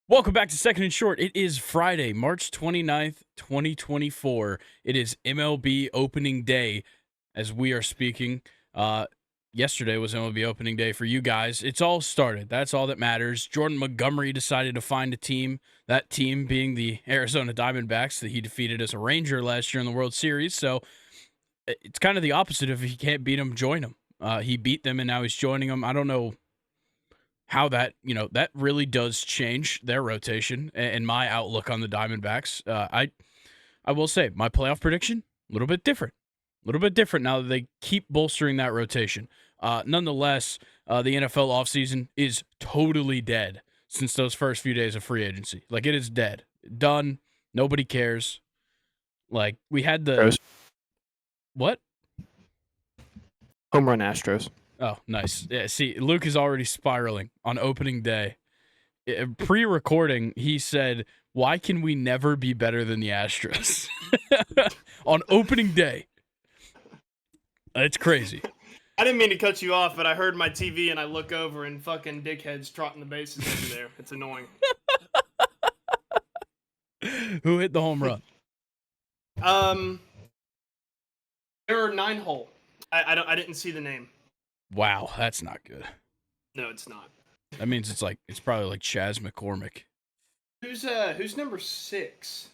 Welcome back to Second and Short. It is Friday, March 29th, 2024. It is MLB opening day as we are speaking. Yesterday was MLB opening day for you guys. It's all started. That's all that matters. Jordan Montgomery decided to find a team, that team being the Arizona Diamondbacks that he defeated as a Ranger last year in the World Series. So it's kind of the opposite. If he can't beat them, join them. He beat them, and now he's joining them. I don't know how that really does change their rotation and my outlook on the Diamondbacks. I will say my playoff prediction a little bit different now that they keep bolstering that rotation. Nonetheless, the NFL offseason is totally dead since those first few days of free agency. Like, it is dead, done. Nobody cares. Like, we had the Astros. What? Home run Astros. Oh, nice. Yeah, see, Luke is already spiraling on opening day. Pre-recording, he said, why can we never be better than the Astros? On opening day. It's crazy. I didn't mean to cut you off, but I heard my TV and I look over and fucking dickheads trotting the bases over there. It's annoying. Who hit the home run? There are 9 hole. I didn't see the name. Wow, that's not good. No, it's not. That means it's probably like Chaz McCormick. Who's number 6?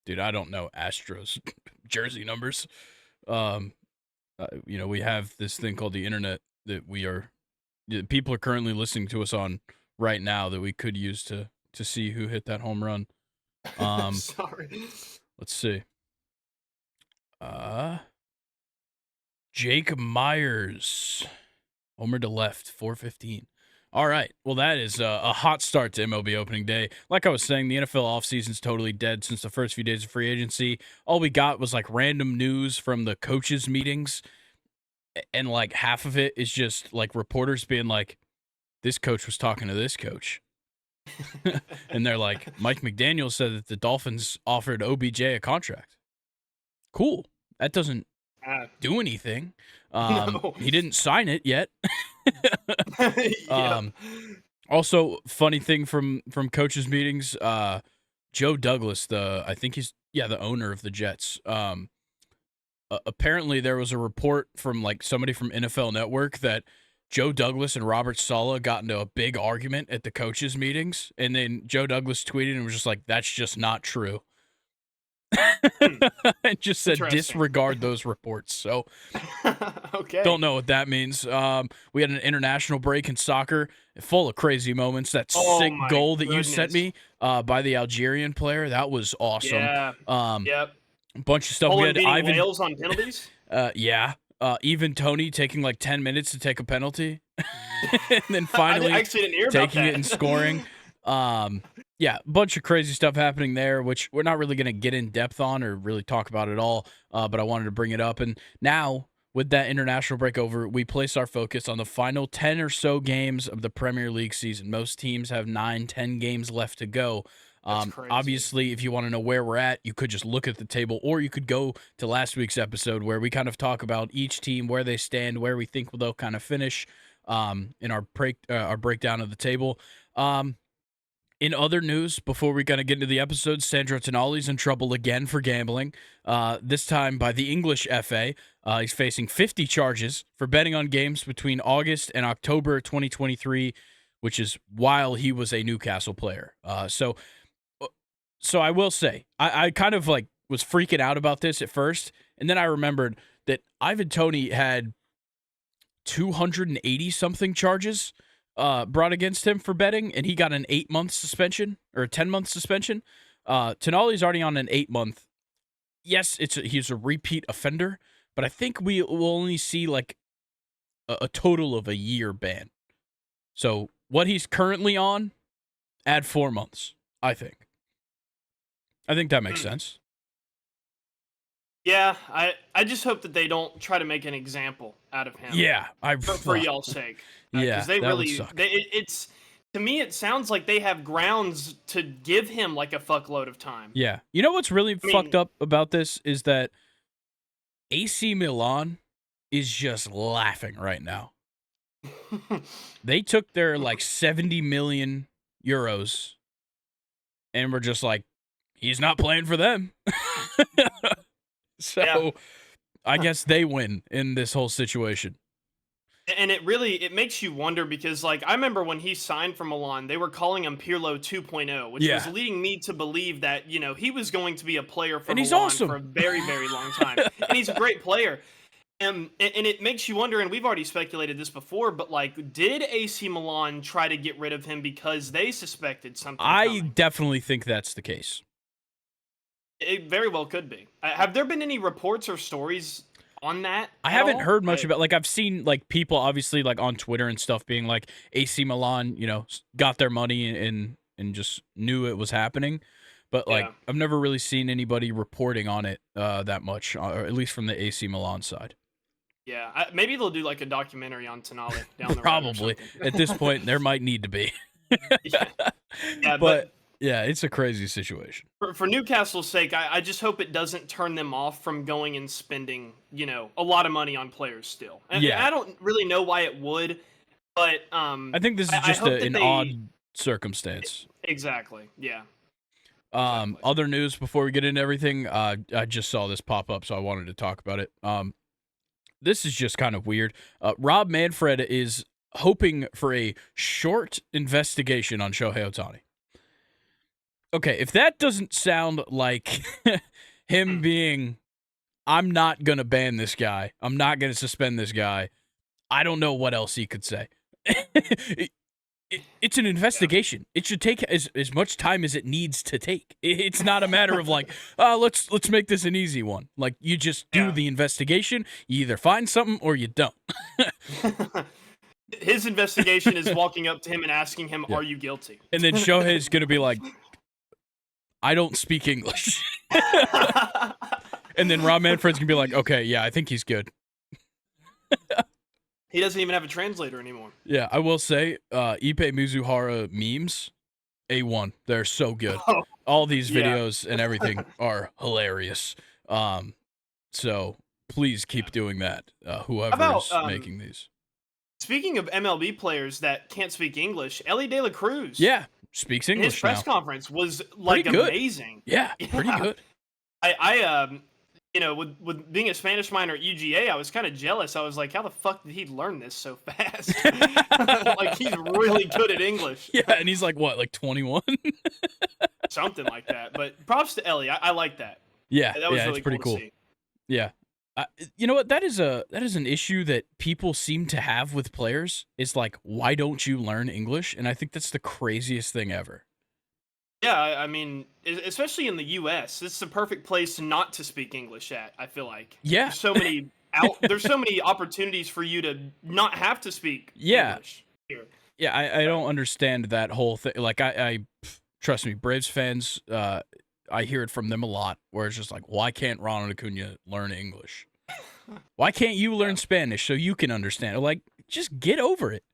Dude, I don't know Astros jersey numbers. We have this thing called the internet that people are currently listening to us on right now that we could use to see who hit that home run. Sorry. Let's see. Jake Myers, homer to left, 415. All right. Well, that is a hot start to MLB opening day. Like I was saying, the NFL offseason's totally dead since the first few days of free agency. All we got was like random news from the coaches' meetings, and like half of it is just like reporters being like, this coach was talking to this coach. And they're like, Mike McDaniel said that the Dolphins offered OBJ a contract. Cool. That doesn't do anything. No. He didn't sign it yet. Yeah. Also, funny thing from coaches' meetings, Joe Douglas, I think he's the owner of the Jets. Apparently there was a report from like somebody from NFL Network that Joe Douglas and Robert Saleh got into a big argument at the coaches' meetings, and then Joe Douglas tweeted and was just like, "That's just not true." And just said disregard those reports. So Okay. don't know what that means. We had an international break in soccer, full of crazy moments. That sick goal that you sent me by the Algerian player, that was awesome. Yeah. Yep. A bunch of stuff. Poland We had beating Wales on penalties. Yeah. Even Tony taking like 10 minutes to take a penalty, and then finally I actually didn't hear taking about that. it and scoring. Yeah, a bunch of crazy stuff happening there, which we're not really going to get in depth on or really talk about at all, but I wanted to bring it up. And now, with that international break over, we place our focus on the final 10 or so games of the Premier League season. Most teams have 9-10 games left to go. Obviously, if you want to know where we're at, you could just look at the table, or you could go to last week's episode where we kind of talk about each team, where they stand, where we think they'll kind of finish in our breakdown of the table. In other news, before we kind of get into the episode, Sandro Tonali's in trouble again for gambling, this time by the English FA. He's facing 50 charges for betting on games between August and October 2023, which is while he was a Newcastle player. So I will say, I kind of like was freaking out about this at first, and then I remembered that Ivan Toney had 280-something charges brought against him for betting, and he got an 8-month suspension or a 10-month suspension. Tonali's already on an 8-month. Yes, he's a repeat offender, but I think we will only see like a total of a year ban. So what he's currently on, add 4 months, I think. I think that makes sense. Yeah, I just hope that they don't try to make an example out of him. Yeah, for y'all's sake. Yeah, because they that really, would suck. it's to me it sounds like they have grounds to give him like a fuckload of time. Yeah, you know what's really fucked up about this is that AC Milan is just laughing right now. They took their like 70 million euros and we're just like, he's not playing for them. So I guess they win in this whole situation. And it makes you wonder because, like, I remember when he signed for Milan, they were calling him Pirlo 2.0, which was leading me to believe that, you know, he was going to be a player for And he's Milan awesome. for a very, very long time. And he's a great player. And it makes you wonder, and we've already speculated this before, but, like, did AC Milan try to get rid of him because they suspected something coming? Definitely think that's the case. It very well could be. Have there been any reports or stories on that? I haven't heard much about, like, I've seen, like, people obviously, like, on Twitter and stuff being like, AC Milan, you know, got their money and just knew it was happening. But, like, I've never really seen anybody reporting on it that much, or at least from the AC Milan side. Yeah, maybe they'll do, like, a documentary on Tonali down the road. Probably. At this point, there might need to be. Yeah, but yeah, it's a crazy situation. For Newcastle's sake, I just hope it doesn't turn them off from going and spending, you know, a lot of money on players still. And I don't really know why it would, but I think this is just an odd circumstance. Exactly. Yeah. Exactly. Other news before we get into everything, I just saw this pop up, so I wanted to talk about it. This is just kind of weird. Rob Manfred is hoping for a short investigation on Shohei Ohtani. Okay, if that doesn't sound like him being, I'm not going to ban this guy, I'm not going to suspend this guy, I don't know what else he could say. It's an investigation. It should take as much time as it needs to take. It's not a matter of like, let's make this an easy one. Like, you just do the investigation. You either find something or you don't. His investigation is walking up to him and asking him, "Are you guilty?" And then Shohei's going to be like, I don't speak English. And then Rob Manfred's going to be like, okay, yeah, I think he's good. He doesn't even have a translator anymore. Yeah, I will say, Ipe Mizuhara memes, A1. They're so good. All these videos and everything are hilarious. So please keep doing that, whoever is making these. Speaking of MLB players that can't speak English, Ellie De La Cruz. Yeah, speaks English. His press conference was like amazing. Yeah, pretty good. I you know, with being a Spanish minor at UGA, I was kind of jealous. I was like, how the fuck did he learn this so fast? Like, he's really good at English. Yeah, and he's like, what, like 21? Something like that. But props to Ellie. I like that. Yeah, that was really it's pretty cool. to see. Yeah. You know what? That is an issue that people seem to have with players. Is like, why don't you learn English? And I think that's the craziest thing ever. Yeah, I mean, especially in the U.S., this is the perfect place not to speak English at, I feel like. Yeah. There's so many opportunities for you to not have to speak English here. Yeah, I don't understand that whole thing. Like, I trust me, Braves fans, I hear it from them a lot, where it's just like, why can't Ronald Acuna learn English? Why can't you learn Spanish so you can understand it? Like, just get over it.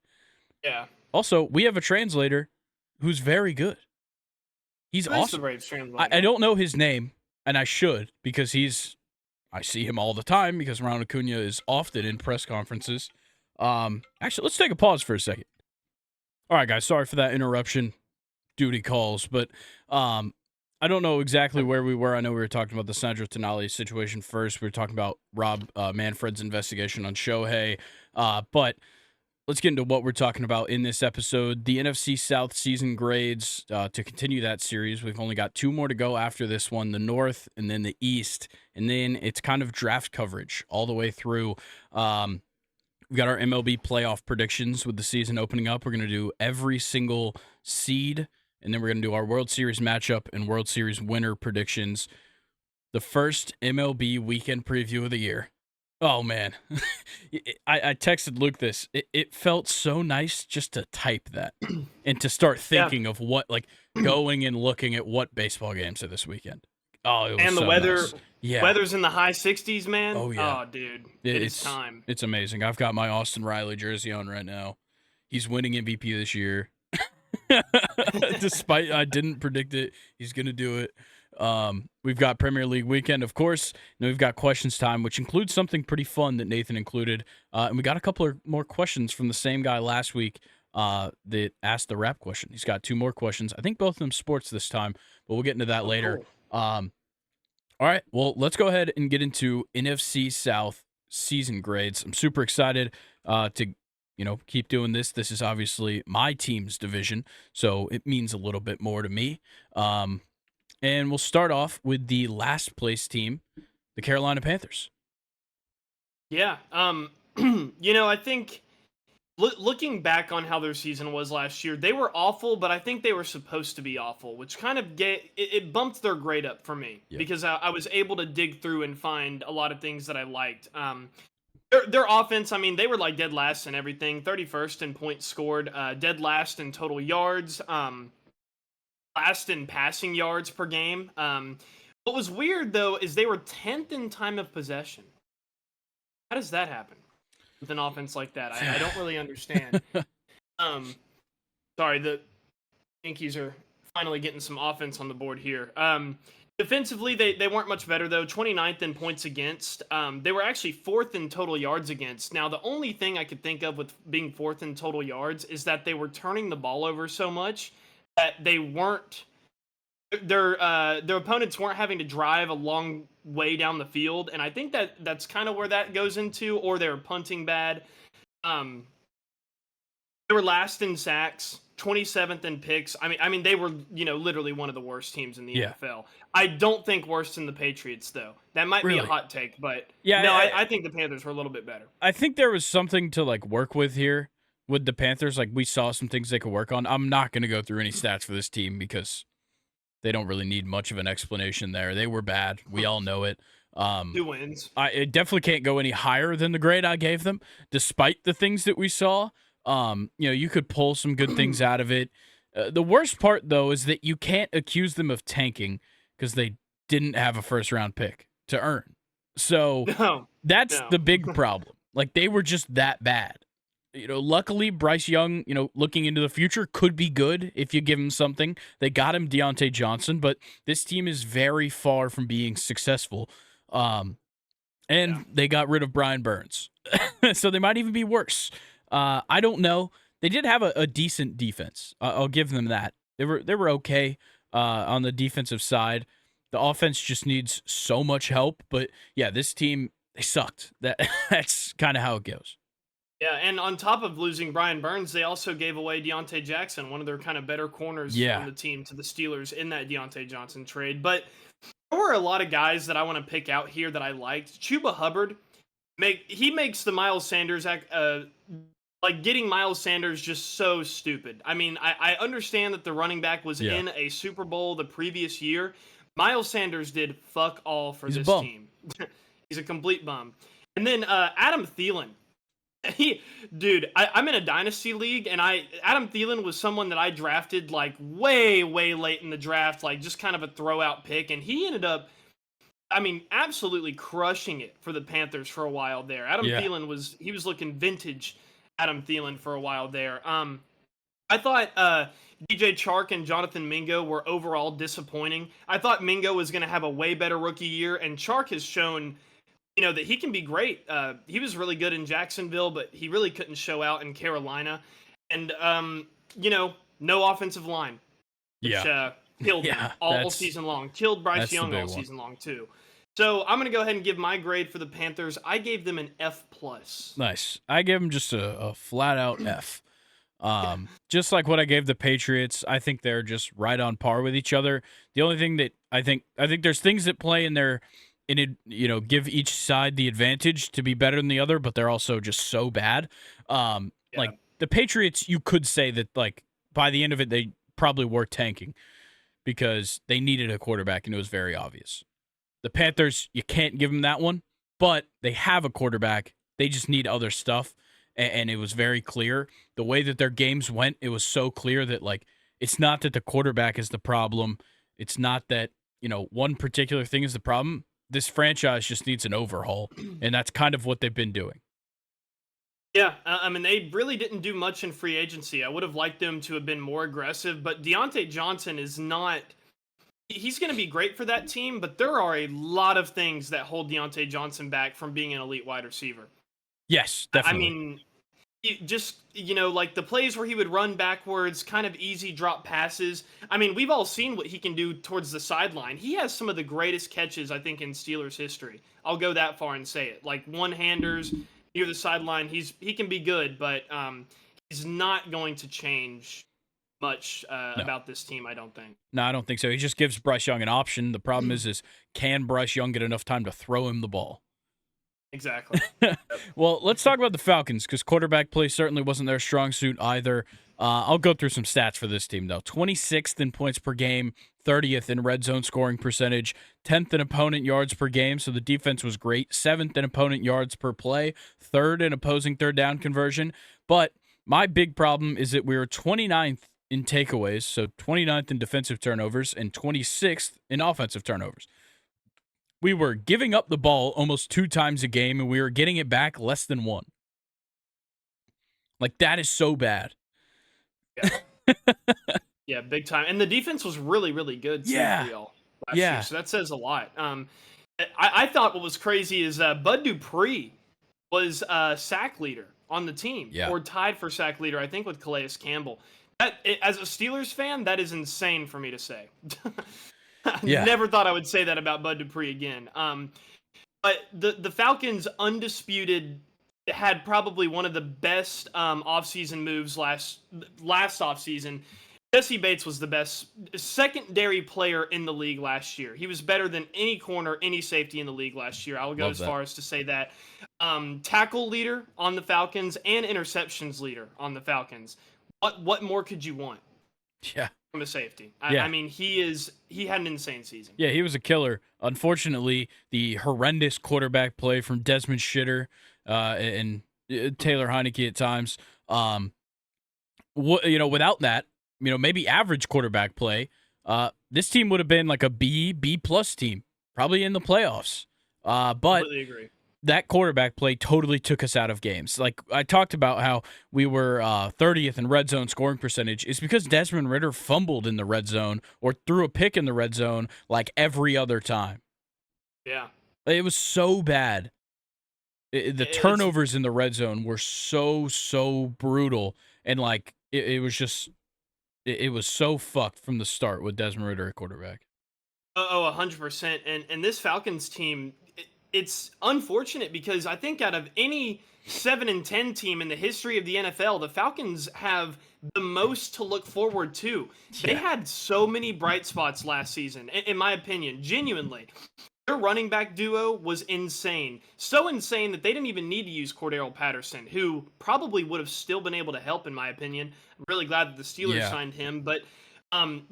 Yeah. Also, we have a translator who's very good. He's awesome. The Braves translator? I don't know his name, and I should, because I see him all the time, because Ronald Acuna is often in press conferences. Actually, let's take a pause for a second. All right, guys, sorry for that interruption. Duty calls, but I don't know exactly where we were. I know we were talking about the Sandro Tonali situation first. We were talking about Rob Manfred's investigation on Shohei, but let's get into what we're talking about in this episode. The NFC South season grades, to continue that series. We've only got 2 more to go after this one, the North and then the East. And then it's kind of draft coverage all the way through. We've got our MLB Playoff Predictions with the season opening up. We're going to do every single seed, and then we're going to do our World Series matchup and World Series winner predictions. The first MLB Weekend Preview of the year. Oh, man. I texted Luke this. It felt so nice just to type that and to start thinking of what, like, going and looking at what baseball games are this weekend. Oh, it was and the so weather. nice. Yeah. Weather's in the high 60s, man. Oh, yeah. Oh, dude. It's time. It's amazing. I've got my Austin Riley jersey on right now. He's winning MVP this year. Despite I didn't predict it, he's going to do it. We've got Premier League weekend, of course, and we've got questions time, which includes something pretty fun that Nathan included. And we got a couple of more questions from the same guy last week. that asked the rap question. He's got 2 more questions. I think both of them sports this time, but we'll get into that Oh, later. cool. All right, well, let's go ahead and get into NFC South season grades. I'm super excited to keep doing this. This is obviously my team's division, so it means a little bit more to me. And we'll start off with the last place team, the Carolina Panthers. Yeah. I think looking back on how their season was last year, they were awful, but I think they were supposed to be awful, which kind of it bumped their grade up for me Yeah. because I was able to dig through and find a lot of things that I liked. Their offense, I mean, they were like dead last in everything, 31st in points scored, dead last in total yards, last in passing yards per game. What was weird though is they were 10th in time of possession. How does that happen with an offense like that? I don't really understand. Sorry, the Yankees are finally getting some offense on the board here. Defensively, they weren't much better, though. 29th in points against. They were actually 4th in total yards against. Now, the only thing I could think of with being 4th in total yards is that they were turning the ball over so much that they weren't their opponents weren't having to drive a long way down the field, and I think that's kind of where that goes into, or they were punting bad. They were last in sacks, 27th in picks. I mean, they were literally one of the worst teams in the NFL. I don't think worse than the Patriots though. That might be a hot take, but I think the Panthers were a little bit better. I think there was something to work with here with the Panthers. Like we saw some things they could work on. I'm not going to go through any stats for this team because they don't really need much of an explanation there. They were bad. We all know it. 2 wins. I definitely can't go any higher than the grade I gave them, despite the things that we saw. You could pull some good things out of it. The worst part, though, is that you can't accuse them of tanking because they didn't have a first-round pick to earn. So that's the big problem. Like, they were just that bad. Luckily, Bryce Young, looking into the future, could be good if you give him something. They got him Deontay Johnson, but this team is very far from being successful. They got rid of Brian Burns. So they might even be worse. I don't know. They did have a decent defense. I'll give them that. They were okay on the defensive side. The offense just needs so much help. But, yeah, this team, they sucked. That's kind of how it goes. Yeah, and on top of losing Brian Burns, they also gave away Deontay Jackson, one of their kind of better corners on the team, to the Steelers in that Deontay Johnson trade. But there were a lot of guys that I want to pick out here that I liked. Chuba Hubbard, he makes the Miles Sanders getting Miles Sanders just so stupid. I mean, I understand that the running back was in a Super Bowl the previous year. Miles Sanders did fuck all for this team. He's a complete bum. And then Adam Thielen. I'm in a dynasty league, and Adam Thielen was someone that I drafted way, way late in the draft, just kind of a throwout pick, and he ended up, absolutely crushing it for the Panthers for a while there. Adam Thielen was looking vintage Adam Thielen for a while there. I thought DJ Chark and Jonathan Mingo were overall disappointing. I thought Mingo was going to have a way better rookie year, and Chark has shown that he can be great. He was really good in Jacksonville, but he really couldn't show out in Carolina. And, no offensive line, which killed him all season long. Killed Bryce Young all season long, too. So I'm going to go ahead and give my grade for the Panthers. I gave them an F+. Nice. I gave them just a flat-out F. Just like what I gave the Patriots, I think they're just right on par with each other. The only thing that I think there's things that play in their – give each side the advantage to be better than the other, but they're also just so bad. Like the Patriots, you could say that by the end of it, they probably were tanking because they needed a quarterback, and it was very obvious. The Panthers, you can't give them that one, but they have a quarterback. They just need other stuff, and it was very clear. The way that their games went, it was so clear that it's not that the quarterback is the problem. It's not that one particular thing is the problem. This franchise just needs an overhaul, and that's kind of what they've been doing. Yeah, they really didn't do much in free agency. I would have liked them to have been more aggressive, but Deontay Johnson is not – he's going to be great for that team, but there are a lot of things that hold Deontay Johnson back from being an elite wide receiver. Yes, definitely. just, like the plays where he would run backwards, kind of easy drop passes. I mean, we've all seen what he can do towards the sideline. He has some of the greatest catches, I think, in Steelers history. I'll go that far and say it. Like one-handers near the sideline, he can be good, but he's not going to change much No. about this team, I don't think. No, I don't think so. He just gives Bryce Young an option. The problem is can Bryce Young get enough time to throw him the ball? Exactly. Well, let's talk about the Falcons because quarterback play certainly wasn't their strong suit either. I'll go through some stats for this team, though. 26th in points per game, 30th in red zone scoring percentage, 10th in opponent yards per game, so the defense was great, 7th in opponent yards per play, 3rd in opposing third down conversion. But my big problem is that we were 29th in takeaways, so 29th in defensive turnovers, and 26th in offensive turnovers. We were giving up the ball almost 2 times a game, and we were getting it back less than 1. Like, that is so bad. Yeah. Yeah, big time. And the defense was really, really good too for y'all last year. So that says a lot. I thought what was crazy is Bud Dupree was sack leader on the team, or tied for sack leader, I think, with Calais Campbell. As a Steelers fan, that is insane for me to say. Never thought I would say that about Bud Dupree again. But the Falcons undisputed had probably one of the best offseason moves last offseason. Jesse Bates was the best secondary player in the league last year. He was better than any corner, any safety in the league last year. I will go as far as to say that. Tackle leader on the Falcons and interceptions leader on the Falcons. What more could you want? Yeah. From a safety. I mean, he had an insane season. Yeah, he was a killer. Unfortunately, the horrendous quarterback play from Desmond Shitter and Taylor Heineke at times. Without that, maybe average quarterback play, this team would have been like a B+ team, probably in the playoffs. But completely agree. That quarterback play totally took us out of games. Like I talked about how we were 30th in red zone scoring percentage. It's because Desmond Ridder fumbled in the red zone or threw a pick in the red zone like every other time. Yeah. It was so bad. The turnovers in the red zone were so brutal. And like it was just, it was so fucked from the start with Desmond Ridder at quarterback. 100%. And this Falcons team, it's unfortunate because I think out of any 7-10 team in the history of the NFL, the Falcons have the most to look forward to. They had so many bright spots last season, in my opinion, genuinely. Their running back duo was insane. So insane that they didn't even need to use Cordero Patterson, who probably would have still been able to help, in my opinion. I'm really glad that the Steelers signed him. But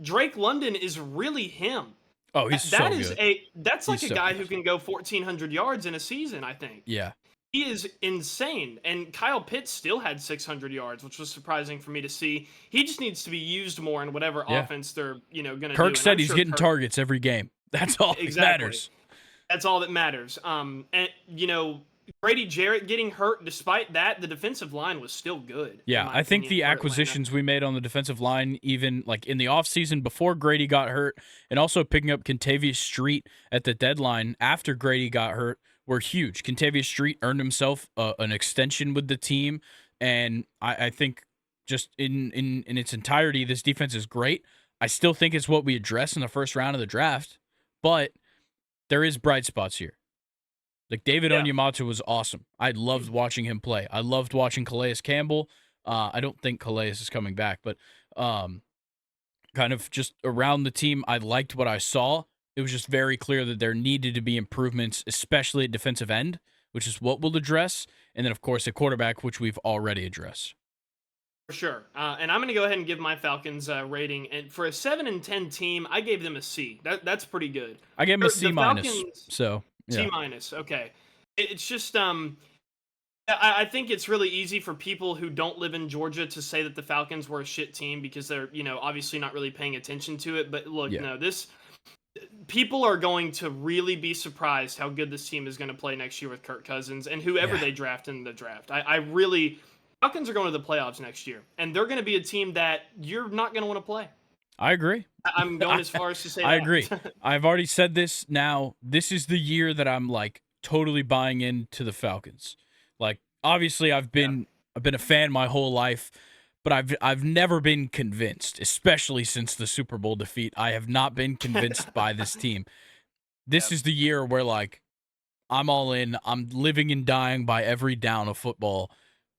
Drake London is really him. Oh, he's so good. That's like a guy who can go 1,400 yards in a season, I think. Yeah. He is insane. And Kyle Pitts still had 600 yards, which was surprising for me to see. He just needs to be used more in whatever offense they're, going to do. Kirk said he's getting targets every game. That's all that matters. That's all that matters. And, Grady Jarrett getting hurt, despite that, the defensive line was still good. Yeah, I think the acquisitions we made on the defensive line, even like in the offseason before Grady got hurt, and also picking up Kentavious Street at the deadline after Grady got hurt, were huge. Kentavious Street earned himself an extension with the team, and I think just in its entirety, this defense is great. I still think it's what we addressed in the first round of the draft, but there is bright spots here. Like David Onyemata was awesome. I loved watching him play. I loved watching Calais Campbell. I don't think Calais is coming back, but kind of just around the team, I liked what I saw. It was just very clear that there needed to be improvements, especially at defensive end, which is what we'll address. And then, of course, at quarterback, which we've already addressed. For sure. And I'm going to go ahead and give my Falcons rating. And for a 7-10 team, I gave them a C. That's pretty good. I gave them a C-. Falcons, so C-. Okay. It's just I think it's really easy for people who don't live in Georgia to say that the Falcons were a shit team because they're, obviously not really paying attention to it. But look, people are going to really be surprised how good this team is going to play next year with Kirk Cousins and whoever they draft in the draft. Falcons are going to the playoffs next year, and they're going to be a team that you're not going to want to play. I agree. I'm going as far as to say that. I agree. I've already said this now. This is the year that I'm like totally buying into the Falcons. Like, obviously I've been I've been a fan my whole life, but I've never been convinced, especially since the Super Bowl defeat. I have not been convinced by this team. This is the year where, like, I'm all in. I'm living and dying by every down of football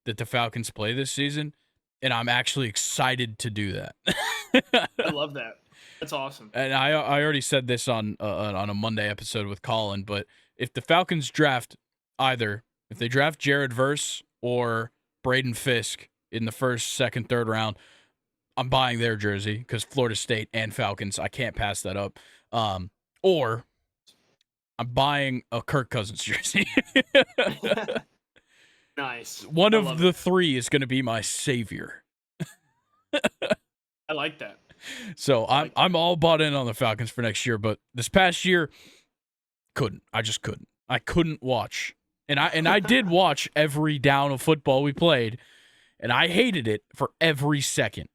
that the Falcons play this season, and I'm actually excited to do that. I love that. That's awesome. And I already said this on a Monday episode with Colin, but if the Falcons draft if they draft Jared Verse or Braden Fisk in the first, second, third round, I'm buying their jersey because Florida State and Falcons, I can't pass that up. Or I'm buying a Kirk Cousins jersey. Nice. One of the three is going to be my savior. I like that. So I'm all bought in on the Falcons for next year, but this past year, I just couldn't. I couldn't watch. And I did watch every down of football we played, and I hated it for every second.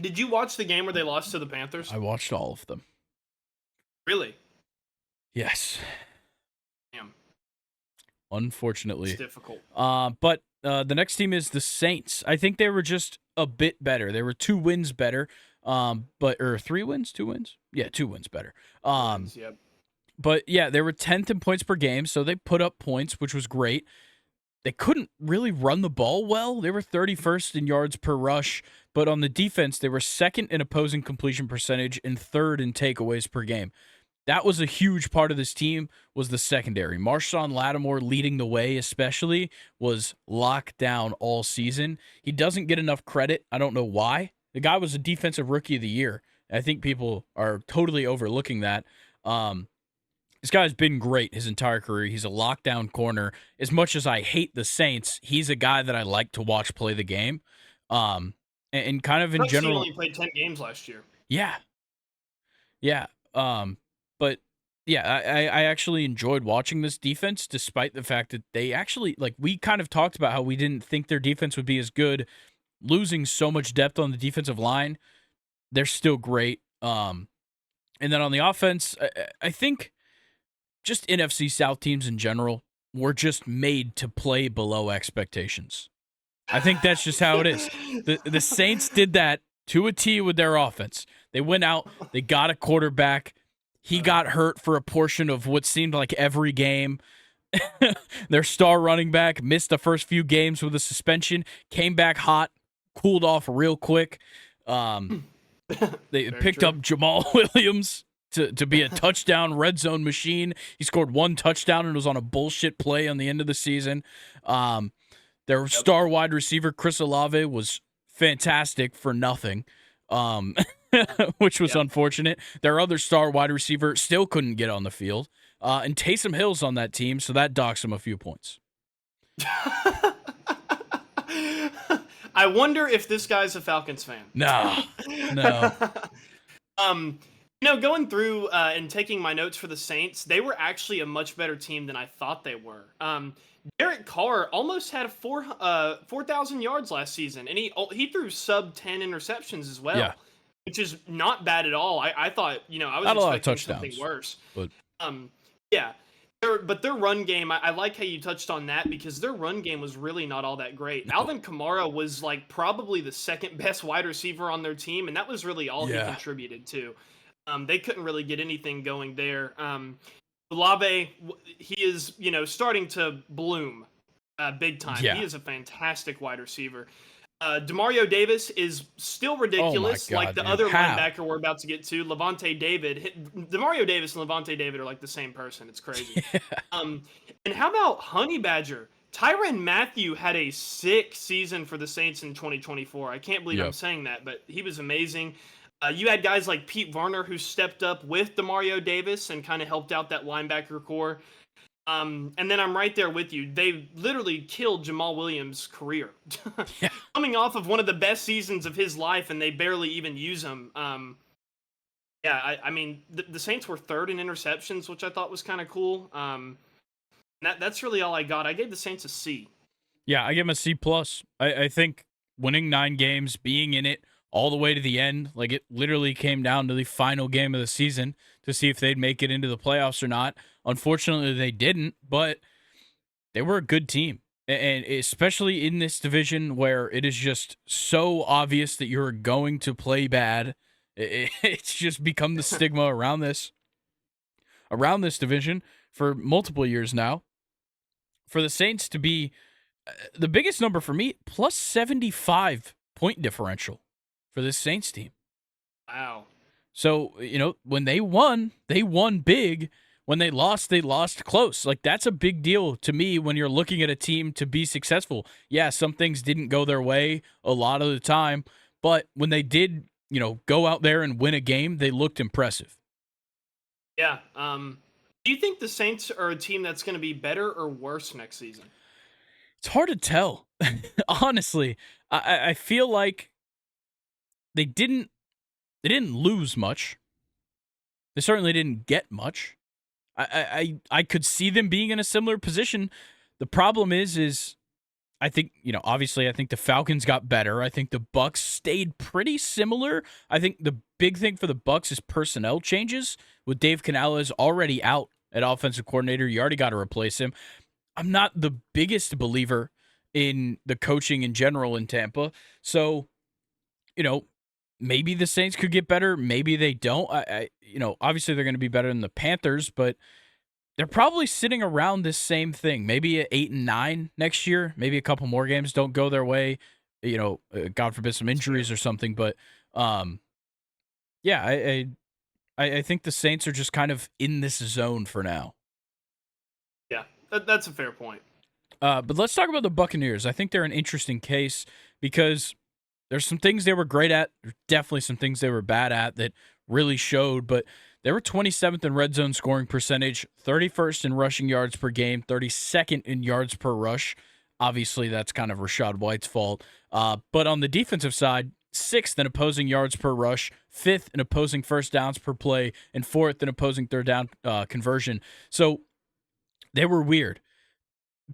Did you watch the game where they lost to the Panthers? I watched all of them. Really? Yes. Damn. Unfortunately. It's difficult. But the next team is the Saints. I think they were just a bit better. They were 2 wins better. Or 3 wins? 2 wins? Yeah, 2 wins better. Yep. But yeah, they were 10th in points per game, so they put up points, which was great. They couldn't really run the ball well. They were 31st in yards per rush, but on the defense, they were 2nd in opposing completion percentage and 3rd in takeaways per game. That was a huge part of this team, was the secondary. Marshawn Lattimore leading the way especially was locked down all season. He doesn't get enough credit. I don't know why. The guy was a defensive rookie of the year. I think people are totally overlooking that. This guy's been great his entire career. He's a lockdown corner. As much as I hate the Saints, he's a guy that I like to watch play the game. And kind of in general, he only played 10 games last year. Yeah. But yeah, I actually enjoyed watching this defense, despite the fact that they actually, like, we kind of talked about how we didn't think their defense would be as good. Losing so much depth on the defensive line, they're still great. And then on the offense, I think just NFC South teams in general were just made to play below expectations. I think that's just how it is. The Saints did that to a T with their offense. They went out, they got a quarterback. He got hurt for a portion of what seemed like every game. Their star running back missed the first few games with a suspension, came back hot, cooled off real quick. They picked up Jamal Williams to be a touchdown red zone machine. He scored 1 touchdown and was on a bullshit play on the end of the season. Their star wide receiver, Chris Olave, was fantastic for nothing, which was unfortunate. Their other star wide receiver still couldn't get on the field. And Taysom Hill's on that team, so that docks him a few points. I wonder if this guy's a Falcons fan. No. Going through and taking my notes for the Saints, they were actually a much better team than I thought they were. Derek Carr almost had 4,000 yards last season, and he threw sub 10 interceptions as well, which is not bad at all. I thought, I was not expecting something worse. But But their run game, I like how you touched on that, because their run game was really not all that great. No. Alvin Kamara was like probably the second best wide receiver on their team, and that was really all he contributed to. They couldn't really get anything going there. Olave, he is, starting to bloom big time. Yeah. He is a fantastic wide receiver. Demario Davis is still ridiculous, like the other linebacker we're about to get to, Levante David. Demario Davis and Levante David are like the same person. It's crazy. Yeah. And how about Honey Badger? Tyrann Mathieu had a sick season for the Saints in 2024. I can't believe I'm saying that, but he was amazing. You had guys like Pete Werner who stepped up with Demario Davis and kind of helped out that linebacker core. And then I'm right there with you. They literally killed Jamal Williams' career. Coming off of one of the best seasons of his life, and they barely even use him. I mean, the Saints were 3rd in interceptions, which I thought was kind of cool. That's really all I got. I gave the Saints a C. Yeah, I gave them a C+. I think winning 9 games, being in it all the way to the end, like it literally came down to the final game of the season to see if they'd make it into the playoffs or not. Unfortunately, they didn't, but they were a good team. And especially in this division where it is just so obvious that you're going to play bad. It's just become the stigma around this division for multiple years now. For the Saints to be the biggest number for me, plus 75 point differential for this Saints team. Wow. So, when they won big. When they lost close. Like, that's a big deal to me when you're looking at a team to be successful. Yeah, some things didn't go their way a lot of the time, but when they did, go out there and win a game, they looked impressive. Yeah. Do you think the Saints are a team that's going to be better or worse next season? It's hard to tell. Honestly, I feel like they didn't lose much. They certainly didn't get much. I could see them being in a similar position. The problem is I think, obviously I think the Falcons got better. I think the Bucks stayed pretty similar. I think the big thing for the Bucks is personnel changes. With Dave Canales already out at offensive coordinator, you already got to replace him. I'm not the biggest believer in the coaching in general in Tampa. So, maybe the Saints could get better. Maybe they don't. Obviously they're going to be better than the Panthers, but they're probably sitting around this same thing. Maybe at 8-9 next year. Maybe a couple more games don't go their way. God forbid some injuries or something. But yeah, I think the Saints are just kind of in this zone for now. Yeah, that's a fair point. But let's talk about the Buccaneers. I think they're an interesting case because there's some things they were great at. There's definitely some things they were bad at that really showed. But they were 27th in red zone scoring percentage, 31st in rushing yards per game, 32nd in yards per rush. Obviously, that's kind of Rachaad White's fault. But on the defensive side, 6th in opposing yards per rush, 5th in opposing first downs per play, and 4th in opposing third down conversion. So they were weird.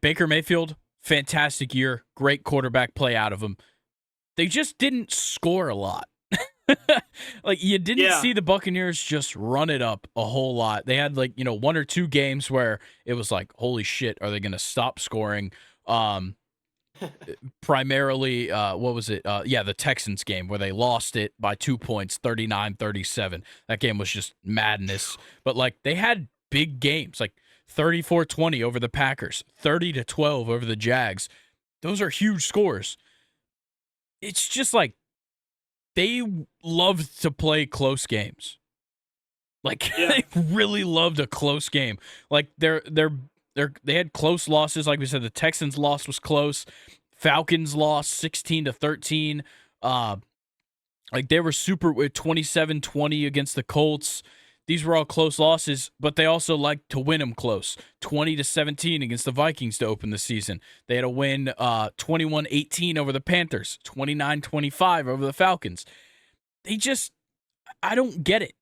Baker Mayfield, fantastic year. Great quarterback play out of him. They just didn't score a lot. Like, you didn't see the Buccaneers just run it up a whole lot. They had, one or two games where it was like, holy shit, are they going to stop scoring? Primarily, what was it? The Texans game where they lost it by 2 points, 39-37. That game was just madness. But, they had big games, 34-20 over the Packers, 30-12 over the Jags. Those are huge scores. It's just they loved to play close games. They really loved a close game. They had close losses. Like we said, the Texans loss was close. Falcons lost 16-13. They were super with 27-20 against the Colts. These were all close losses, but they also liked to win them close. 20-17 against the Vikings to open the season. They had a win 21-18 over the Panthers, 29-25 over the Falcons. I don't get it.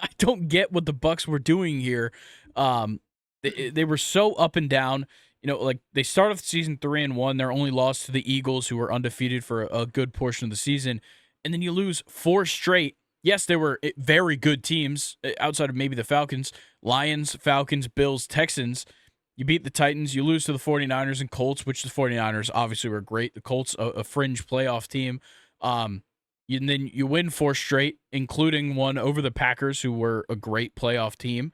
I don't get what the Bucs were doing here. They were so up and down. They started off the season 3-1. Their only loss to the Eagles, who were undefeated for a good portion of the season. And then you lose 4 straight. Yes, they were very good teams outside of maybe the Falcons. Lions, Falcons, Bills, Texans. You beat the Titans. You lose to the 49ers and Colts, which the 49ers obviously were great. The Colts, a fringe playoff team. And then you win 4 straight, including one over the Packers, who were a great playoff team.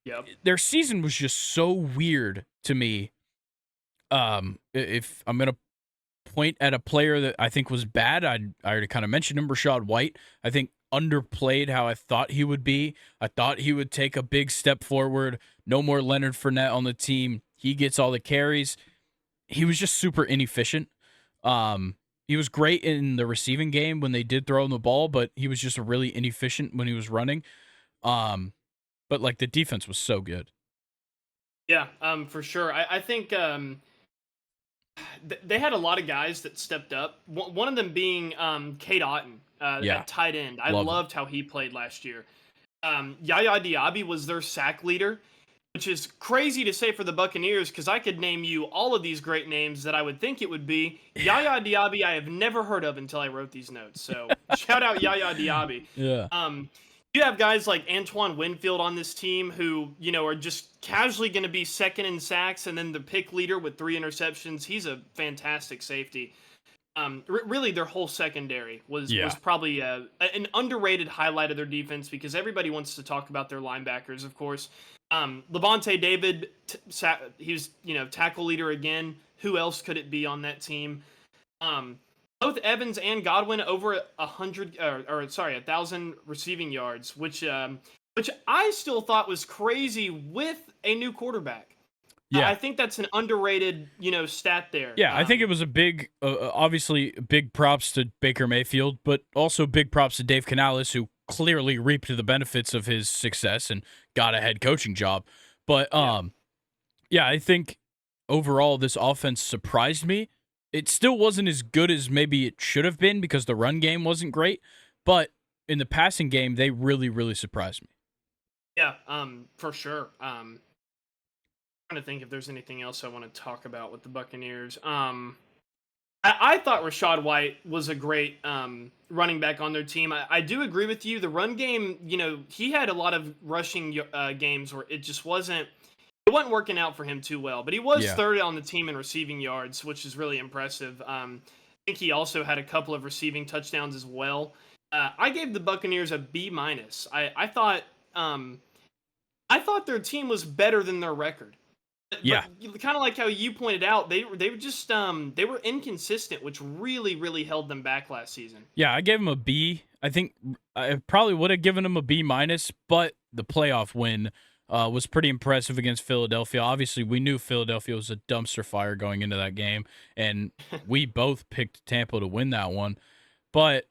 Yep. Their season was just so weird to me. If I'm going to point at a player that I think was bad, I already kind of mentioned him, Rachaad White. I think underplayed how I thought he would be. I thought he would take a big step forward. No more Leonard Fournette on the team. He gets all the carries. He was just super inefficient. He was great in the receiving game when they did throw him the ball, but he was just really inefficient when he was running. But the defense was so good. Yeah, for sure. I think they had a lot of guys that stepped up. One of them being Cade Otton, at tight end. I loved how he played last year. Yaya Diaby was their sack leader, which is crazy to say for the Buccaneers because I could name you all of these great names that I would think it would be. Yaya Diaby I have never heard of until I wrote these notes. So shout out Yaya Diaby. Yeah. You have guys like Antoine Winfield on this team who, are just casually going to be second in sacks and then the pick leader with 3 interceptions. He's a fantastic safety. Really, their whole secondary was probably an underrated highlight of their defense because everybody wants to talk about their linebackers, of course. Levante David, he's tackle leader again. Who else could it be on that team? Both Evans and Godwin over 1,000 receiving yards, which I still thought was crazy with a new quarterback. Yeah, I think that's an underrated, stat there. Yeah, I think it was a big, obviously big props to Baker Mayfield, but also big props to Dave Canales, who clearly reaped the benefits of his success and got a head coaching job. But yeah, I think overall this offense surprised me. It still wasn't as good as maybe it should have been because the run game wasn't great, but in the passing game, they really, really surprised me. Yeah, for sure. Trying to think if there's anything else I want to talk about with the Buccaneers. I thought Rachaad White was a great running back on their team. I do agree with you. The run game, he had a lot of rushing games where it just wasn't working out for him too well. But he was third on the team in receiving yards, which is really impressive. I think he also had a couple of receiving touchdowns as well. I gave the Buccaneers a B-. I thought their team was better than their record. Yeah, kind of like how you pointed out, they were just they were inconsistent, which really, really held them back last season. Yeah, I gave them a B. I think I probably would have given them a B-, but the playoff win was pretty impressive against Philadelphia. Obviously, we knew Philadelphia was a dumpster fire going into that game, and we both picked Tampa to win that one. But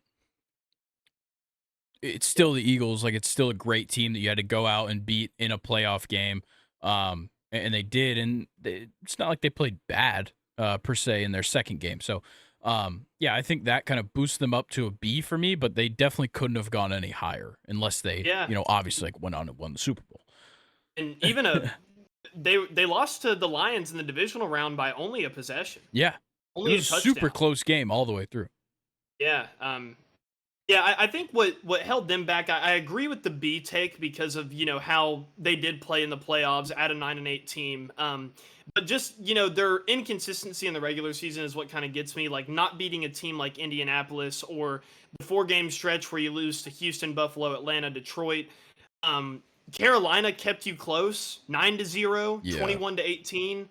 it's still the Eagles. Like, it's still a great team that you had to go out and beat in a playoff game. And they did, and it's not like they played bad per se in their second game. So, yeah, I think that kind of boosts them up to a B for me, but they definitely couldn't have gone any higher unless they, obviously like went on and won the Super Bowl. And even they lost to the Lions in the divisional round by only a possession. Yeah, only it was a super close game all the way through. Yeah, I think what held them back, I agree with the B take because of, how they did play in the playoffs at a 9-8 team. But just, their inconsistency in the regular season is what kind of gets me, like not beating a team like Indianapolis or the 4-game stretch where you lose to Houston, Buffalo, Atlanta, Detroit. Carolina kept you close, 9-0, 21-18.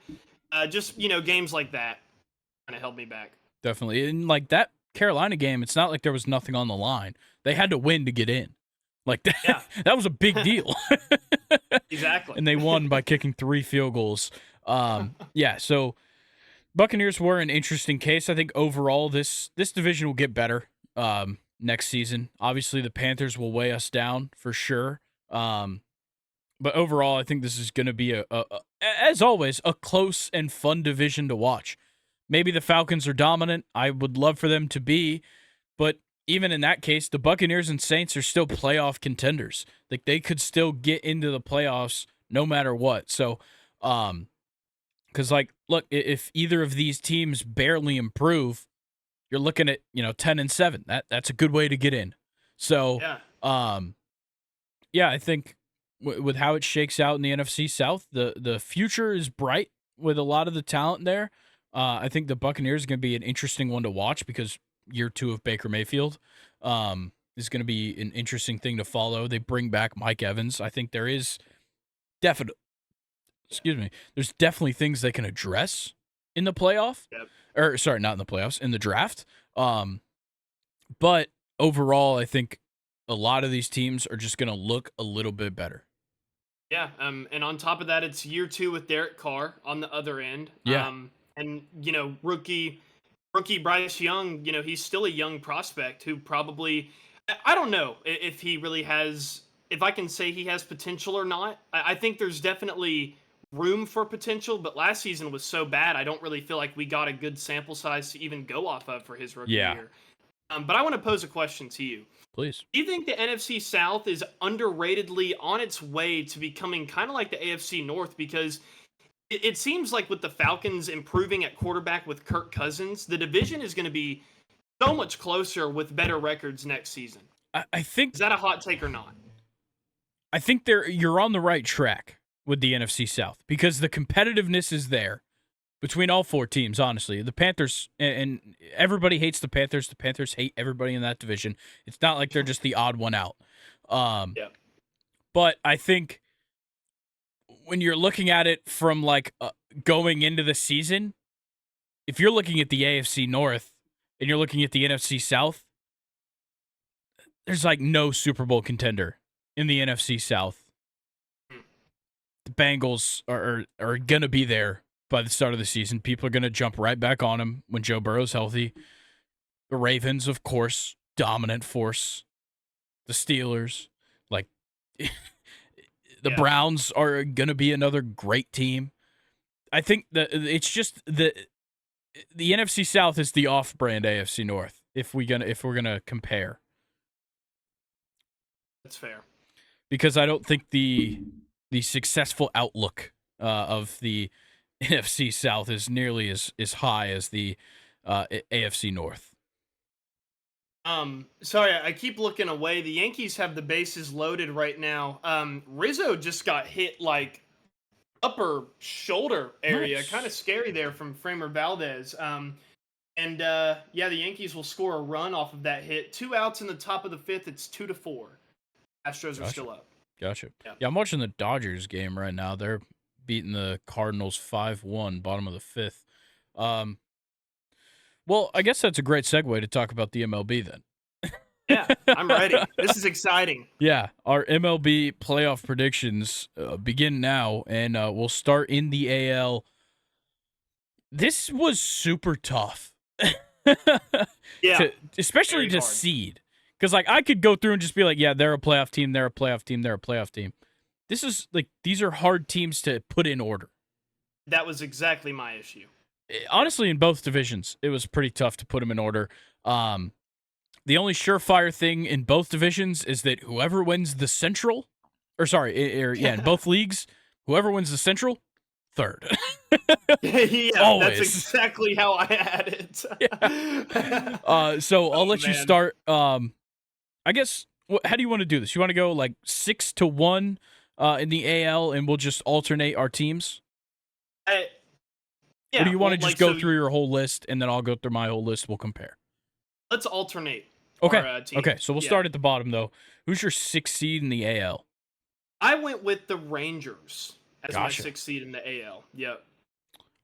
Just, games like that kind of held me back. Definitely. And like that Carolina game, it's not like there was nothing on the line. They had to win to get in. Like that, that was a big deal. Exactly. And they won by kicking 3 field goals. Yeah, so Buccaneers were an interesting case. I think overall this division will get better next season. Obviously, the Panthers will weigh us down for sure. But overall, I think this is going to be as always, a close and fun division to watch. Maybe the Falcons are dominant. I would love for them to be, but even in that case, the Buccaneers and Saints are still playoff contenders. Like they could still get into the playoffs no matter what. So, because like, look, if either of these teams barely improve, you're looking at 10-7. That's a good way to get in. So, yeah, I think with how it shakes out in the NFC South, the future is bright with a lot of the talent there. I think the Buccaneers are going to be an interesting one to watch because year 2 of Baker Mayfield is going to be an interesting thing to follow. They bring back Mike Evans. I think there is there's definitely things they can address in the playoff. Or sorry, not in the playoffs, in the draft. But overall, I think a lot of these teams are just going to look a little bit better. Yeah, and on top of that, it's year 2 with Derek Carr on the other end. Yeah. And, rookie Bryce Young, he's still a young prospect who probably, I don't know if he really has, if I can say he has potential or not. I think there's definitely room for potential, but last season was so bad, I don't really feel like we got a good sample size to even go off of for his rookie year. But I want to pose a question to you. Please. Do you think the NFC South is underratedly on its way to becoming kind of like the AFC North? Because it seems like with the Falcons improving at quarterback with Kirk Cousins, the division is going to be so much closer with better records next season. I think... Is that a hot take or not? I think you're on the right track with the NFC South because the competitiveness is there between all four teams, honestly. The Panthers, and everybody hates the Panthers. The Panthers hate everybody in that division. It's not like they're just the odd one out. Yeah. But I think when you're looking at it from like going into the season, if you're looking at the AFC North and you're looking at the NFC South, there's like no Super Bowl contender in the NFC South. The Bengals are going to be there by the start of the season. People are going to jump right back on them when Joe Burrow's healthy. The Ravens, of course, dominant force. The Steelers, like the Browns are going to be another great team. I think that it's just the NFC South is the off-brand AFC North if we're gonna compare. That's fair. Because I don't think the successful outlook of the NFC South is nearly as high as the AFC North. Sorry, I keep looking away. The Yankees have the bases loaded right now. Rizzo just got hit like upper shoulder area. Nice. Kind of scary there from Framer Valdez. The Yankees will score a run off of that hit. 2 outs in the top of the 5th. It's 2-4. Astros are still up. Gotcha. Yeah, I'm watching the Dodgers game right now. They're beating the Cardinals 5-1, bottom of the 5th. Well, I guess that's a great segue to talk about the MLB then. Yeah, I'm ready. This is exciting. Yeah, our MLB playoff predictions begin now, and we'll start in the AL. This was super tough. Yeah. Especially to seed. Because, like, I could go through and just be like, yeah, they're a playoff team, they're a playoff team, they're a playoff team. This is, like, these are hard teams to put in order. That was exactly my issue. Honestly, in both divisions, it was pretty tough to put them in order. The only surefire thing in both divisions is that whoever wins the Central, in both leagues, whoever wins the Central, third. Yeah, that's exactly how I had it. Yeah. So I'll let you start. I guess, how do you want to do this? You want to go like 6-1 in the AL, and we'll just alternate our teams? Yeah, or do you want to just go through your whole list, and then I'll go through my whole list? We'll compare. Let's alternate. Okay. Our, teams. Okay. So we'll start at the bottom, though. Who's your 6th seed in the AL? I went with the Rangers as my 6th seed in the AL. Yep.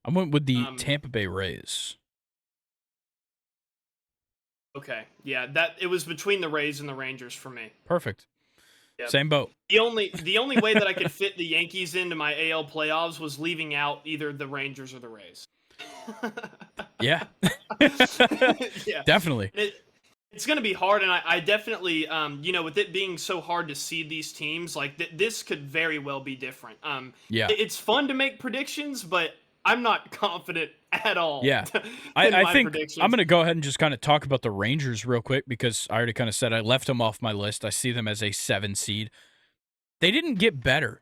I went with the Tampa Bay Rays. Okay. Yeah, it was between the Rays and the Rangers for me. Perfect. Yep. Same boat. The only way that I could fit the Yankees into my AL playoffs was leaving out either the Rangers or the Rays. Yeah. Yeah. Definitely. It's going to be hard, and I definitely, with it being so hard to seed these teams, like this could very well be different. Yeah. It's fun to make predictions, but I'm not confident at all. Yeah. I think I'm going to go ahead and just kind of talk about the Rangers real quick because I already kind of said I left them off my list. I see them as a 7 seed. They didn't get better.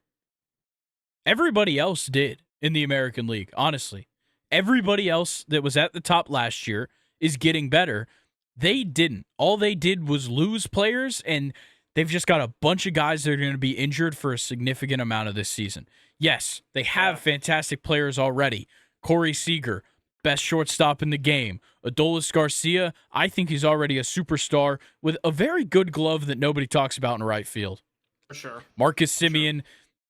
Everybody else did in the American League, honestly. Everybody else that was at the top last year is getting better. They didn't. All they did was lose players, and they've just got a bunch of guys that are going to be injured for a significant amount of this season. Yes, they have fantastic players already. Corey Seager, best shortstop in the game. Adolis Garcia, I think he's already a superstar with a very good glove that nobody talks about in right field. For sure. Marcus Semien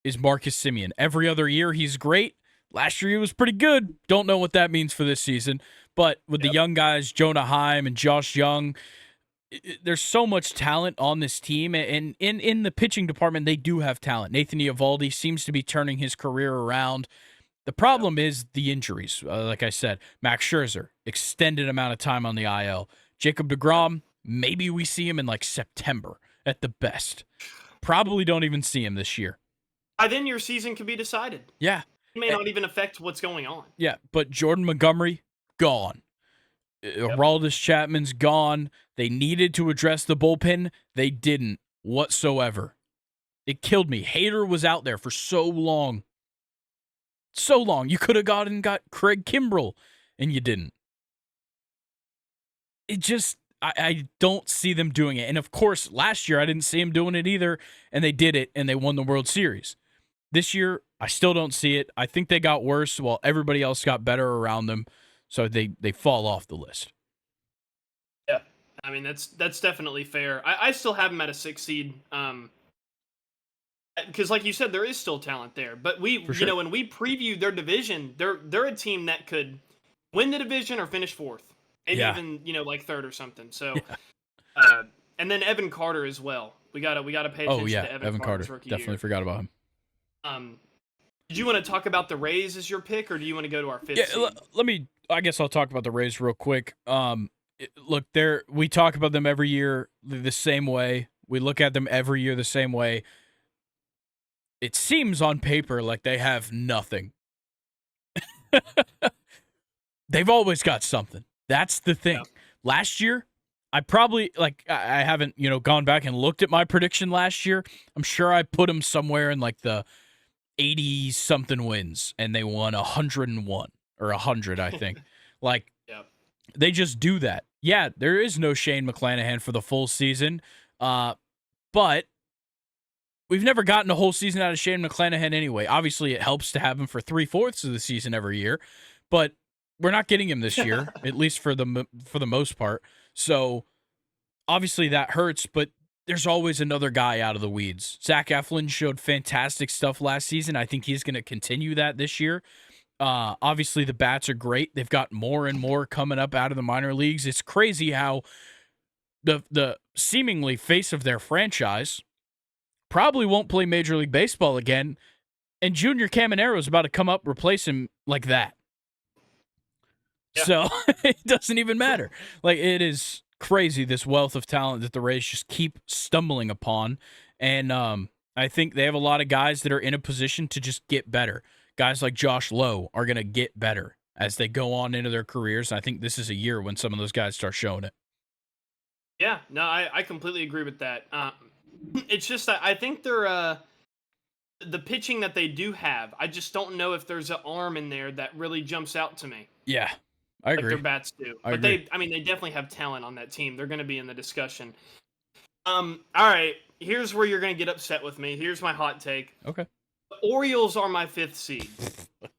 is Marcus Semien. Every other year, he's great. Last year, he was pretty good. Don't know what that means for this season. But with the young guys, Jonah Heim and Josh Young, there's so much talent on this team. And in the pitching department, they do have talent. Nathan Eovaldi seems to be turning his career around. The problem is the injuries. Like I said, Max Scherzer, extended amount of time on the IL. Jacob deGrom, maybe we see him in like September at the best. Probably don't even see him this year. Then your season could be decided. Yeah. It may not even affect what's going on. Yeah, but Jordan Montgomery, gone. Aroldis Chapman's gone. They needed to address the bullpen. They didn't whatsoever. It killed me. Hader was out there for so long. So long. You could have got Craig Kimbrell, and you didn't. It just, I don't see them doing it. And of course, last year I didn't see them doing it either, and they did it, and they won the World Series. This year, I still don't see it. I think they got worse while everybody else got better around them, so they fall off the list. Yeah, I mean that's definitely fair. I still have them at a 6 seed. Because like you said, there is still talent there. But we, For sure. when we previewed their division, they're a team that could win the division or finish fourth, maybe Yeah. even like third or something. So, Yeah. And then Evan Carter as well. We gotta pay attention Oh yeah, to Evan Carter's Carter. rookie Definitely year. forgot about him. Did you want to talk about the Rays as your pick, or do you want to go to our fifth Yeah, seed? let me. I guess I'll talk about the Rays real quick. Look, we talk about them every year the same way. We look at them every year the same way. It seems on paper like they have nothing. They've always got something. That's the thing. Yeah. Last year, I probably I haven't gone back and looked at my prediction last year. I'm sure I put them somewhere in like the 80 something wins, and they won 101 or 100, I think. Like, Yep. they just do that. Yeah, there is no Shane McClanahan for the full season, but we've never gotten a whole season out of Shane McClanahan anyway. Obviously, it helps to have him for 3/4 of the season every year, but we're not getting him this year, at least for the most part. So obviously that hurts, but there's always another guy out of the weeds. Zach Eflin showed fantastic stuff last season. I think he's going to continue that this year. Obviously, the bats are great. They've got more and more coming up out of the minor leagues. It's crazy how the seemingly face of their franchise probably won't play Major League Baseball again, and Junior Caminero is about to come up, replace him like that. Yeah. So it doesn't even matter. Like, it is crazy, this wealth of talent that the Rays just keep stumbling upon. And I think they have a lot of guys that are in a position to just get better. Guys like Josh Lowe are going to get better as they go on into their careers. I think this is a year when some of those guys start showing it. Yeah, no, I completely agree with that. It's just I think they're the pitching that they do have. I just don't know if there's an arm in there that really jumps out to me. Yeah, I Like agree. their bats do. I But agree. they definitely have talent on that team. They're going to be in the discussion. All right, here's where you're going to get upset with me. Here's my hot take. Okay. The Orioles are my 5th seed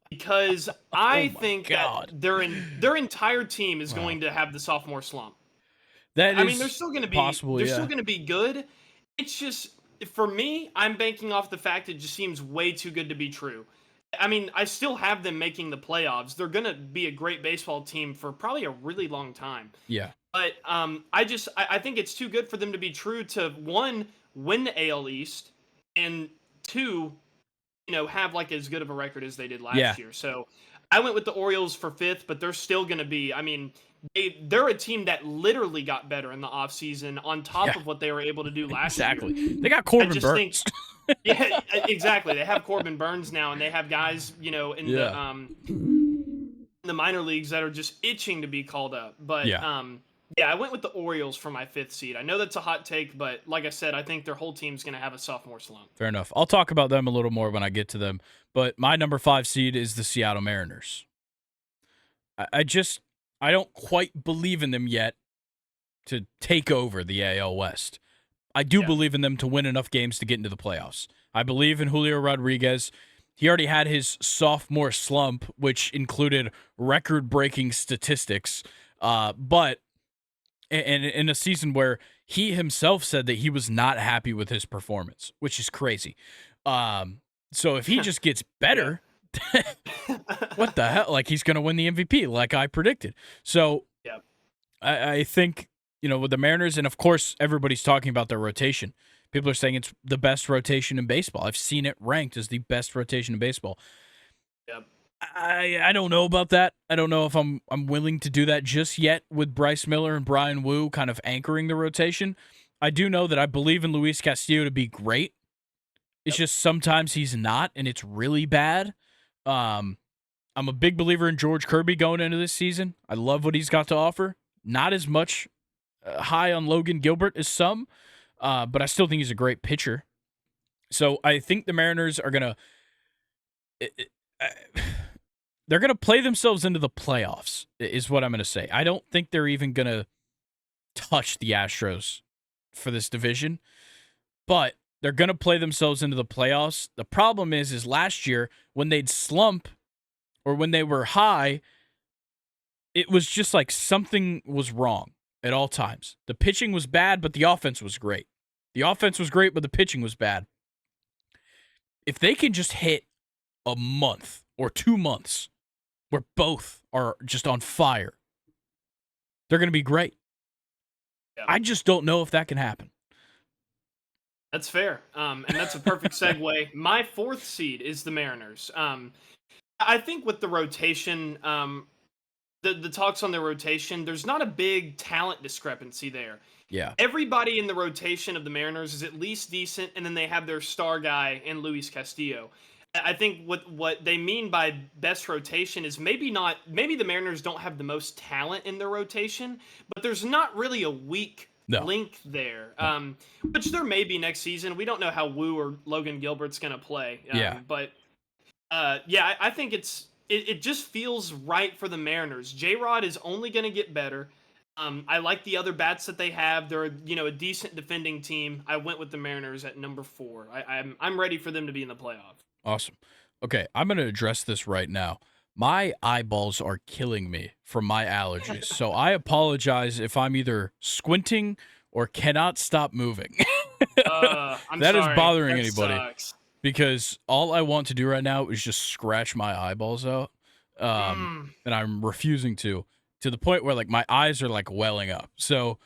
because I think God. that their entire team is going to have the sophomore slump. That is I mean, they're still going to be possible, they're yeah. still going to be good. It's just for me, I'm banking off the fact it just seems way too good to be true. I mean, I still have them making the playoffs. They're going to be a great baseball team for probably a really long time. Yeah. But I think it's too good for them to be true to, one, win the AL East, and two, have like as good of a record as they did last year. So I went with the Orioles for 5th, but they're still going to be, I mean, they're a team that literally got better in the offseason on top of what they were able to do last year. Exactly. They got Corbin Burns. Yeah, exactly. They have Corbin Burns now, and they have guys, in the minor leagues that are just itching to be called up. But I went with the Orioles for my 5th seed. I know that's a hot take, but like I said, I think their whole team's going to have a sophomore slump. Fair enough. I'll talk about them a little more when I get to them. But my number 5 seed is the Seattle Mariners. I don't quite believe in them yet to take over the AL West. I do believe in them to win enough games to get into the playoffs. I believe in Julio Rodriguez. He already had his sophomore slump, which included record-breaking statistics, but in a season where he himself said that he was not happy with his performance, which is crazy. So if he just gets better, what the hell? Like, he's going to win the MVP, like I predicted. So I think, with the Mariners, and of course, everybody's talking about their rotation. People are saying it's the best rotation in baseball. I've seen it ranked as the best rotation in baseball. Yep. I don't know about that. I don't know if I'm willing to do that just yet with Bryce Miller and Brian Wu kind of anchoring the rotation. I do know that I believe in Luis Castillo to be great. It's just sometimes he's not, and it's really bad. I'm a big believer in George Kirby going into this season. I love what he's got to offer. Not as much high on Logan Gilbert as some, but I still think he's a great pitcher. So I think the Mariners are going to they're going to play themselves into the playoffs, is what I'm going to say. I don't think they're even going to touch the Astros for this division, but they're going to play themselves into the playoffs. The problem is last year when they'd slump or when they were high, it was just like something was wrong at all times. The pitching was bad, but the offense was great. The offense was great, but the pitching was bad. If they can just hit a month or 2 months where both are just on fire, they're going to be great. Yeah. I just don't know if that can happen. That's fair. And that's a perfect segue. My 4th seed is the Mariners. I think with the rotation, the talks on the rotation, there's not a big talent discrepancy there. Yeah. Everybody in the rotation of the Mariners is at least decent, and then they have their star guy in Luis Castillo. I think what they mean by best rotation is maybe the Mariners don't have the most talent in their rotation, but there's not really a weak link there, which there may be next season. We don't know how Wu or Logan Gilbert's going to play. But I think it just feels right for the Mariners. J-Rod is only going to get better. I like the other bats that they have. They're a decent defending team. I went with the Mariners at number 4. I'm ready for them to be in the playoffs. Awesome. Okay, I'm going to address this right now. My eyeballs are killing me from my allergies, so I apologize if I'm either squinting or cannot stop moving. That is bothering anybody. Sucks. Because all I want to do right now is just scratch my eyeballs out, and I'm refusing to the point where like my eyes are like welling up. So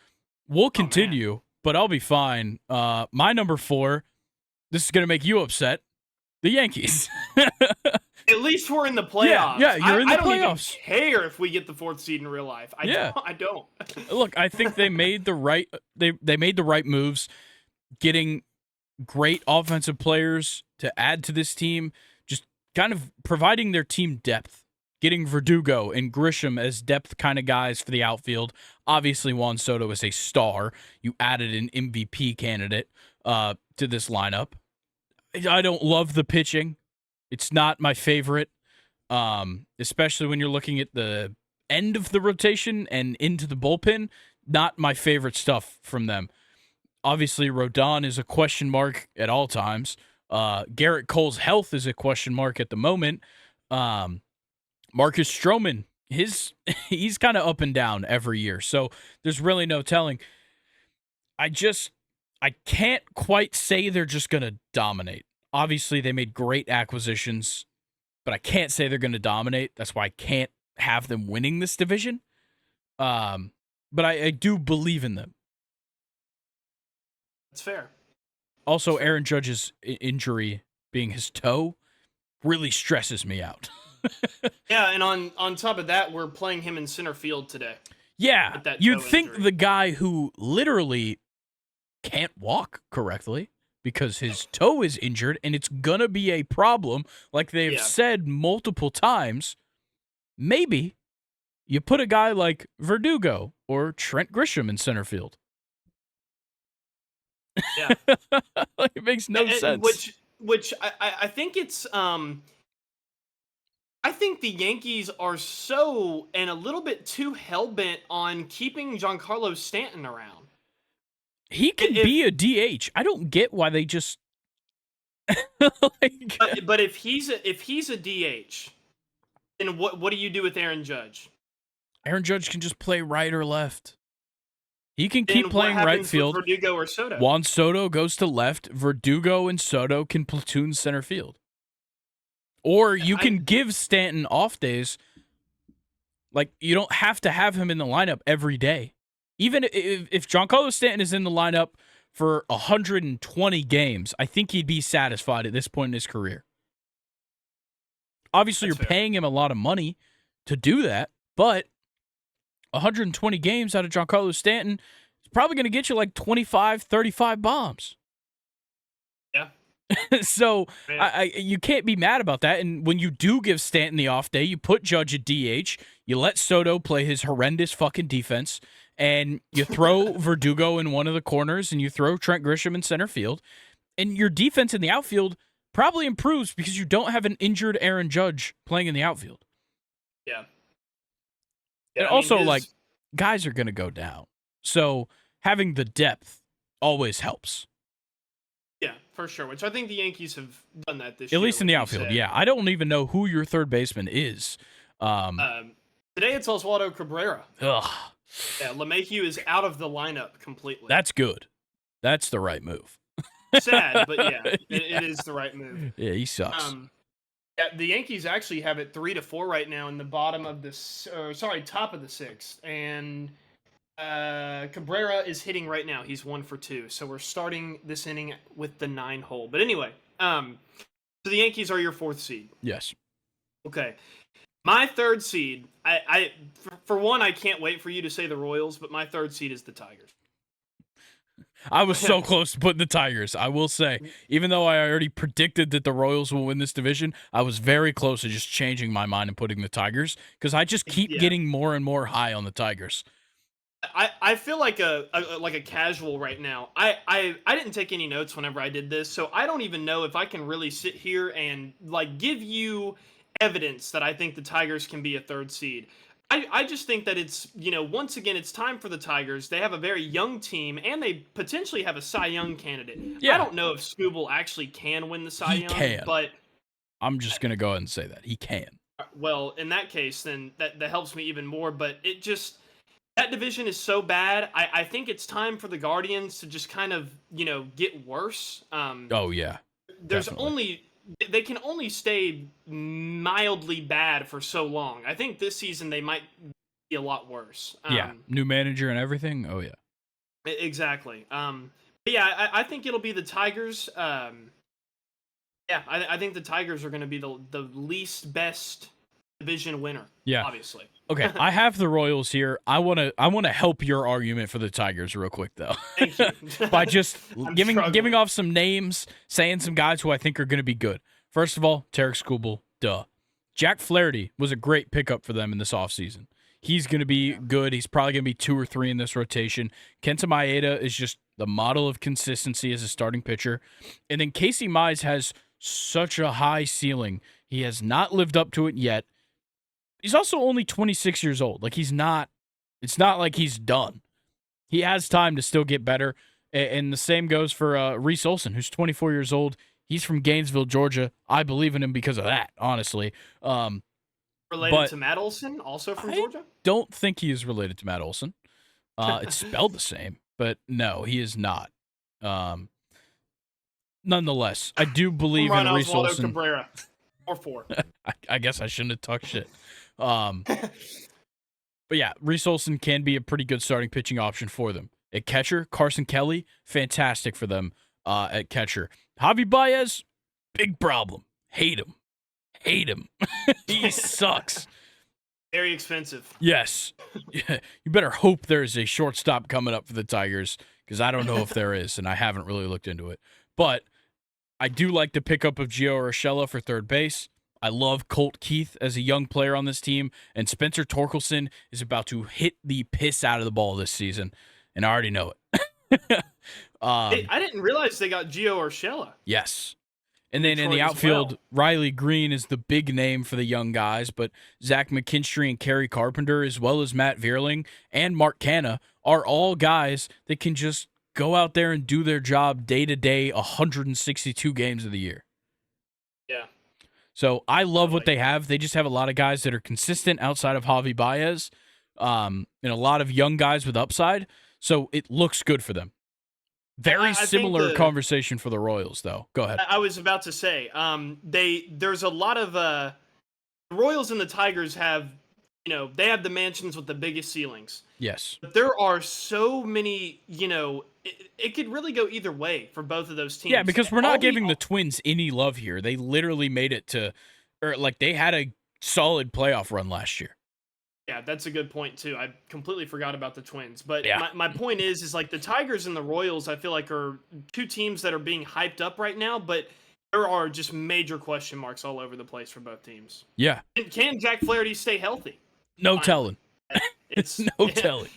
we'll continue, but I'll be fine. My number 4, this is going to make you upset. The Yankees. At least we're in the playoffs. Yeah, you're in the playoffs. I don't even care if we get the 4th seed in real life. I don't. Look, I think they made the right they made the right moves, getting great offensive players to add to this team, just kind of providing their team depth. Getting Verdugo and Grisham as depth kind of guys for the outfield. Obviously, Juan Soto is a star. You added an MVP candidate to this lineup. I don't love the pitching. It's not my favorite, especially when you're looking at the end of the rotation and into the bullpen. Not my favorite stuff from them. Obviously, Rodon is a question mark at all times. Garrett Cole's health is a question mark at the moment. Marcus Stroman, he's kind of up and down every year, so there's really no telling. I can't quite say they're just going to dominate. Obviously, they made great acquisitions, but I can't say they're going to dominate. That's why I can't have them winning this division. But I do believe in them. That's fair. Also, Aaron Judge's injury, being his toe, really stresses me out. Yeah, and on top of that, we're playing him in center field today. Yeah, you'd think the guy who literally can't walk correctly because his toe is injured and it's going to be a problem, like they've said multiple times, maybe you put a guy like Verdugo or Trent Grisham in center field. Yeah. Like, it makes no sense. Which I think it's I think the Yankees are so and a little bit too hell-bent on keeping Giancarlo Stanton around. He could be a DH. I don't get why they just but if he's a DH, then what do you do with Aaron Judge? Aaron Judge can just play right or left. He can keep playing right field. Verdugo or Soto? Juan Soto goes to left. Verdugo and Soto can platoon center field. Or you can give Stanton off days. Like, you don't have to have him in the lineup every day. Even if Giancarlo Stanton is in the lineup for 120 games, I think he'd be satisfied at this point in his career. Obviously, you're paying him a lot of money to do that, but 120 games out of Giancarlo Stanton is probably going to get you like 25, 35 bombs. Yeah. So you can't be mad about that. And when you do give Stanton the off day, you put Judge at DH, you let Soto play his horrendous fucking defense, and you throw Verdugo in one of the corners, and you throw Trent Grisham in center field, and your defense in the outfield probably improves because you don't have an injured Aaron Judge playing in the outfield. Yeah. And also, like, guys are going to go down. So having the depth always helps. Yeah, for sure. Which I think the Yankees have done that this At year. least in the like you outfield. said. Yeah. I don't even know who your third baseman is. Today it's Oswaldo Cabrera. Ugh. Yeah, LeMahieu is out of the lineup completely. That's good. That's the right move. Sad, but yeah, it is the right move. Yeah, he sucks. Yeah, the Yankees actually have it 3-4 right now in the bottom of top of the sixth, and Cabrera is hitting right now. He's 1 for 2, so we're starting this inning with the 9 hole. But anyway, so the Yankees are your 4th seed. Yes. Okay. My 3rd seed, for one, I can't wait for you to say the Royals, but my 3rd seed is the Tigers. I was so close to putting the Tigers. I will say, even though I already predicted that the Royals will win this division, I was very close to just changing my mind and putting the Tigers because I just keep getting more and more high on the Tigers. I feel like a casual right now. I didn't take any notes whenever I did this, so I don't even know if I can really sit here and like give you evidence that I think the Tigers can be a 3rd seed. I just think that it's, once again, it's time for the Tigers. They have a very young team, and they potentially have a Cy Young candidate. Yeah. I don't know if Scooble actually can win the Cy Young, but I'm just going to go ahead and say that. He can. Well, in that case, then that helps me even more, but it just, that division is so bad. I think it's time for the Guardians to just kind of, get worse. Oh, yeah. They can only stay mildly bad for so long. I think this season they might be a lot worse. Yeah, new manager and everything. Oh yeah, exactly. But yeah, I think it'll be the Tigers. I think the Tigers are going to be the least best division winner. Yeah, obviously. Okay, I have the Royals here. I want to help your argument for the Tigers real quick though. Thank you. By just giving off some names, saying some guys who I think are going to be good. First of all, Tarek Skubal, duh. Jack Flaherty was a great pickup for them in this offseason. He's going to be good. He's probably going to be 2 or 3 in this rotation. Kenta Maeda is just the model of consistency as a starting pitcher. And then Casey Mize has such a high ceiling. He has not lived up to it yet. He's also only 26 years old. Like, it's not like he's done. He has time to still get better. And the same goes for Reese Olson, who's 24 years old. He's from Gainesville, Georgia. I believe in him because of that, honestly. Related to Matt Olson, also from Georgia? Don't think he is related to Matt Olson. It's spelled the same, but no, he is not. Nonetheless, I do believe in Reese Olson. Cabrera. 4-4. I guess I shouldn't have talked shit. But yeah, Reese Olson can be a pretty good starting pitching option for them. At catcher, Carson Kelly, fantastic for them at catcher. Javi Baez, big problem. Hate him. He sucks. Very expensive. Yes. You better hope there's a shortstop coming up for the Tigers, because I don't know if there is, and I haven't really looked into it. But I do like the pickup of Gio Urshela for third base. I love Colt Keith as a young player on this team, and Spencer Torkelson is about to hit the piss out of the ball this season, and I already know it. I didn't realize they got Gio Urshela. Yes. And then in the outfield, Riley Green is the big name for the young guys, but Zach McKinstry and Kerry Carpenter, as well as Matt Vierling and Mark Canha, are all guys that can just go out there and do their job day to day, 162 games of the year. Yeah. So I love what they have. They just have a lot of guys that are consistent outside of Javi Baez, and a lot of young guys with upside. So it looks good for them. Very similar conversation for the Royals, though. Go ahead. I was about to say, there's a lot of the Royals and the Tigers have, they have the mansions with the biggest ceilings. Yes. But there are so many, it could really go either way for both of those teams. Yeah, because we're not giving the Twins any love here. They literally made it to, they had a solid playoff run last year. Yeah, that's a good point, too. I completely forgot about the Twins. But yeah. my point is like the Tigers and the Royals, I feel like are two teams that are being hyped up right now, but there are just major question marks all over the place for both teams. Yeah. Can Jack Flaherty stay healthy? No telling. It's no telling.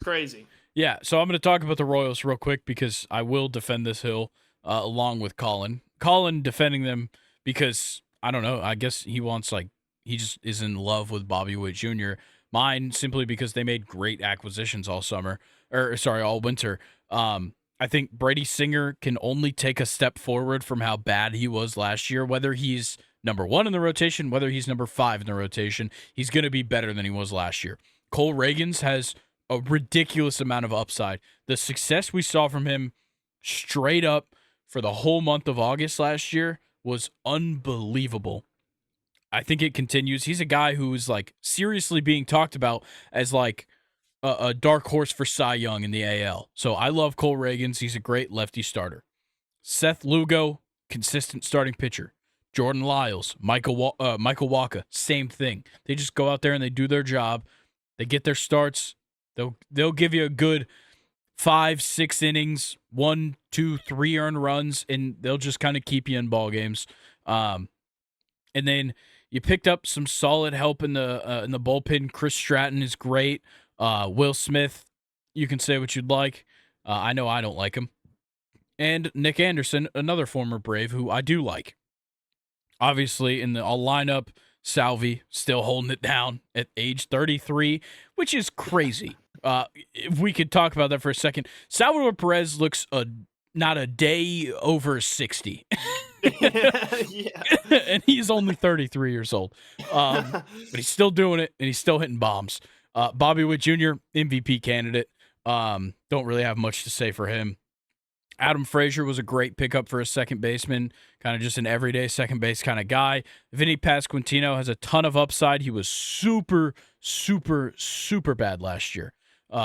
Crazy. Yeah, so I'm going to talk about the Royals real quick because I will defend this hill along with Colin. Colin defending them because, I don't know, I guess he wants he just is in love with Bobby Witt Jr., Mine simply because they made great acquisitions all summer, all winter. I think Brady Singer can only take a step forward from how bad he was last year. Whether he's number 1 in the rotation, whether he's number 5 in the rotation, he's going to be better than he was last year. Cole Reagans has a ridiculous amount of upside. The success we saw from him straight up for the whole month of August last year was unbelievable. I think it continues. He's a guy who is like seriously being talked about as like a dark horse for Cy Young in the AL. So I love Cole Reagans. He's a great lefty starter. Seth Lugo, consistent starting pitcher. Jordan Lyles, Michael Wacha, same thing. They just go out there and they do their job. They get their starts. They'll give you a good 5-6 innings, 1, 2, 3 earned runs, and they'll just kind of keep you in ball games. And then you picked up some solid help in the bullpen. Chris Stratton is great. Will Smith, you can say what you'd like. I know I don't like him. And Nick Anderson, another former Brave who I do like. Obviously, in the lineup, Salvi still holding it down at age 33, which is crazy. If we could talk about that for a second, Salvador Perez looks not a day over 60. Yeah. And he's only 33 years old. But he's still doing it, and he's still hitting bombs. Bobby Witt Jr., MVP candidate. Don't really have much to say for him. Adam Frazier was a great pickup for a second baseman, kind of just an everyday second base kind of guy. Vinny Pasquantino has a ton of upside. He was super, super, super bad last year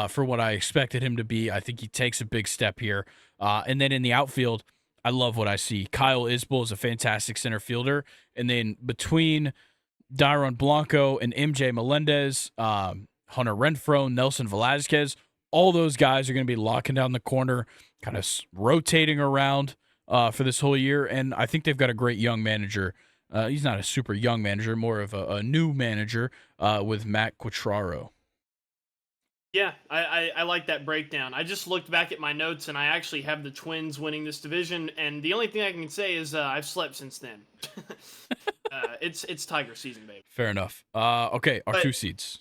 for what I expected him to be. I think he takes a big step here. And then in the outfield, I love what I see. Kyle Isbell is a fantastic center fielder. And then between Dairon Blanco and MJ Melendez, Hunter Renfroe, Nelson Velasquez, all those guys are going to be locking down the corner, kind of rotating around for this whole year. And I think they've got a great young manager. He's not a super young manager, more of a new manager with Matt Quatraro. Yeah, I like that breakdown. I just looked back at my notes, and I actually have the Twins winning this division. And the only thing I can say is I've slept since then. It's Tiger season, baby. Fair enough. Okay, our 2 seeds.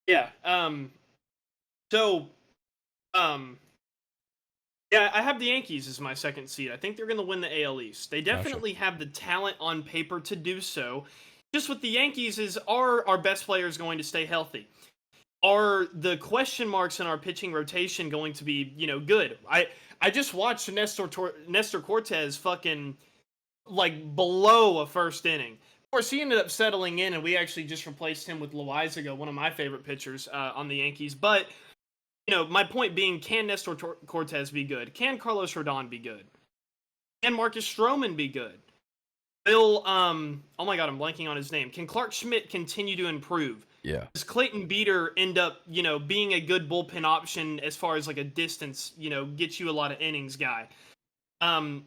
Yeah. Yeah, I have the Yankees as my second seed. I think they're going to win the AL East. They definitely have the talent on paper to do so. Just with the Yankees is, are our best players going to stay healthy? Are the question marks in our pitching rotation going to be, good? I just watched Nestor Cortez fucking like below a first inning. Of course, he ended up settling in, and we actually just replaced him with Loaizaga, one of my favorite pitchers on the Yankees. But my point being, can Nestor Cortez be good? Can Carlos Rodon be good? Can Marcus Stroman be good? Oh my God, I'm blanking on his name. Can Clark Schmidt continue to improve? Yeah. Does Clayton Beater end up, being a good bullpen option as far as like a distance, get you a lot of innings guy? And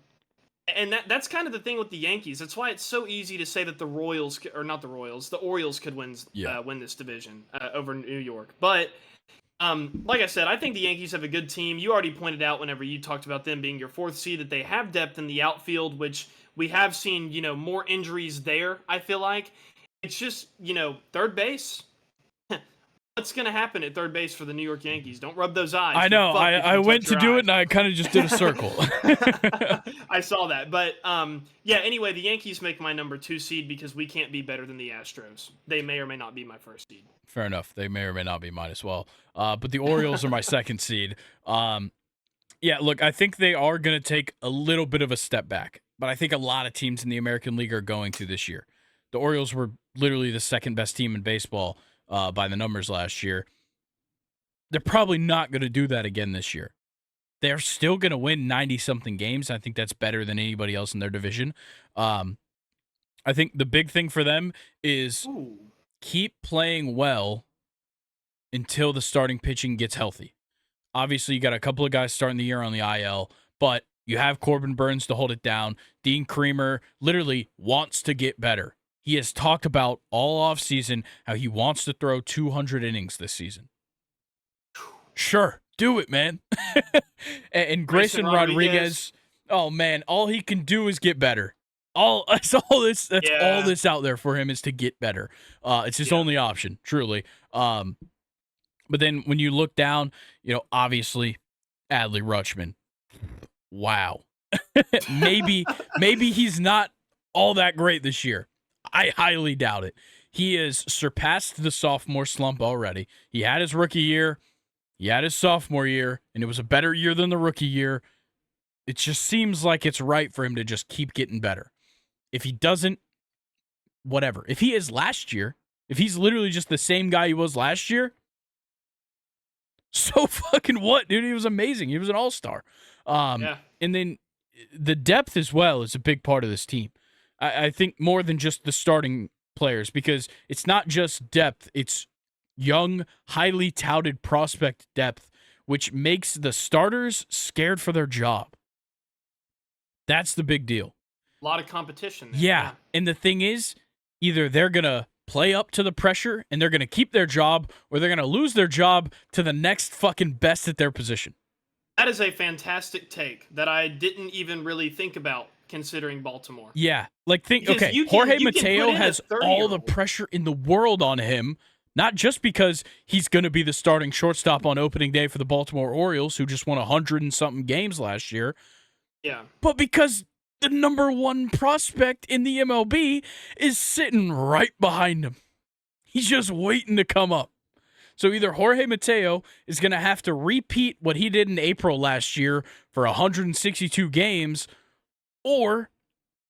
that's kind of the thing with the Yankees. That's why it's so easy to say that the Orioles could win this division over New York. But like I said, I think the Yankees have a good team. You already pointed out whenever you talked about them being your 4th seed that they have depth in the outfield, which we have seen, more injuries there, I feel like. It's just, third base. What's going to happen at third base for the New York Yankees? Don't rub those eyes. I know. I went to do it, and I kind of just did a circle. I saw that. But, yeah, anyway, the Yankees make my number 2 seed because we can't be better than the Astros. They may or may not be my 1st seed. Fair enough. They may or may not be mine as well. But the Orioles are my 2nd seed. Yeah, look, I think they are going to take a little bit of a step back. But I think a lot of teams in the American League are going to this year. The Orioles were literally the 2nd best team in baseball by the numbers last year. They're probably not going to do that again this year. They're still going to win 90-something games. I think that's better than anybody else in their division. I think the big thing for them is keep playing well until the starting pitching gets healthy. Obviously, you got a couple of guys starting the year on the IL, but you have Corbin Burns to hold it down. Dean Creamer literally wants to get better. He has talked about all offseason how he wants to throw 200 innings this season. Sure, do it, man. And Grayson Rodriguez, oh, man, all he can do is get better. That's all this. That's all Yeah. this out there for him is to get better. It's his only option, truly. But then when you look down, obviously, Adley Rutschman. Wow. maybe he's not all that great this year. I highly doubt it. He has surpassed the sophomore slump already. He had his rookie year, he had his sophomore year, and it was a better year than the rookie year. It just seems like it's right for him to just keep getting better. If he doesn't, whatever. If he is last year, if he's literally just the same guy he was last year, so fucking what, dude? He was amazing. He was an all-star. And then the depth as well is a big part of this team. I think more than just the starting players, because it's not just depth, it's young, highly touted prospect depth, which makes the starters scared for their job. That's the big deal. A lot of competition there. Yeah. And the thing is, either they're going to play up to the pressure and they're going to keep their job, or they're going to lose their job to the next fucking best at their position. That is a fantastic take that I didn't even really think about considering Baltimore. Yeah. Like, Because Jorge you can Mateo put in a has all the 30-year-old. pressure in the world on him, not just because he's going to be the starting shortstop on opening day for the Baltimore Orioles, who just won 100 and something games last year. Yeah. But because the number one prospect in the MLB is sitting right behind him. He's just waiting to come up. So either Jorge Mateo is going to have to repeat what he did in April last year for 162 games, or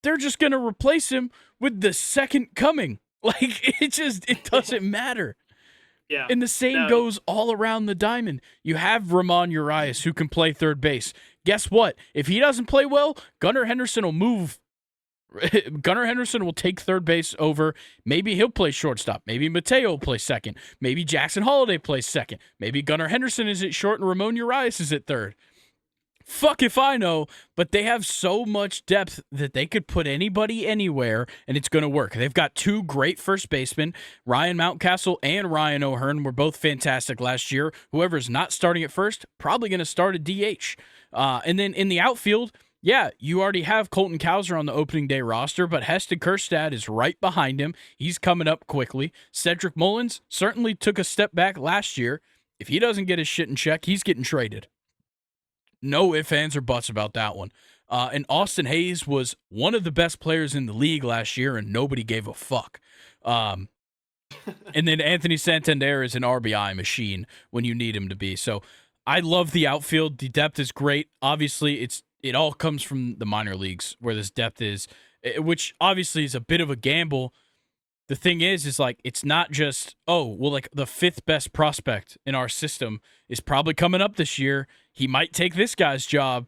they're just going to replace him with the second coming. Like, it doesn't matter. Yeah. And the same goes all around the diamond. You have Ramon Urias, who can play third base. Guess what? If he doesn't play well, Gunnar Henderson will move. Gunnar Henderson will take third base over. Maybe he'll play shortstop. Maybe Mateo will play second. Maybe Jackson Holiday plays second. Maybe Gunnar Henderson is at short and Ramon Urias is at third. Fuck if I know, but they have so much depth that they could put anybody anywhere and it's going to work. They've got two great first basemen. Ryan Mountcastle and Ryan O'Hearn were both fantastic last year. Whoever's not starting at first, probably going to start at DH. And then in the outfield, yeah, you already have Colton Cowser on the opening day roster, but Heston Kjerstad is right behind him. He's coming up quickly. Cedric Mullins certainly took a step back last year. If he doesn't get his shit in check, he's getting traded. No ifs, ands, or buts about that one. And Austin Hayes was one of the best players in the league last year, and nobody gave a fuck. And then Anthony Santander is an RBI machine when you need him to be. So I love the outfield. The depth is great. Obviously, it all comes from the minor leagues where this depth is, which obviously is a bit of a gamble. The thing is like, it's not just, like the fifth best prospect in our system is probably coming up this year. He might take this guy's job.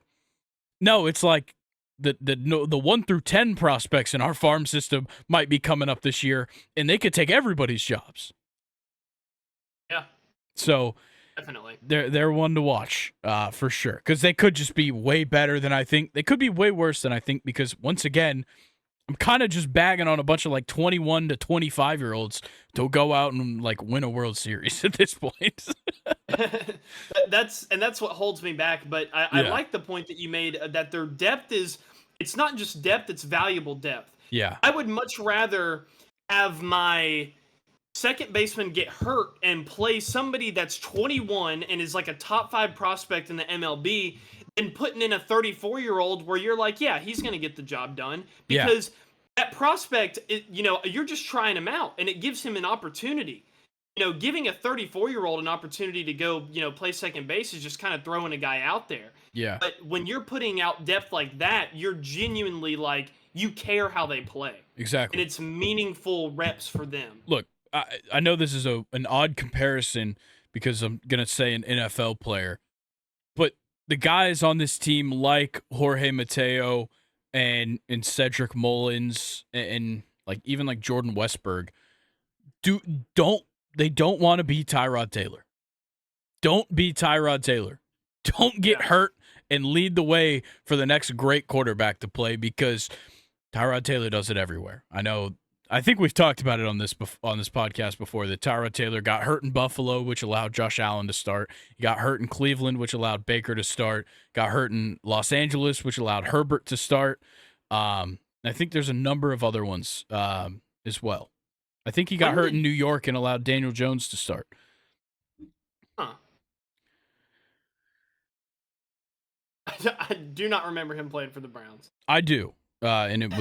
No, it's like the 1 through 10 prospects in our farm system might be coming up this year, and they could take everybody's jobs. Yeah. So definitely. They're one to watch, for sure. Because they could just be way better than I think. They could be way worse than I think, because once again, I'm kind of just bagging on a bunch of like 21 to 25-year-olds to go out and like win a World Series at this point. That's what holds me back. But I like the point that you made, that their depth it's not just depth, it's valuable depth. Yeah. I would much rather have my second baseman get hurt and play somebody that's 21 and is like a top 5 prospect in the MLB than putting in a 34-year-old where you're like, yeah, he's going to get the job done, because that prospect, you're just trying him out, and it gives him an opportunity. Giving a 34-year-old an opportunity to go, play second base is just kind of throwing a guy out there. Yeah. But when you're putting out depth like that, you're genuinely like, you care how they play. Exactly. And it's meaningful reps for them. Look, I know this is an odd comparison because I'm going to say an NFL player, but the guys on this team like Jorge Mateo and Cedric Mullins and like even like Jordan Westberg don't want to be Tyrod Taylor. Don't be Tyrod Taylor. Don't get hurt and lead the way for the next great quarterback to play, because Tyrod Taylor does it everywhere. I think we've talked about it on this podcast before, that Tyrod Taylor got hurt in Buffalo, which allowed Josh Allen to start. He got hurt in Cleveland, which allowed Baker to start. Got hurt in Los Angeles, which allowed Herbert to start. I think there's a number of other ones as well. I think he got When hurt did- in New York and allowed Daniel Jones to start. Huh. I do not remember him playing for the Browns. I do, and it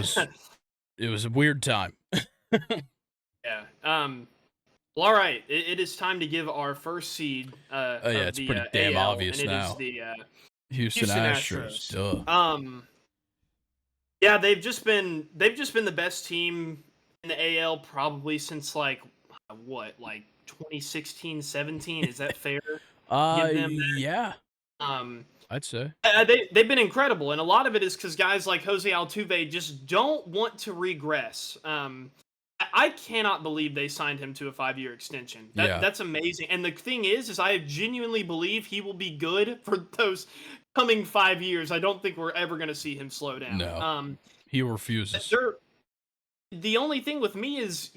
was a weird time. Yeah. Well, all right. It is time to give our first seed. Yeah, of it's the, pretty damn AL, obvious and it now. is the Houston Astros. Duh. Yeah, they've just been the best team in the AL probably since like 2016, 17. Is that fair? Give them that. Yeah, Um, I'd say. they've been incredible, and a lot of it is because guys like Jose Altuve just don't want to regress. I cannot believe they signed him to a 5-year extension. That's amazing. And the thing is I genuinely believe he will be good for those coming 5 years. I don't think we're ever going to see him slow down. No, he refuses. The only thing with me is,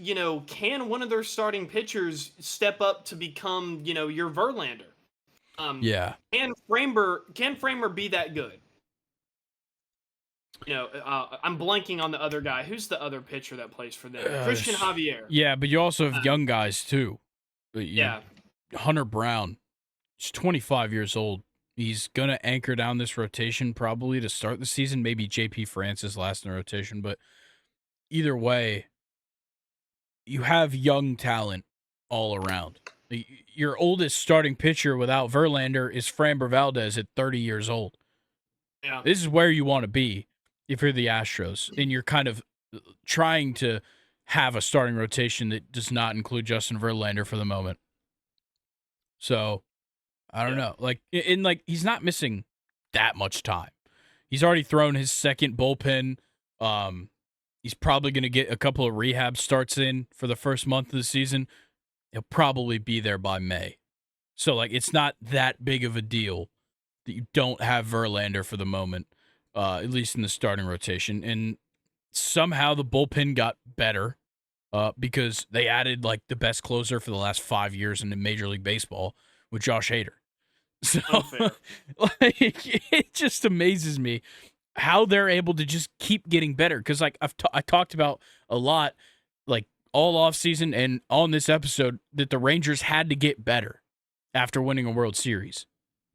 can one of their starting pitchers step up to become, your Verlander? Yeah. Can Framber be that good? I'm blanking on the other guy. Who's the other pitcher that plays for them? Christian Javier. Yeah, but you also have young guys too. Yeah. Hunter Brown. He's 25 years old. He's gonna anchor down this rotation probably to start the season. Maybe JP Francis last in the rotation, but either way, you have young talent all around. Your oldest starting pitcher without Verlander is Framber Valdez at 30 years old. Yeah. This is where you want to be if you're the Astros, and you're kind of trying to have a starting rotation that does not include Justin Verlander for the moment. So, I don't know. He's not missing that much time. He's already thrown his second bullpen. He's probably going to get a couple of rehab starts in for the first month of the season. He'll probably be there by May. So, it's not that big of a deal that you don't have Verlander for the moment, at least in the starting rotation. And somehow the bullpen got better because they added, the best closer for the last 5 years in Major League Baseball with Josh Hader. So, it just amazes me how they're able to just keep getting better. Because, I talked about a lot, all offseason and on this episode, that the Rangers had to get better after winning a World Series,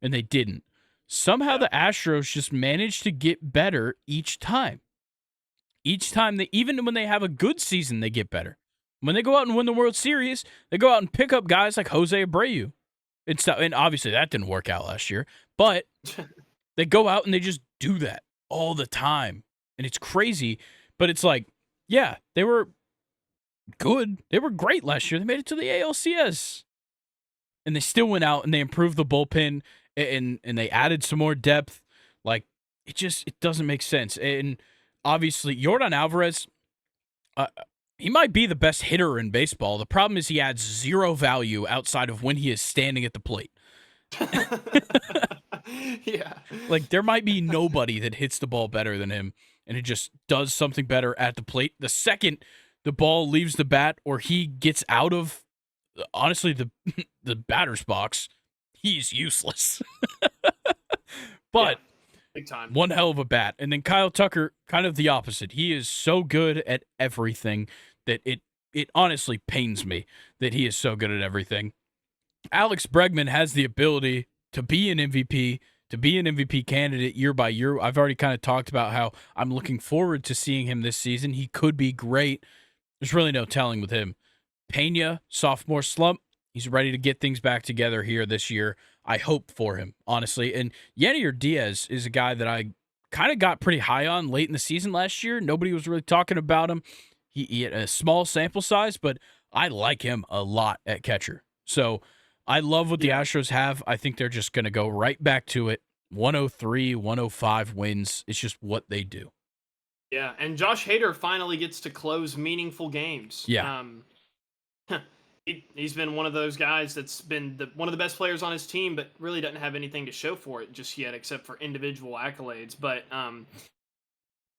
and they didn't. Somehow the Astros just managed to get better each time. Even when they have a good season, they get better. When they go out and win the World Series, they go out and pick up guys like Jose Abreu. And obviously that didn't work out last year, but they go out and they just do that all the time. And it's crazy, but it's they were good. They were great last year. They made it to the ALCS. And they still went out and they improved the bullpen and they added some more depth. It doesn't make sense. And obviously, Yordan Alvarez, he might be the best hitter in baseball. The problem is he adds zero value outside of when he is standing at the plate. Yeah. There might be nobody that hits the ball better than him, and it just does something better at the plate. The second the ball leaves the bat or he gets out of, honestly, the batter's box, he's useless. But big time. One hell of a bat. And then Kyle Tucker, kind of the opposite. He is so good at everything that it honestly pains me that he is so good at everything. Alex Bregman has the ability to be an MVP, to be an MVP candidate year by year. I've already kind of talked about how I'm looking forward to seeing him this season. He could be great. There's really no telling with him. Pena, sophomore slump. He's ready to get things back together here this year. I hope for him, honestly. And Yanier Diaz is a guy that I kind of got pretty high on late in the season last year. Nobody was really talking about him. He had a small sample size, but I like him a lot at catcher. So I love what the Astros have. I think they're just going to go right back to it. 103, 105 wins. It's just what they do. Yeah, and Josh Hader finally gets to close meaningful games. Yeah. He's been one of those guys that's been one of the best players on his team, but really doesn't have anything to show for it just yet, except for individual accolades. But, all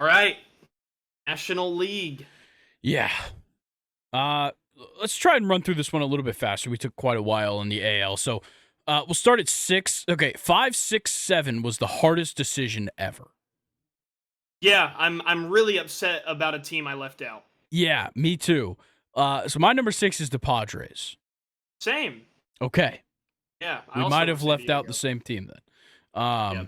right, National League. Yeah. Let's try and run through this one a little bit faster. We took quite a while in the AL. So we'll start at 6. Okay, 5, 6, 7 was the hardest decision ever. Yeah, I'm really upset about a team I left out. Yeah, me too. So my number 6 is the Padres. Same. Okay. Yeah, I We also might went have San left out the Diego. same team then. Yeah.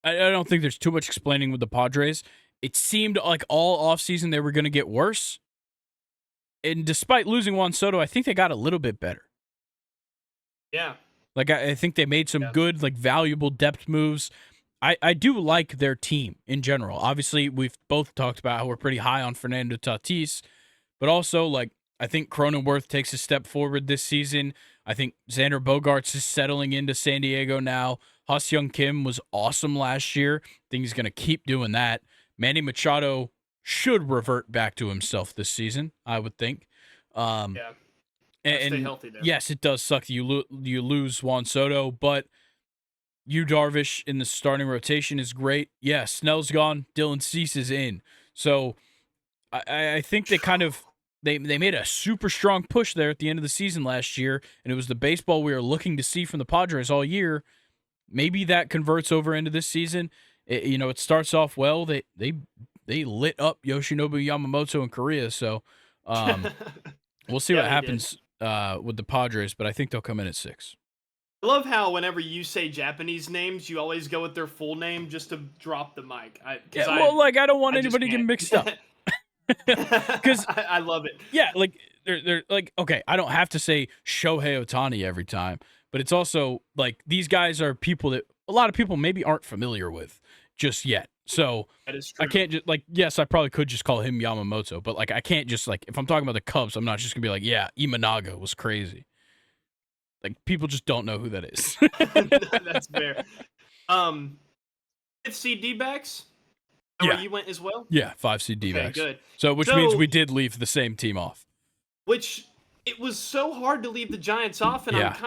I don't think there's too much explaining with the Padres. It seemed like all offseason they were going to get worse. And despite losing Juan Soto, I think they got a little bit better. Yeah. Like, I think they made some Yeah. good, like, valuable depth moves. I do like their team in general. Obviously, we've both talked about how we're pretty high on Fernando Tatis, but also, like, I think Cronenworth takes a step forward this season. I think Xander Bogaerts is settling into San Diego now. Ha-Seong Kim was awesome last year. I think he's going to keep doing that. Manny Machado should revert back to himself this season, I would think. Yeah. Stay And healthy there. yes, it does suck you lose Juan Soto, but Yu Darvish in the starting rotation is great. Yeah, Snell's gone. Dylan Cease is in. So I think they kind of they made a super strong push there at the end of the season last year, and it was the baseball we were looking to see from the Padres all year. Maybe that converts over into this season. It starts off well. They lit up Yoshinobu Yamamoto in Korea, so we'll see Yeah, what they did. happens with the Padres, but I think they'll come in at 6. I love how whenever you say Japanese names, you always go with their full name just to drop the mic. Yeah, well, like I don't want I just anybody to get can't. mixed up because I love it. yeah, like they're like okay, I don't have to say Shohei Otani every time, but it's also like these guys are people that a lot of people maybe aren't familiar with just yet. So That is I true. can't just like yes, I probably could just call him Yamamoto, but like I can't just like if I'm talking about the Cubs, I'm not just gonna be like yeah, Imanaga was crazy. Like people just don't know who that is. That's fair. Um, 5th seed D-backs. Where Yeah. you went as well? Yeah, 5 seed Okay, D-backs. good. So which means we did leave the same team off. Which it was so hard to leave the Giants off, and Yeah.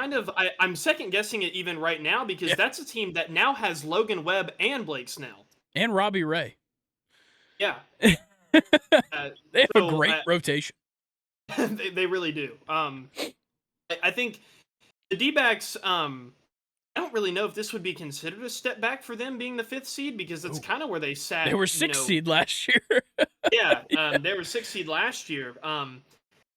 I'm second guessing it even right now because Yeah. that's a team that now has Logan Webb and Blake Snell. And Robbie Ray. Yeah. They have So, a great rotation. they really do. I think the D-backs. I don't really know if this would be considered a step back for them being the 5th seed because that's kind of where they sat. They were 6 seed last year. Yeah, they were 6 seed last year. I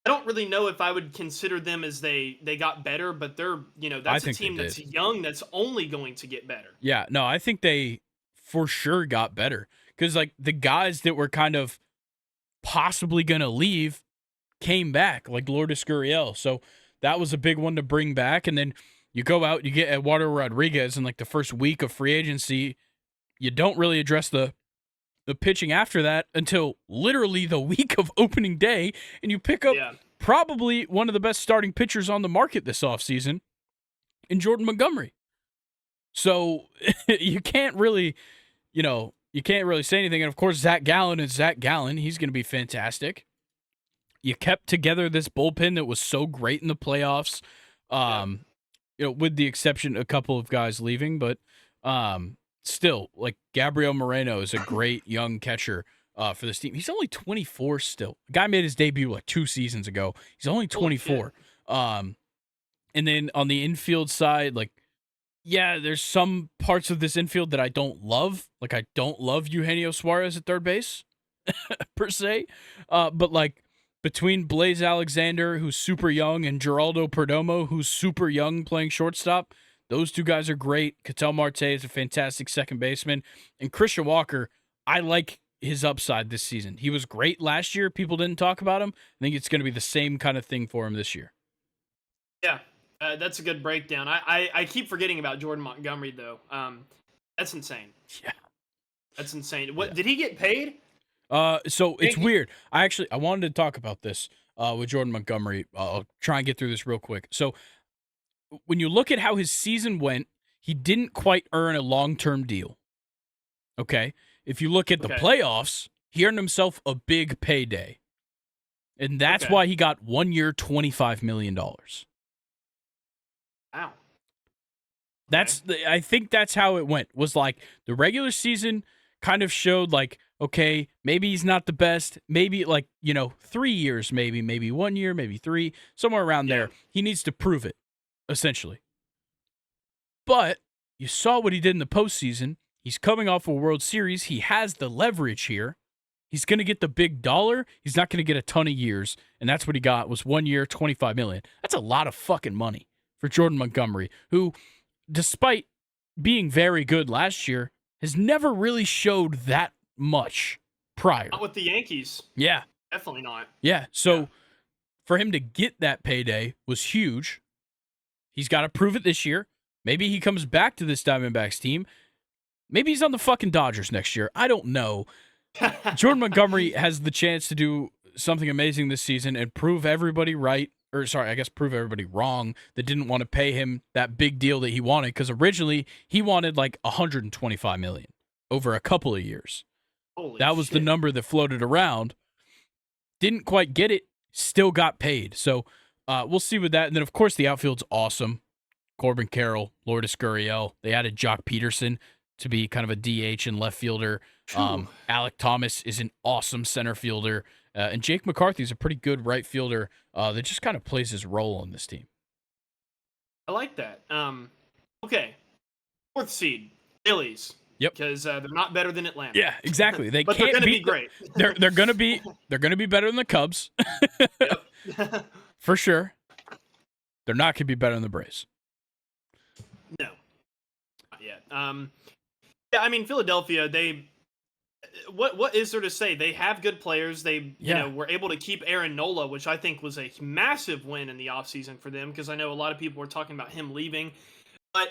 don't really know if I would consider them as they got better, but they're that's a team that's young that's only going to get better. Yeah, no, I think they for sure got better because like the guys that were kind of possibly gonna leave came back, like Lourdes Gurriel. So that was a big one to bring back, and then you go out, you get Eduardo Rodriguez in like the first week of free agency. You don't really address the pitching after that until literally the week of opening day, and you pick up probably one of the best starting pitchers on the market this offseason in Jordan Montgomery. So you can't really say anything. And of course, Zach Gallen is Zach Gallen. He's going to be fantastic. You kept together this bullpen that was so great in the playoffs. With the exception of a couple of guys leaving, but still, like Gabriel Moreno is a great young catcher for this team. He's only 24 still. The guy made his debut like 2 seasons ago. He's only 24. And then on the infield side, like, yeah, there's some parts of this infield that I don't love. Like, I don't love Eugenio Suarez at third base, per se. But, like, between Blaze Alexander, who's super young, and Geraldo Perdomo, who's super young playing shortstop, those two guys are great. Ketel Marte is a fantastic second baseman. And Christian Walker, I like his upside this season. He was great last year. People didn't talk about him. I think it's going to be the same kind of thing for him this year. Yeah, that's a good breakdown. I keep forgetting about Jordan Montgomery, though. That's insane. Yeah. That's insane. What did he get paid? So it's weird. I wanted to talk about this with Jordan Montgomery. I'll try and get through this real quick. So when you look at how his season went, he didn't quite earn a long-term deal. Okay? If you look at the playoffs, he earned himself a big payday. And that's why he got 1 year, $25 million. Wow. I think that's how it went. Was like the regular season kind of showed like, okay, maybe he's not the best. Maybe 3 years, maybe 1 year, maybe 3, somewhere around there. He needs to prove it, essentially. But you saw what he did in the postseason. He's coming off a World Series. He has the leverage here. He's going to get the big dollar. He's not going to get a ton of years, and that's what he got was 1 year, $25 million. That's a lot of fucking money for Jordan Montgomery, who, despite being very good last year, has never really showed that much prior. Not with the Yankees. Yeah. Definitely not. Yeah. So for him to get that payday was huge. He's got to prove it this year. Maybe he comes back to this Diamondbacks team. Maybe he's on the fucking Dodgers next year. I don't know. Jordan Montgomery has the chance to do something amazing this season and prove everybody right, or sorry, I guess prove everybody wrong that didn't want to pay him that big deal that he wanted, because originally he wanted like $125 million over a couple of years. That was the number that floated around. Didn't quite get it, still got paid. So we'll see with that. And then, of course, the outfield's awesome. Corbin Carroll, Lourdes Gurriel. They added Jock Peterson to be kind of a DH and left fielder. Alec Thomas is an awesome center fielder. And Jake McCarthy is a pretty good right fielder that just kind of plays his role on this team. I like that. Okay. 4th seed, Phillies. Yep. Because they're not better than Atlanta. Yeah, exactly. They but can't they're going to be great. They're going to be better than the Cubs. Yep. For sure. They're not going to be better than the Braves. No. Not yet. Yeah, I mean, Philadelphia, what is there to say? They have good players. They were able to keep Aaron Nola, which I think was a massive win in the offseason for them, because I know a lot of people were talking about him leaving. But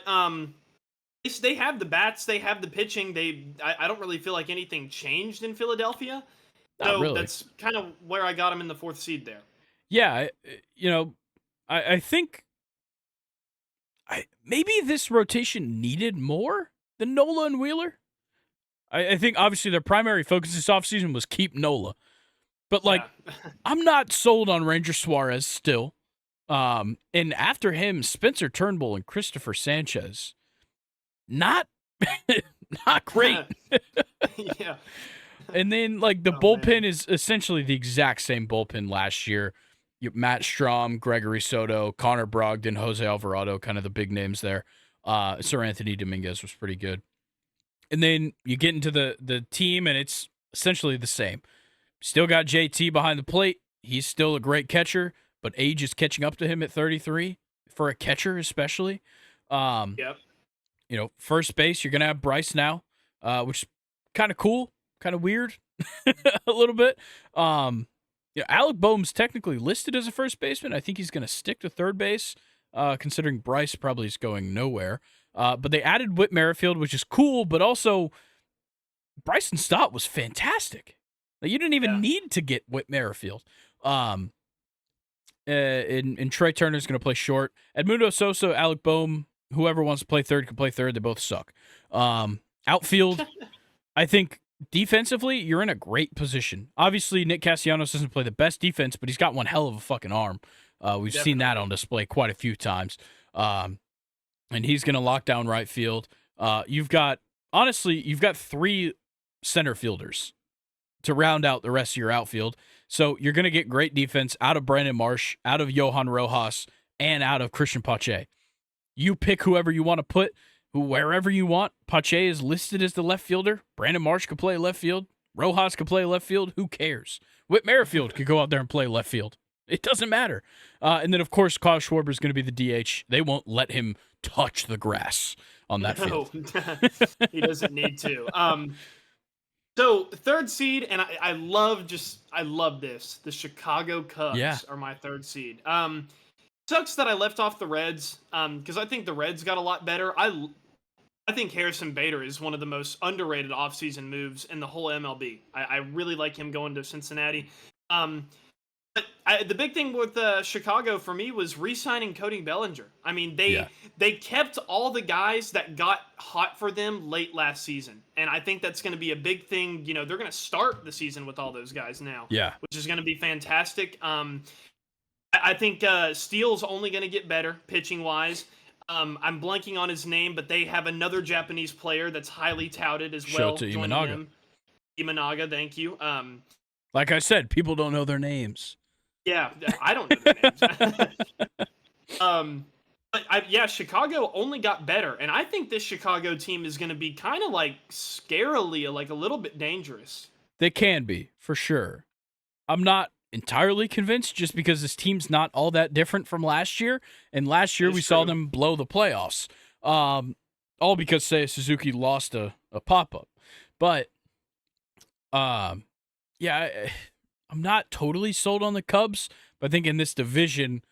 they have the bats, they have the pitching. I don't really feel like anything changed in Philadelphia. Not really. That's kind of where I got them in the 4th seed there. Yeah, I think maybe this rotation needed more than Nola and Wheeler. I think obviously their primary focus this offseason was keep Nola. But I'm not sold on Ranger Suarez still. And after him, Spencer Turnbull and Christopher Sanchez. Not great. Yeah. And then the bullpen is essentially the exact same bullpen last year. Matt Strahm, Gregory Soto, Connor Brogdon, Jose Alvarado, kind of the big names there. Sir Anthony Dominguez was pretty good. And then you get into the team, and it's essentially the same. Still got JT behind the plate. He's still a great catcher, but age is catching up to him at 33 for a catcher especially. Yep. First base, you're going to have Bryce now, which is kind of cool, kind of weird a little bit. Alec Boehm's technically listed as a first baseman. I think he's going to stick to third base, considering Bryce probably is going nowhere. But they added Whit Merrifield, which is cool, but also Bryson Stott was fantastic. You didn't even need to get Whit Merrifield. And Trey Turner's going to play short. Edmundo Sosa, Alec Boehm, whoever wants to play third can play third. They both suck. Outfield, I think defensively, you're in a great position. Obviously, Nick Castellanos doesn't play the best defense, but he's got one hell of a fucking arm. We've seen that on display quite a few times. And he's going to lock down right field. You've got 3 center fielders to round out the rest of your outfield. So you're going to get great defense out of Brandon Marsh, out of Johan Rojas, and out of Christian Pache. You pick whoever you want to put, wherever you want. Pache is listed as the left fielder. Brandon Marsh could play left field. Rojas could play left field. Who cares? Whit Merrifield could go out there and play left field. It doesn't matter. And then, of course, Kyle Schwarber is going to be the DH. They won't let him touch the grass on that field. He doesn't need to. So 3rd seed, and I love this. The Chicago Cubs are my 3rd seed. Sucks that I left off the Reds, because I think the Reds got a lot better. I think Harrison Bader is one of the most underrated offseason moves in the whole MLB. I really like him going to Cincinnati. But the big thing with Chicago for me was re-signing Cody Bellinger. I mean, they kept all the guys that got hot for them late last season, and I think that's going to be a big thing. They're going to start the season with all those guys now, which is going to be fantastic. I think Steele's only going to get better pitching wise. I'm blanking on his name, but they have another Japanese player that's highly touted as well. Shota Imanaga. Imanaga, thank you. Like I said, people don't know their names. Yeah, I don't know their names. But yeah, Chicago only got better, and I think this Chicago team is going to be kind of like scarily, like a little bit dangerous. They can be, for sure. I'm not entirely convinced just because this team's not all that different from last year. And last year we saw them blow the playoffs. All because Seiya Suzuki lost a pop-up. But yeah, I'm not totally sold on the Cubs, but I think in this division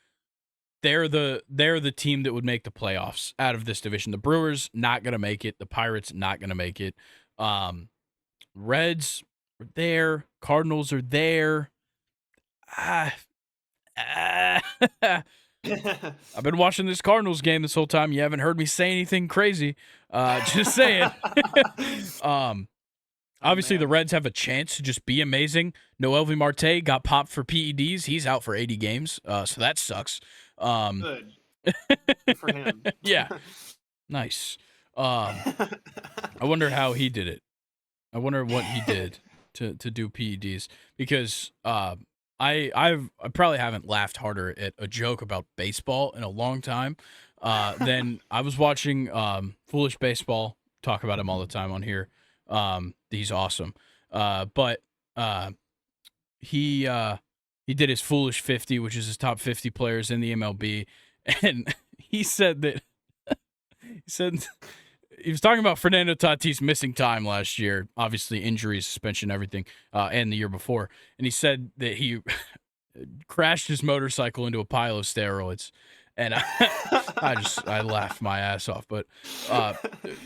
they're the team that would make the playoffs out of this division. The Brewers not going to make it, the Pirates not going to make it. Reds are there, Cardinals are there. I've been watching this Cardinals game this whole time. You haven't heard me say anything crazy. Just saying. Obviously, the Reds have a chance to just be amazing. Noelvi Marte got popped for PEDs. He's out for 80 games, so that sucks. Good. Good for him. Yeah. Nice. I wonder how he did it. I wonder what he did to do PEDs because I probably haven't laughed harder at a joke about baseball in a long time. Then I was watching Foolish Baseball, talk about him all the time on here. He's awesome. But he did his Foolish 50, which is his top 50 players in the MLB, and he said that he was talking about Fernando Tatis missing time last year, obviously injuries, suspension, everything, and the year before. And he said that he crashed his motorcycle into a pile of steroids. And I laughed my ass off. But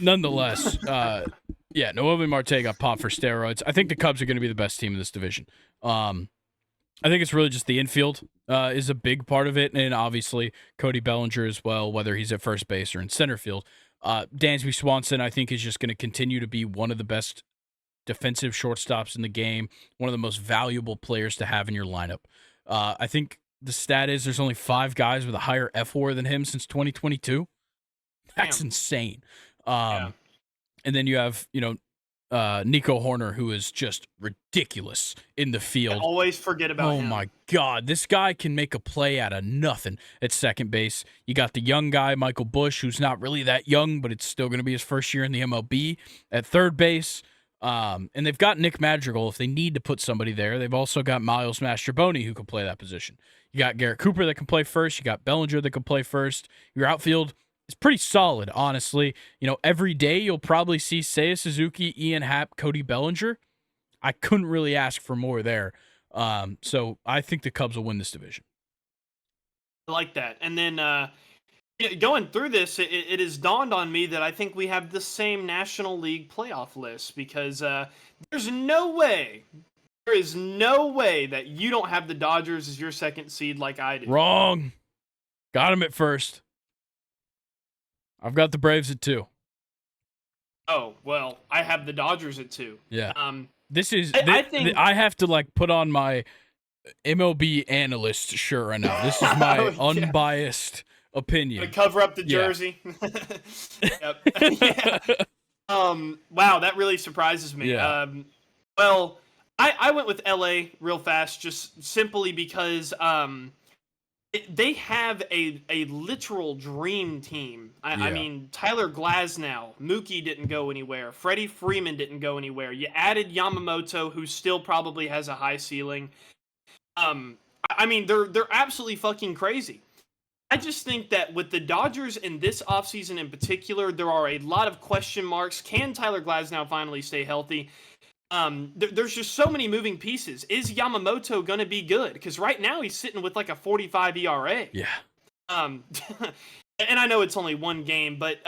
nonetheless, yeah, Noelvi Marte got popped for steroids. I think the Cubs are going to be the best team in this division. I think it's really just the infield is a big part of it, and obviously Cody Bellinger as well, whether he's at first base or in center field. Dansby Swanson, I think, is just going to continue to be one of the best defensive shortstops in the game, one of the most valuable players to have in your lineup. I think the stat is there's only 5 guys with a higher F4 than him since 2022. That's insane. Yeah. And then you have, Nico Horner, who is just ridiculous in the field. I always forget about him. Oh, my God. This guy can make a play out of nothing at second base. You got the young guy, Michael Busch, who's not really that young, but it's still going to be his first year in the MLB at third base. And they've got Nick Madrigal if they need to put somebody there. They've also got Miles Mastrobuoni who can play that position. You got Garrett Cooper that can play first. You got Bellinger that can play first. Your outfield is pretty solid, honestly. Every day you'll probably see Seiya Suzuki, Ian Happ, Cody Bellinger. I couldn't really ask for more there. So I think the Cubs will win this division. I like that. And then going through this, it has dawned on me that I think we have the same National League playoff list because there is no way that you don't have the Dodgers as your second seed like I do. Wrong. Got him at first. I've got the Braves at 2. Oh, well, I have the Dodgers at 2. Yeah. I have to put on my MLB analyst shirt right now. This is my unbiased opinion. To cover up the jersey. Yep. Yeah. Wow, that really surprises me. Yeah. Well, I went with LA real fast just simply because they have a literal dream team. I mean, Tyler Glasnow, Mookie didn't go anywhere. Freddie Freeman didn't go anywhere. You added Yamamoto, who still probably has a high ceiling. I mean, they're absolutely fucking crazy. I just think that with the Dodgers in this offseason in particular, there are a lot of question marks. Can Tyler Glasnow finally stay healthy? There's just so many moving pieces. Is Yamamoto going to be good? Because right now he's sitting with like a 45 ERA. Yeah. And I know it's only one game, but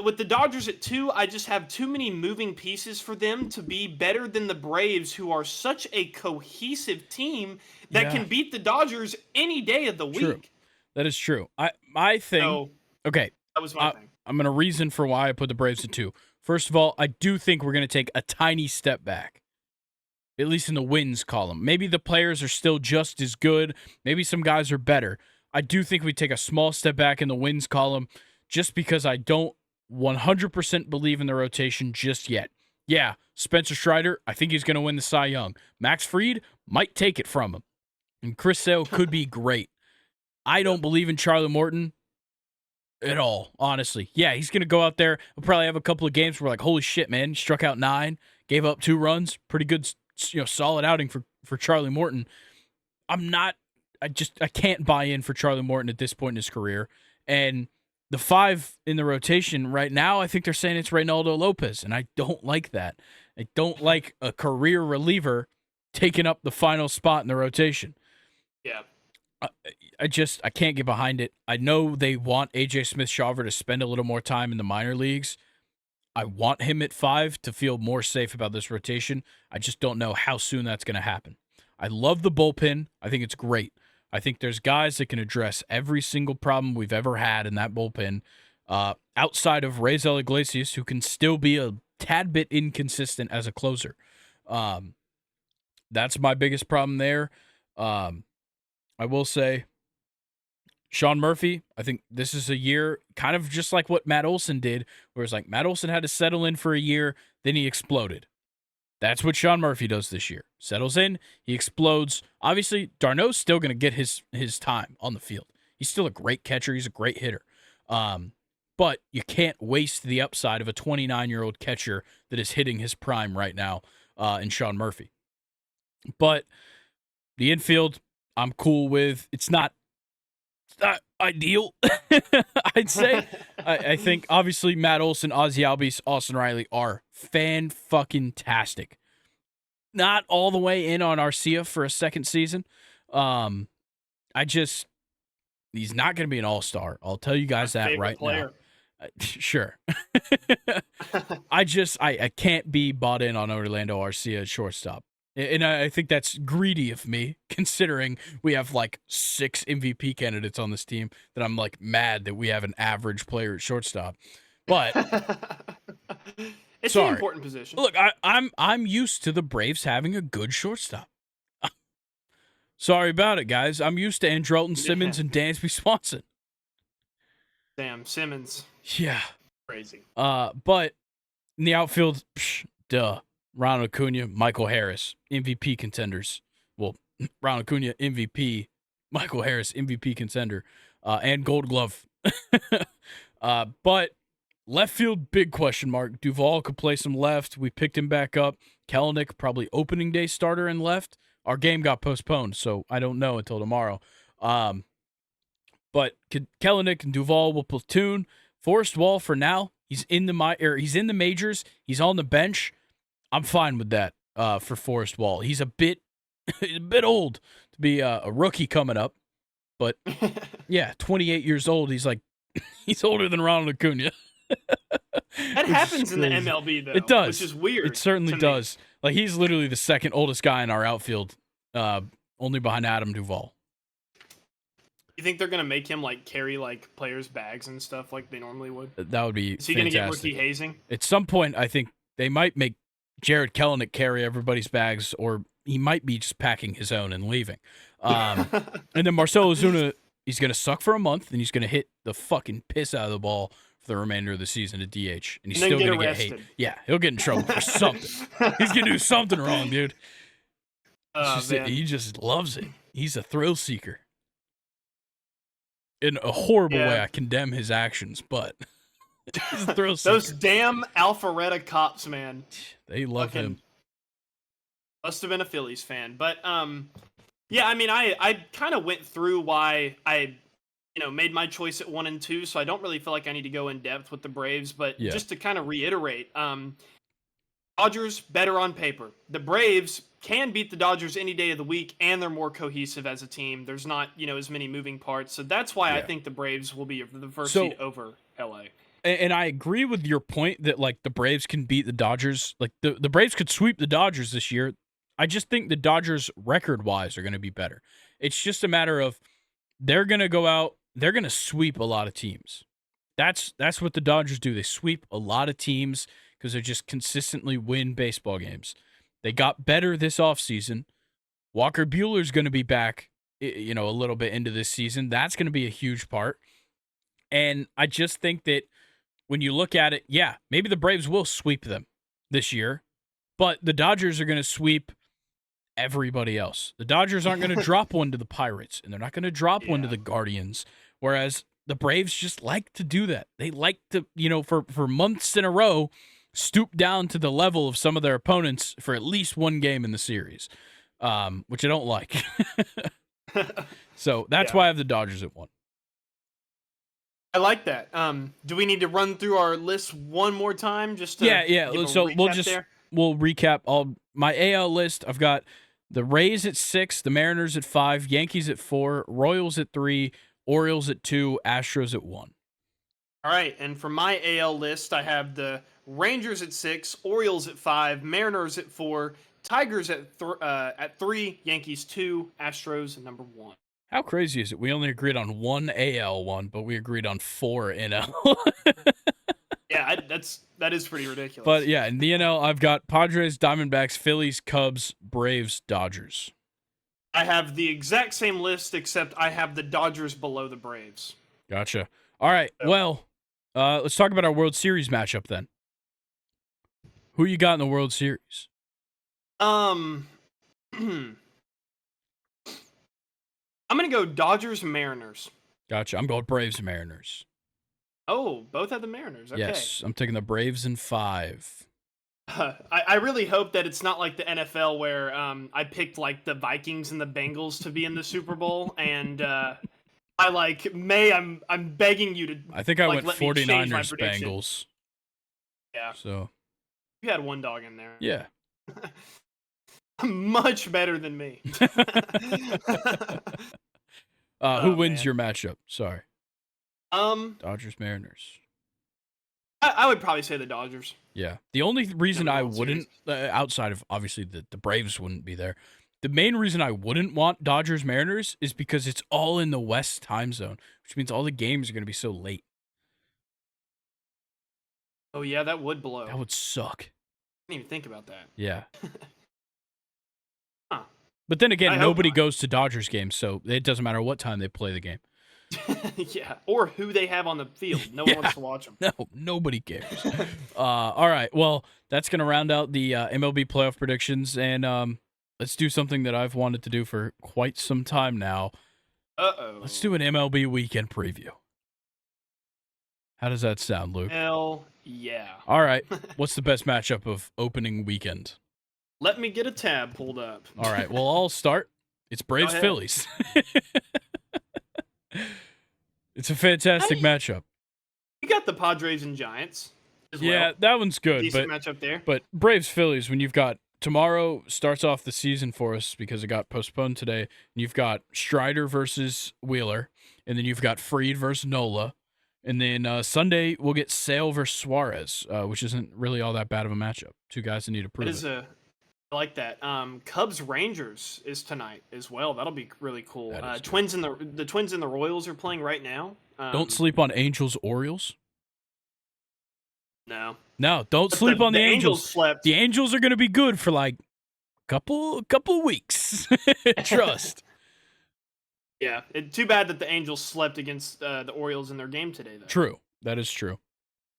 with the Dodgers at 2, I just have too many moving pieces for them to be better than the Braves, who are such a cohesive team that can beat the Dodgers any day of the week. That is true. My thing. Okay. That was my thing. I'm going to reason for why I put the Braves at 2. First of all, I do think we're going to take a tiny step back, at least in the wins column. Maybe the players are still just as good. Maybe some guys are better. I do think we take a small step back in the wins column just because I don't 100% believe in the rotation just yet. Yeah, Spencer Strider, I think he's going to win the Cy Young. Max Fried might take it from him. And Chris Sale could be great. I don't believe in Charlie Morton. at all, honestly. Yeah, he's going to go out there. We'll probably have a couple of games where we're like, holy shit, man, he struck out 9, gave up 2 runs. Pretty good, solid outing for Charlie Morton. I can't buy in for Charlie Morton at this point in his career. And the 5 in the rotation right now, I think they're saying it's Reynaldo Lopez, and I don't like that. I don't like a career reliever taking up the final spot in the rotation. Yeah. I can't get behind it. I know they want AJ Smith-Shawver to spend a little more time in the minor leagues. I want him at 5 to feel more safe about this rotation. I just don't know how soon that's going to happen. I love the bullpen. I think it's great. I think there's guys that can address every single problem we've ever had in that bullpen, outside of Raisel Iglesias, who can still be a tad bit inconsistent as a closer. That's my biggest problem there. I will say, Sean Murphy, I think this is a year kind of just like what Matt Olson did, where it's like Matt Olson had to settle in for a year, then he exploded. That's what Sean Murphy does this year. Settles in, he explodes. Obviously, d'Arnaud's still going to get his time on the field. He's still a great catcher. He's a great hitter. But you can't waste the upside of a 29-year-old catcher that is hitting his prime right now in Sean Murphy. But the infield, I'm cool with. It's not ideal, I'd say. I think, obviously, Matt Olson, Ozzie Albies, Austin Riley are fan-fucking-tastic. Not all the way in on Arcia for a second season. He's not going to be an all-star. I'll tell you guys that right now. Sure. I can't be bought in on Orlando Arcia at shortstop. And I think that's greedy of me, considering we have like 6 MVP candidates on this team, that I'm like mad that we have an average player at shortstop. But it's an important position. Look, I'm used to the Braves having a good shortstop. Sorry about it, guys. I'm used to Andrelton Simmons and Dansby Swanson. Damn, Simmons. Yeah. Crazy. But in the outfield, duh. Ronald Acuna, Michael Harris, MVP contenders. Well, Ronald Acuna, MVP. Michael Harris, MVP contender. And Gold Glove. But left field, big question mark. Duvall could play some left. We picked him back up. Kelenic, probably opening day starter in left. Our game got postponed, so I don't know until tomorrow. But Kelenic and Duvall will platoon. Forrest Wall, for now, he's in the majors. He's on the bench. I'm fine with that for Forrest Wall. He's a bit old to be a rookie coming up. But, yeah, 28 years old. He's older than Ronald Acuna. That happens in the MLB, though. It does. Which is weird. It certainly does. Like, he's literally the second oldest guy in our outfield, only behind Adam Duvall. You think they're going to make him, carry, players' bags and stuff like they normally would? That would be fantastic. Is he going to get rookie hazing? At some point, I think they might make Jared Kelenic carry everybody's bags, or he might be just packing his own and leaving. And then Marcell Ozuna, he's going to suck for a month, and he's going to hit the fucking piss out of the ball for the remainder of the season at DH. And he's still going to get hate. Yeah, he'll get in trouble for something. He's going to do something wrong, dude. He just loves it. He's a thrill seeker. In a horrible way, I condemn his actions, but he's a thrill seeker. Those damn Alpharetta cops, man. They love him. Must have been a Phillies fan. But, yeah, I mean, I kind of went through why I, made my choice at 1 and 2, so I don't really feel like I need to go in depth with the Braves. But just to kind of reiterate, Dodgers better on paper. The Braves can beat the Dodgers any day of the week, and they're more cohesive as a team. There's not, as many moving parts. So that's why I think the Braves will be the first seed over LA. And I agree with your point that, the Braves can beat the Dodgers. The Braves could sweep the Dodgers this year. I just think the Dodgers, record-wise, are going to be better. It's just a matter of they're going to go out, they're going to sweep a lot of teams. That's what the Dodgers do. They sweep a lot of teams because they just consistently win baseball games. They got better this offseason. Walker Buehler's going to be back, a little bit into this season. That's going to be a huge part. And I just think that when you look at it, maybe the Braves will sweep them this year, but the Dodgers are going to sweep everybody else. The Dodgers aren't going to drop one to the Pirates, and they're not going to drop one to the Guardians, whereas the Braves just like to do that. They like to, for months in a row, stoop down to the level of some of their opponents for at least one game in the series, which I don't like. So that's why I have the Dodgers at 1. I like that. Do we need to run through our list one more time just to give So a recap we'll recap all my AL list. I've got the Rays at 6, the Mariners at 5, Yankees at 4, Royals at 3, Orioles at 2, Astros at 1. All right, and for my AL list, I have the Rangers at 6, Orioles at 5, Mariners at 4, Tigers at 3, Yankees 2, Astros at number 1. How crazy is it? We only agreed on one AL one, but we agreed on 4 NL. Yeah, that is pretty ridiculous. But yeah, in the NL, I've got Padres, Diamondbacks, Phillies, Cubs, Braves, Dodgers. I have the exact same list, except I have the Dodgers below the Braves. Gotcha. All right, well, let's talk about our World Series matchup then. Who you got in the World Series? I'm going to go Dodgers-Mariners. Gotcha. I'm going Braves-Mariners. Oh, both have the Mariners. Okay. Yes, I'm taking the Braves in 5. I really hope that it's not like the NFL where I picked like the Vikings and the Bengals to be in the Super Bowl, and I'm begging you to. I think I went let me change my 49ers prediction. Bengals. Yeah. So You had one dog in there. yeah. Much better than me. Who wins your matchup? Sorry. Dodgers, Mariners. I would probably say the Dodgers. Yeah. The only reason I wouldn't, outside of obviously the Braves wouldn't be there, the main reason I wouldn't want Dodgers, Mariners is because it's all in the West time zone, which means all the games are going to be so late. Oh, yeah, that would blow. That would suck. I didn't even think about that. Yeah. Huh. But then again, nobody goes to Dodgers games, so it doesn't matter what time they play the game. Yeah, or who they have on the field. No one wants to watch them. No, nobody cares. All right, well, that's going to round out the MLB Playoff Predictions, and let's do something that I've wanted to do for quite some time now. Uh-oh. Let's do an MLB Weekend Preview. How does that sound, Luke? Hell yeah. All right, what's the best matchup of opening weekend? Let me get a tab pulled up. All right, well, I'll start. It's Braves-Phillies. It's a fantastic matchup. You got the Padres and Giants as well. Yeah, that one's good. Decent matchup there. But Braves-Phillies, when you've got tomorrow starts off the season for us because it got postponed today, and you've got Strider versus Wheeler, and then you've got Fried versus Nola, and then Sunday we'll get Sale versus Suarez, which isn't really all that bad of a matchup. Two guys that need to prove it. I like that. Cubs Rangers is tonight as well. That'll be really cool. The Twins and the Royals are playing right now. Don't sleep on Angels Orioles. No, don't sleep on the Angels. Slept. The Angels are going to be good for like couple weeks. Trust. Yeah, too bad that the Angels slept against the Orioles in their game today, though. True, that is true.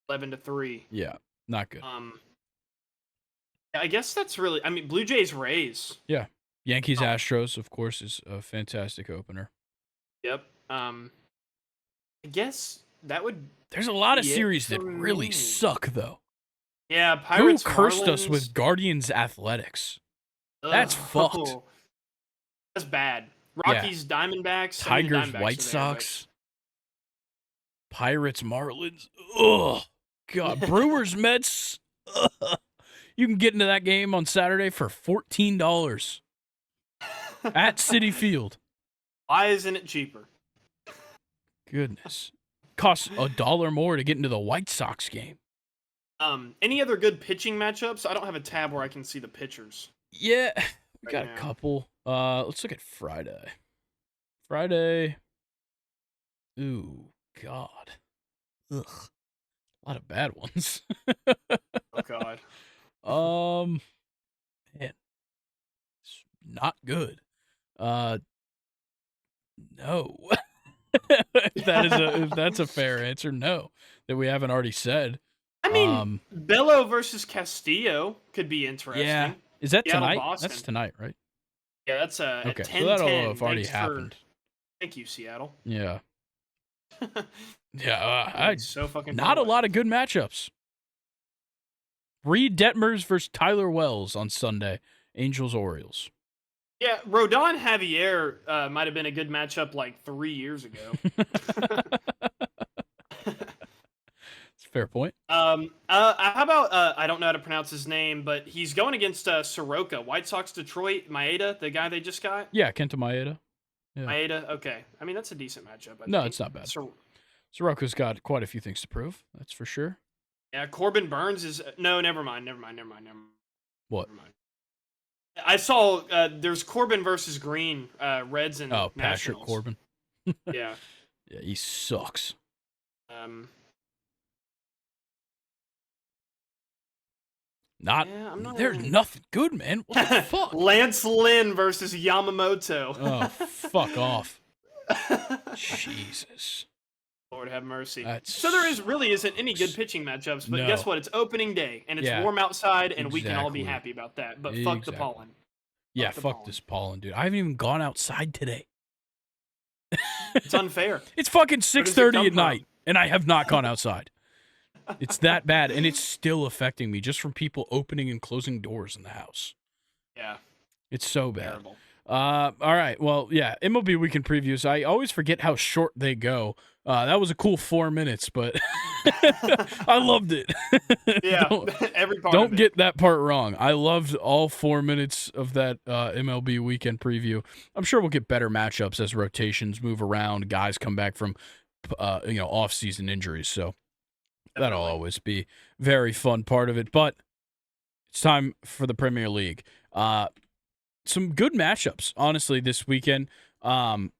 11-3. Yeah, not good. I guess that's really. I mean, Blue Jays Rays. Yeah, Yankees Astros, of course, is a fantastic opener. Yep. I guess that would. There's a lot of series that really suck, though. Yeah, Pirates. Who cursed Marlins? us with Guardians Athletics? That's fucked. That's bad. Rockies, Diamondbacks, Tigers, Diamondbacks White Sox, Pirates, Marlins. Ugh, God, Brewers, Mets. You can get into that game on Saturday for $14 at Citi Field. Why isn't it cheaper? Goodness, costs $1 more to get into the White Sox game. Any other good pitching matchups? I don't have a tab where I can see the pitchers. Yeah, we got a couple. Let's look at Friday. Ooh, God. Ugh. A lot of bad ones. Oh, God. Man. It's not good. No. if that's a fair answer, no. That we haven't already said. I mean, Bello versus Castillo could be interesting. Yeah. Is that tonight? Boston. That's tonight, right? Yeah, that's okay. at 10-10. So that'll have already happened. Thank you, Seattle. Yeah. Yeah, so fucking far not a away. lot of good matchups. Reed Detmers versus Tyler Wells on Sunday. Angels Orioles. Yeah, Rodon Javier might have been a good matchup like 3 years ago. It's a fair point. How about I don't know how to pronounce his name, but he's going against Soroka, White Sox Detroit, Maeda, the guy they just got. Yeah, Kenta Maeda. Yeah. Maeda, okay. I mean, that's a decent matchup. I No, think. it's not bad. Soroka's got quite a few things to prove. That's for sure. Yeah, Corbin Burns is no. Never mind. What? Never mind. I saw there's Corbin versus Green, Reds and Patrick Nationals. Corbin. Yeah. Yeah, he sucks. There's nothing good, man. What the fuck? Lance Lynn versus Yamamoto. Oh, fuck off. Jesus. Lord have mercy. So there really isn't any good pitching matchups, but guess what? It's opening day, and it's warm outside, and we can all be happy about that. But fuck the pollen. Yeah, fuck this pollen, dude. I haven't even gone outside today. It's unfair. It's fucking 6:30 at night, and I have not gone outside. It's that bad, and it's still affecting me just from people opening and closing doors in the house. Yeah. It's so bad. Terrible. All right. Well, yeah, MLB Weekend Previews. I always forget how short they go. That was a cool 4 minutes, but I loved it. Yeah, every part. Don't get that part wrong. I loved all 4 minutes of that MLB Weekend Preview. I'm sure we'll get better matchups as rotations move around, guys come back from off-season injuries. So that'll always be very fun part of it. But it's time for the Premier League. Some good matchups, honestly, this weekend. I'm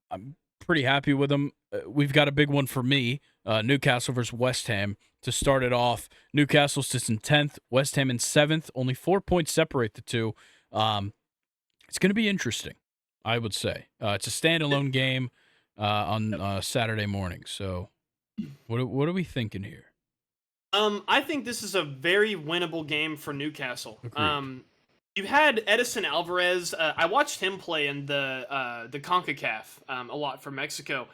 pretty happy with them. We've got a big one for me, Newcastle versus West Ham. To start it off, Newcastle sits in 10th, West Ham in 7th. Only 4 points separate the two. It's going to be interesting, I would say. It's a standalone game on Saturday morning. So what are we thinking here? I think this is a very winnable game for Newcastle. Agreed. You had Edison Alvarez. I watched him play in the CONCACAF a lot for Mexico.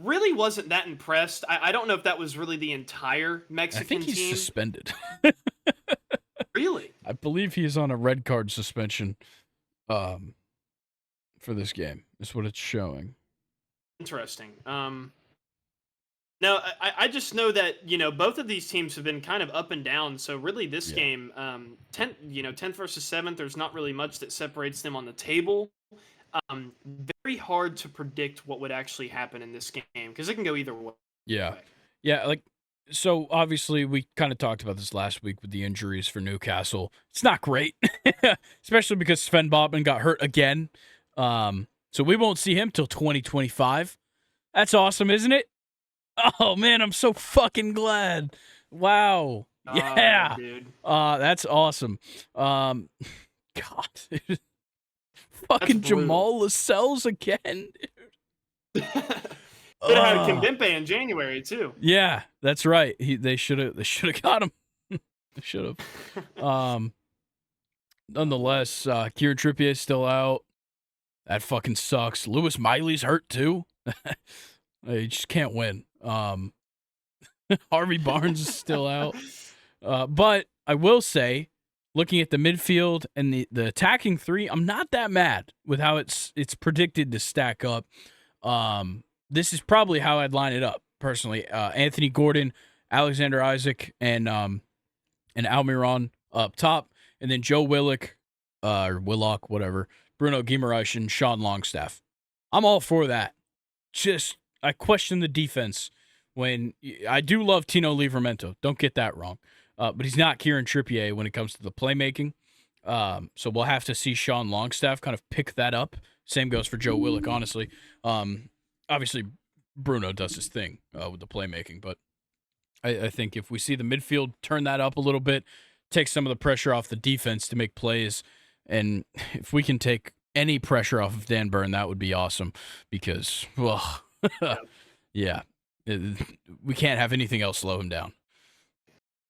Really wasn't that impressed. I don't know if that was really the entire Mexican team. I think he's suspended. Really? I believe he is on a red card suspension for this game. Is what it's showing. Interesting. No, I just know that, both of these teams have been kind of up and down. So really this game, 10th versus 7th, there's not really much that separates them on the table. Very hard to predict what would actually happen in this game because it can go either way. Yeah. Yeah. So obviously we kind of talked about this last week with the injuries for Newcastle. It's not great, especially because Sven Botman got hurt again. So we won't see him till 2025. That's awesome, isn't it? Oh man, I'm so fucking glad. Wow. Yeah. Dude. That's awesome. God. Fucking Jamal Lascelles again, dude. Could have had Kimpembe in January too. Yeah, that's right. They should have got him. They should have. Nonetheless, Kieran Trippier is still out. That fucking sucks. Lewis Miley's hurt too. You just can't win. Harvey Barnes is still out. But I will say, looking at the midfield and the attacking three, I'm not that mad with how it's predicted to stack up. This is probably how I'd line it up personally. Anthony Gordon, Alexander Isaac, and Almiron up top, and then Joe Willock, or Willock, whatever, Bruno Guimaraes, and Sean Longstaff. I'm all for that. Just I question the defense when I do love Tino Livramento. Don't get that wrong. But he's not Kieran Trippier when it comes to the playmaking. So we'll have to see Sean Longstaff kind of pick that up. Same goes for Joe Willock, honestly. Obviously, Bruno does his thing with the playmaking. But I think if we see the midfield turn that up a little bit, take some of the pressure off the defense to make plays, and if we can take any pressure off of Dan Burn, that would be awesome. Because, well, yeah, we can't have anything else slow him down.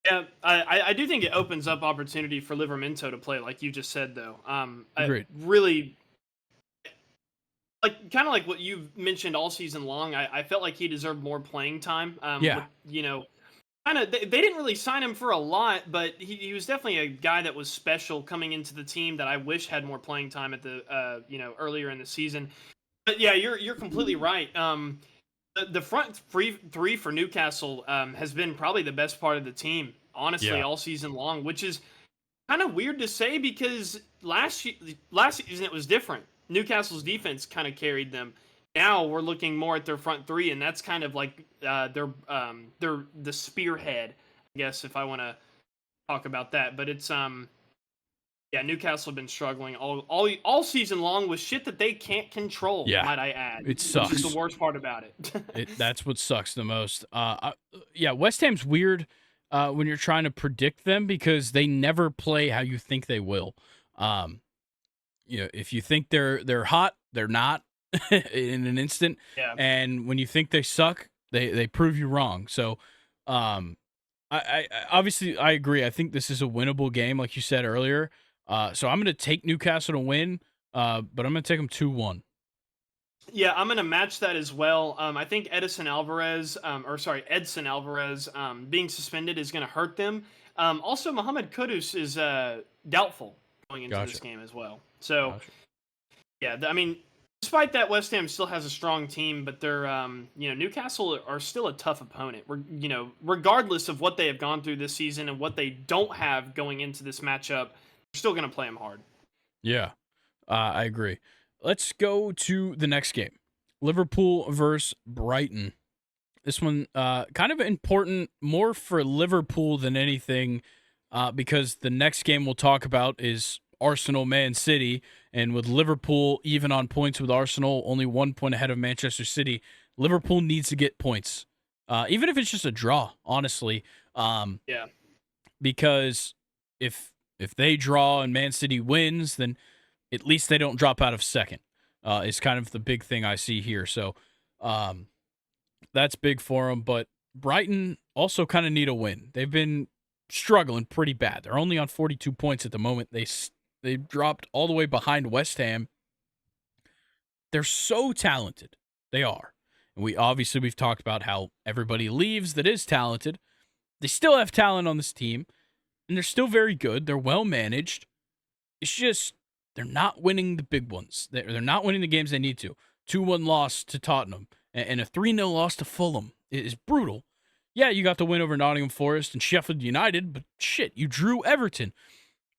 Yeah, I do think it opens up opportunity for Livramento to play, like you just said, though. Agreed. Really, like kind of like what you've mentioned all season long. I felt like he deserved more playing time. Yeah. Kind of they didn't really sign him for a lot, but he was definitely a guy that was special coming into the team that I wish had more playing time at the earlier in the season. But yeah, you're completely right. The front three for Newcastle has been probably the best part of the team, honestly, Yeah. all season long, which is kind of weird to say because last season it was different. Newcastle's defense kind of carried them. Now we're looking more at their front three, and that's kind of like their the spearhead, I guess, if I want to talk about that. But it's yeah, Newcastle have been struggling all season long with shit that they can't control. Yeah. Might I add? It sucks. Which is the worst part about it. That's what sucks the most. Yeah, West Ham's weird when you're trying to predict them because they never play how you think they will. If you think they're hot, they're not in an instant. Yeah. And when you think they suck, they prove you wrong. So, I obviously I agree. I think this is a winnable game, like you said earlier. So I'm going to take Newcastle to win, but I'm going to take them 2-1. Yeah, I'm going to match that as well. I think Edson Alvarez, being suspended is going to hurt them. Also, Mohamed Kudus is doubtful going into this game as well. So, yeah, I mean, despite that, West Ham still has a strong team, but they're, Newcastle are still a tough opponent. Regardless of what they have gone through this season and what they don't have going into this matchup, they're still going to play them hard. Yeah, I agree. Let's go to the next game. Liverpool versus Brighton. This one kind of important more for Liverpool than anything because the next game we'll talk about is Arsenal Man City. And with Liverpool even on points with Arsenal, only 1 point ahead of Manchester City, Liverpool needs to get points. Even if it's just a draw, honestly. Yeah. Because if they draw and Man City wins, then at least they don't drop out of second, is kind of the big thing I see here. So that's big for them. But Brighton also kind of need a win. They've been struggling pretty bad. They're only on 42 points at the moment. They dropped all the way behind West Ham. They're so talented. They are. And we've talked about how everybody leaves that is talented. They still have talent on this team, and they're still very good. They're well managed. It's just they're not winning the big ones. They're not winning the games they need to. 2-1 loss to Tottenham and a 3-0 loss to Fulham is brutal. Yeah, you got the win over Nottingham Forest and Sheffield United, but shit, you drew Everton.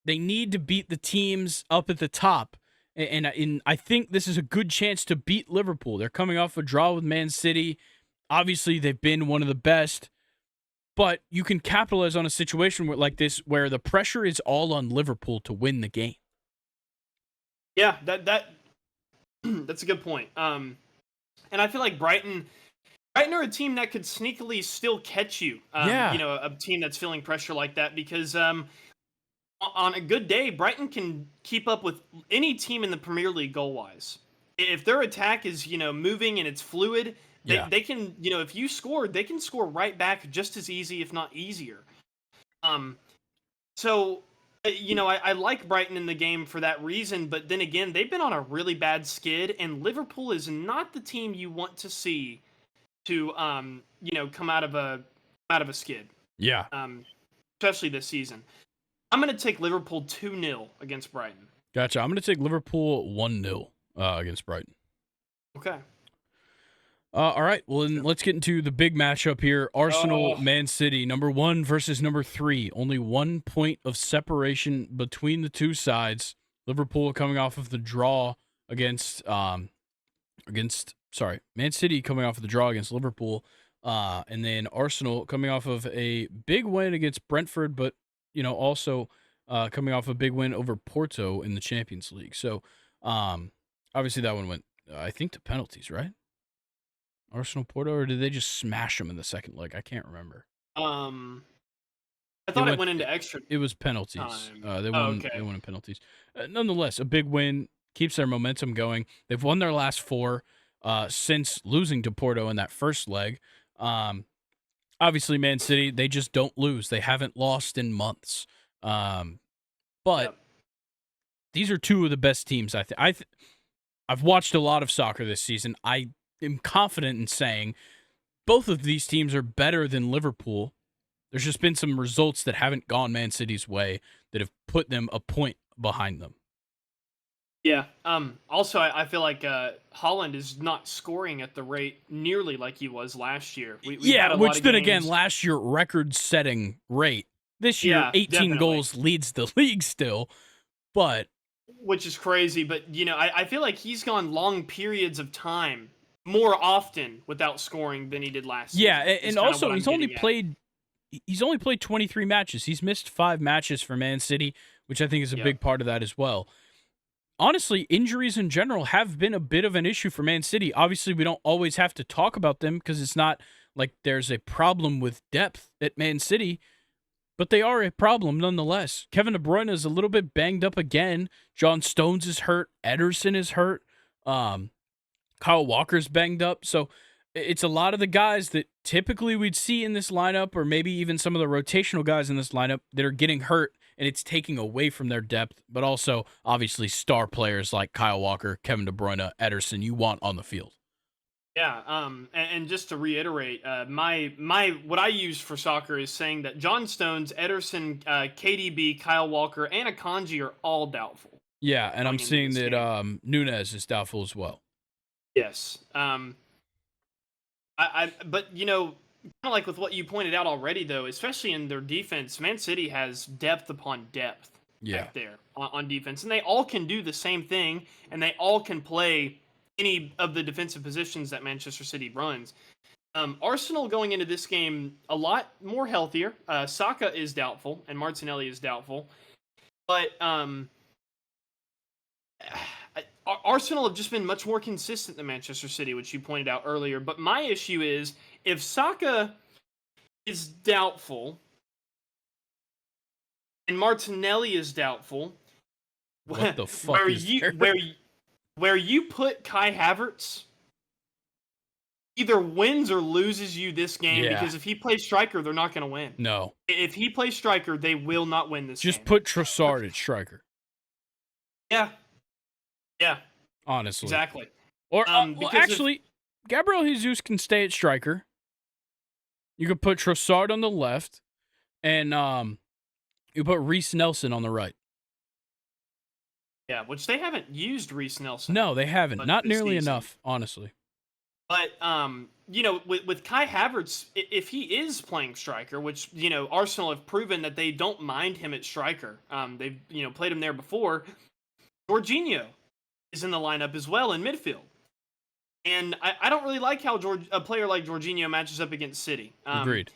They need to beat the teams up at the top. And I think this is a good chance to beat Liverpool. They're coming off a draw with Man City. Obviously, they've been one of the best. But you can capitalize on a situation like this where the pressure is all on Liverpool to win the game. Yeah, that's a good point. And I feel like Brighton are a team that could sneakily still catch you. A team that's feeling pressure like that because on a good day, Brighton can keep up with any team in the Premier League goal-wise. If their attack is, moving and it's fluid, they can, if you score, they can score right back just as easy, if not easier. So, I like Brighton in the game for that reason, but then again, they've been on a really bad skid, and Liverpool is not the team you want to see to, come out of a skid. Yeah. Especially this season. I'm going to take Liverpool 2-0 against Brighton. Gotcha. I'm going to take Liverpool 1-0 against Brighton. Okay. All right. Well, then let's get into the big matchup here. Arsenal, Man City, number 1 versus number 3. Only 1 point of separation between the two sides. Liverpool coming off of the draw against Man City coming off of the draw against Liverpool. And then Arsenal coming off of a big win against Brentford, but also coming off a big win over Porto in the Champions League. So, obviously that one went, I think, to penalties, right? Arsenal Porto, or did they just smash them in the second leg? I can't remember. I thought it went into extra. It was penalties. They won in penalties. Nonetheless, a big win keeps their momentum going. They've won their last 4 since losing to Porto in that first leg. Obviously, Man City, they just don't lose. They haven't lost in months. But these are two of the best teams. I've watched a lot of soccer this season. I am confident in saying both of these teams are better than Liverpool. There's just been some results that haven't gone Man City's way that have put them a point behind them. Yeah. Also, I feel like Holland is not scoring at the rate nearly like he was last year. We've had a lot Which of then games. again, last year record-setting rate. This year, Yeah, 18 definitely. goals leads the league still, but Which is crazy, but I feel like he's gone long periods of time more often without scoring than he did last season. yeah, is and kinda also what I'm he's only getting at. played 23 matches. He's missed 5 matches for Man City, which I think is a Yep. big part of that as well. Honestly, injuries in general have been a bit of an issue for Man City. Obviously, we don't always have to talk about them because it's not like there's a problem with depth at Man City, but they are a problem nonetheless. Kevin De Bruyne is a little bit banged up again. John Stones is hurt. Ederson is hurt. Kyle Walker's banged up. So it's a lot of the guys that typically we'd see in this lineup, or maybe even some of the rotational guys in this lineup that are getting hurt, and it's taking away from their depth, but also obviously star players like Kyle Walker, Kevin De Bruyne, Ederson you want on the field. Yeah, and just to reiterate, my what I use for soccer is saying that John Stones, Ederson, KDB, Kyle Walker, and Akanji are all doubtful. Yeah, and I'm Going into seeing this that game. Nunez is doubtful as well. Yes. But kind of like with what you pointed out already, though, especially in their defense, Man City has depth upon depth Yeah. back there on defense, and they all can do the same thing, and they all can play any of the defensive positions that Manchester City runs. Arsenal going into this game a lot more healthier. Saka is doubtful, and Martinelli is doubtful, but Arsenal have just been much more consistent than Manchester City, which you pointed out earlier. But my issue is if Saka is doubtful and Martinelli is doubtful, What the fuck is there? where you put Kai Havertz either wins or loses you this game, Yeah. because if he plays striker, they're not going to win. No. If he plays striker, they will not win this game. Just put Trossard at striker. Yeah. Yeah. Honestly. Exactly. Or because actually, Gabriel Jesus can stay at striker. You could put Trossard on the left, and you put Reece Nelson on the right. Yeah, which they haven't used Reece Nelson. No, they haven't. Not nearly season. enough, honestly. But with Kai Havertz, if he is playing striker, which Arsenal have proven that they don't mind him at striker. They've played him there before. Jorginho is in the lineup as well in midfield, and I don't really like how a player like Jorginho matches up against City. Agreed.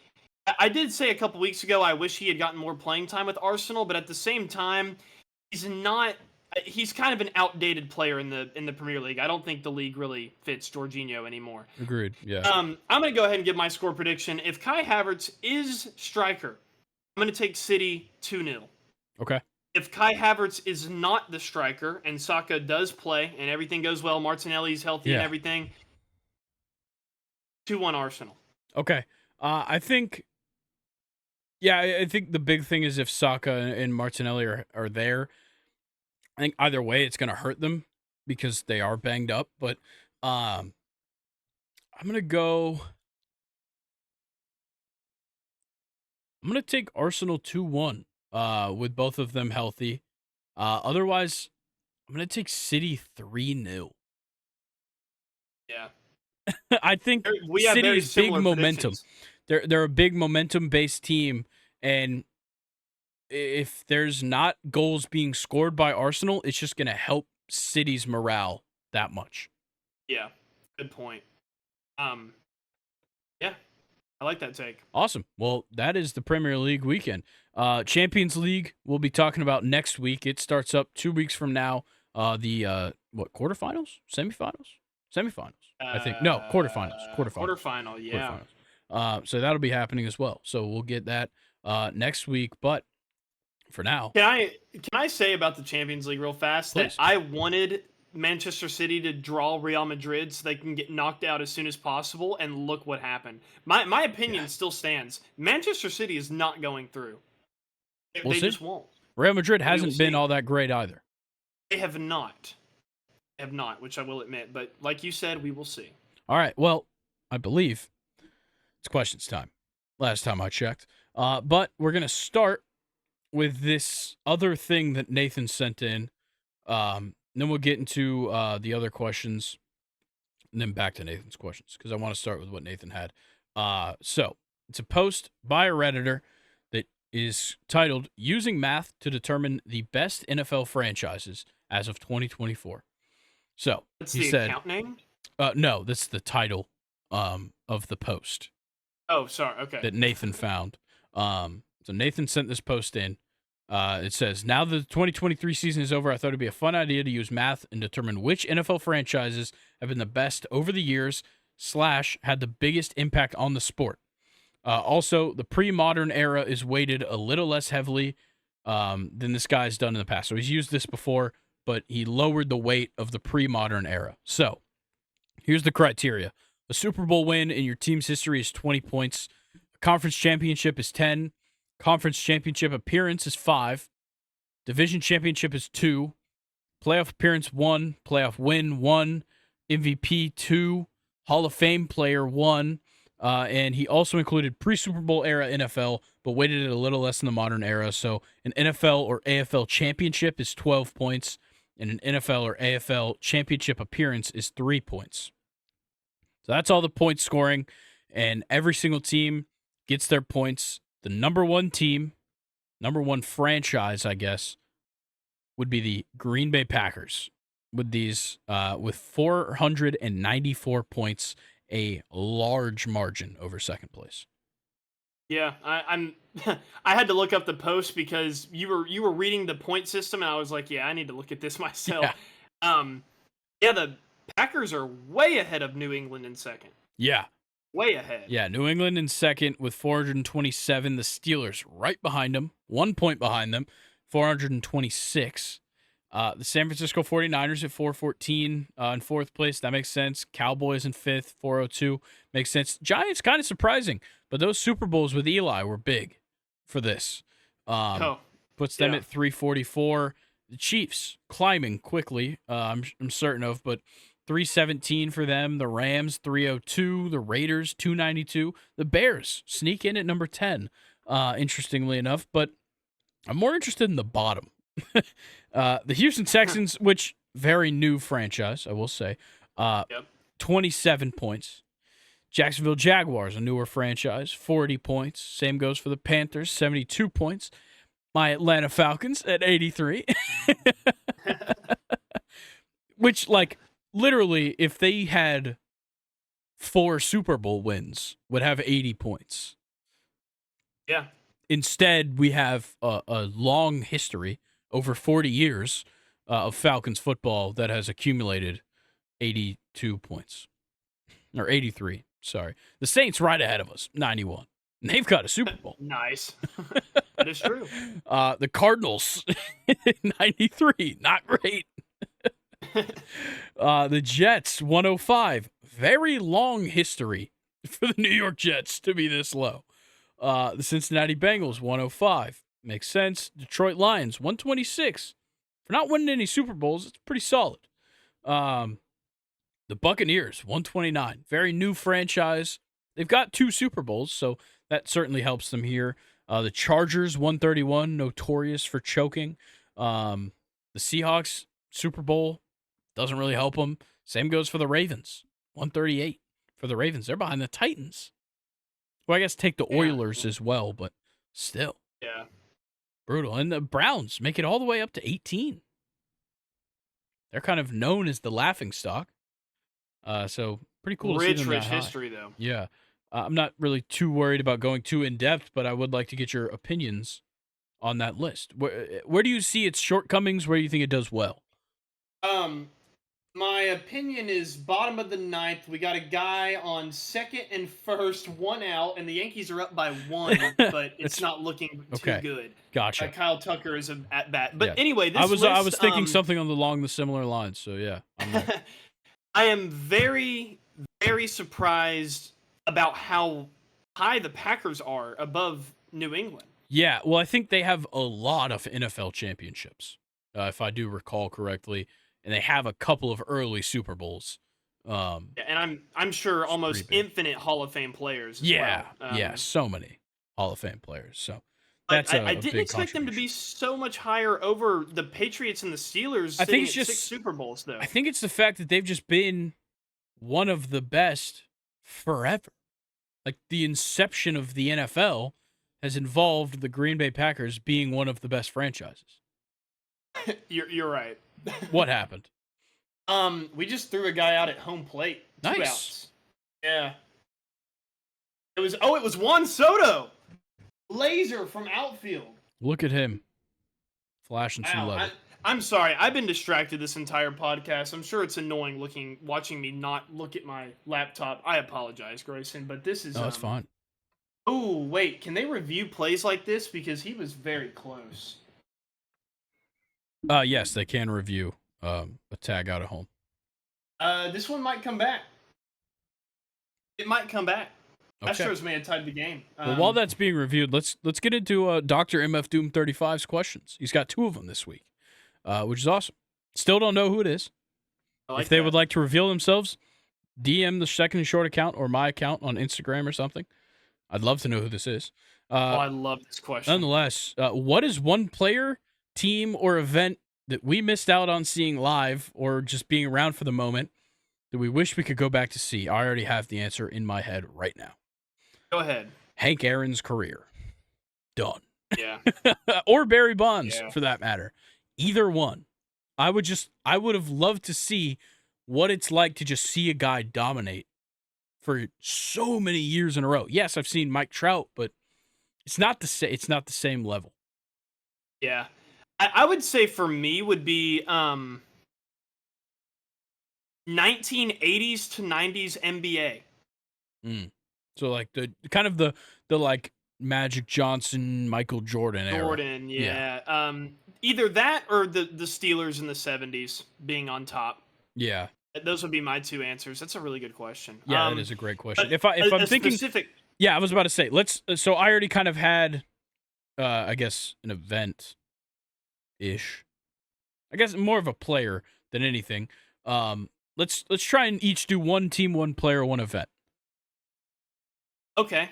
I did say a couple weeks ago I wish he had gotten more playing time with Arsenal, but at the same time, he's not. He's kind of an outdated player in the Premier League. I don't think the league really fits Jorginho anymore. Agreed. Yeah. I'm going to go ahead and give my score prediction. If Kai Havertz is striker, I'm going to take City 2-0. Okay. If Kai Havertz is not the striker and Saka does play and everything goes well, Martinelli's healthy and everything, 2-1 Arsenal. Okay. I think the big thing is if Saka and Martinelli are there, I think either way it's going to hurt them because they are banged up. But I'm going to take Arsenal 2-1 with both of them healthy. Otherwise, I'm going to take City 3-0. Yeah. I think City is big momentum. They're a big momentum-based team, and if there's not goals being scored by Arsenal, it's just going to help City's morale that much. Yeah, good point. Yeah, I like that take. Awesome. Well, that is the Premier League weekend. Champions League we'll be talking about next week. It starts up 2 weeks from now. The quarterfinals? Semifinals? I think. No, quarterfinals. Quarterfinal, yeah. Quarterfinals. So that'll be happening as well. So we'll get that next week, but for now. Can I say about the Champions League real fast? Please. That I wanted Manchester City to draw Real Madrid so they can get knocked out as soon as possible, and look what happened. My opinion still stands. Manchester City is not going through. They just won't. Real Madrid hasn't been all that great either. They have not. have not, which I will admit. But like you said, we will see. All right. Well, I believe it's questions time. Last time I checked. But we're going to start with this other thing that Nathan sent in. Then we'll get into the other questions and then back to Nathan's questions because I want to start with what Nathan had. So it's a post by a Redditor that is titled "Using Math to Determine the Best NFL Franchises as of 2024." So That's he the said, account name? no, that's the title of the post Oh, sorry. Okay. that Nathan found. So Nathan sent this post in. It says, now that the 2023 season is over, I thought it'd be a fun idea to use math and determine which NFL franchises have been the best over the years / had the biggest impact on the sport. Also, the pre-modern era is weighted a little less heavily than this guy's done in the past. So he's used this before, but he lowered the weight of the pre-modern era. So here's the criteria. A Super Bowl win in your team's history is 20 points. A conference championship is 10. Conference championship appearance is 5. Division championship is 2. Playoff appearance 1. Playoff win 1. MVP 2. Hall of Fame player 1. And he also included pre-Super Bowl era NFL, but weighted it a little less in the modern era. So an NFL or AFL championship is 12 points, and an NFL or AFL championship appearance is 3 points. So that's all the point scoring, and every single team gets their points. The number one team, number one franchise, I guess, would be the Green Bay Packers with these with 494 points, a large margin over second place. Yeah, I'm. I had to look up the post because you were reading the point system, and I was like, yeah, I need to look at this myself. Yeah, the Packers are way ahead of New England in second. Yeah. Way ahead. Yeah, New England in second with 427. The Steelers right behind them, 1 point behind them, 426. The San Francisco 49ers at 414 in fourth place. That makes sense. Cowboys in fifth, 402. Makes sense. Giants, kind of surprising, but those Super Bowls with Eli were big for this. Puts them at 344. The Chiefs climbing quickly, I'm certain of, but 317 for them. The Rams, 302. The Raiders, 292. The Bears sneak in at number 10, interestingly enough. But I'm more interested in the bottom. The Houston Texans, which very new franchise, I will say, 27 points. Jacksonville Jaguars, a newer franchise, 40 points. Same goes for the Panthers, 72 points. My Atlanta Falcons at 83. Which, like, literally, if they had 4 Super Bowl wins, would have 80 points. Yeah. Instead, we have a long history, over 40 years, of Falcons football that has accumulated 82 points. Or 83, sorry. The Saints right ahead of us, 91. And they've got a Super Bowl. Nice. That is true. The Cardinals, 93, not great. The Jets, 105. Very long history for the New York Jets to be this low. The Cincinnati Bengals, 105. Makes sense. Detroit Lions, 126. For not winning any Super Bowls, it's pretty solid. The Buccaneers, 129. Very new franchise. They've got 2 Super Bowls, so that certainly helps them here. The Chargers, 131, notorious for choking. The Seahawks, Super Bowl, doesn't really help them. Same goes for the Ravens, 138 for the Ravens. They're behind the Titans. Well, I guess take the Oilers as well, but still. Yeah. Brutal. And the Browns make it all the way up to 18. They're kind of known as the laughingstock. So pretty cool to see them that high. History, though. Yeah. I'm not really too worried about going too in-depth, but I would like to get your opinions on that list. Where do you see its shortcomings? Where do you think it does well? My opinion is bottom of the ninth. We got a guy on second and first, 1 out, and the Yankees are up by 1, but it's not looking too good. Gotcha. Kyle Tucker is at bat. But anyway, this I was thinking something along the similar lines, so yeah. I am very, very surprised about how high the Packers are above New England. Yeah, well, I think they have a lot of NFL championships, if I do recall correctly. and they have a couple of early Super Bowls. And I'm sure almost infinite Hall of Fame players as well. Yeah, so many Hall of Fame players. So But that's I a didn't big expect them to be contribution. so much higher over the Patriots and the Steelers I think sitting it's at 6 just Super Bowls, though. I think it's the fact that they've just been one of the best forever. Like the inception of the NFL has involved the Green Bay Packers being one of the best franchises. You're right. What happened? We just threw a guy out at home plate. 2 Nice. outs. Yeah. It was Juan Soto. Laser from outfield. Look at him. Flashing some level. I'm sorry. I've been distracted this entire podcast. I'm sure it's annoying watching me not look at my laptop. I apologize, Grayson, but this is No, it's fine. Oh, wait. Can they review plays like this? Because he was very close. Yes, they can review a tag out at home. This one might come back. It might come back. Okay. Astros may have tied the game. Well, while that's being reviewed, let's get into Dr. MF Doom 35's questions. He's got 2 of them this week, which is awesome. Still don't know who it is. If they would like to reveal themselves, DM the Second and Short account or my account on Instagram or something. I'd love to know who this is. I love this question. Nonetheless, what is one player, team, or event that we missed out on seeing live or just being around for the moment that we wish we could go back to see? I already have the answer in my head right now. Go ahead. Hank Aaron's career. Done. Yeah. Or Barry Bonds, for that matter. Either one. I would have loved to see what it's like to just see a guy dominate for so many years in a row. Yes, I've seen Mike Trout, but it's not the same level. Yeah. I would say for me would be 1980s to 90s NBA. So like the kind of the like Magic Johnson, Michael Jordan era. Jordan, yeah. Either that or the Steelers in the 70s being on top. Yeah. Those would be my 2 answers. That's a really good question. Yeah, that is a great question. If I'm thinking specific, yeah, I was about to say so I already kind of had I guess an event ish. I guess more of a player than anything. Let's try and each do one team, one player, one event. Okay.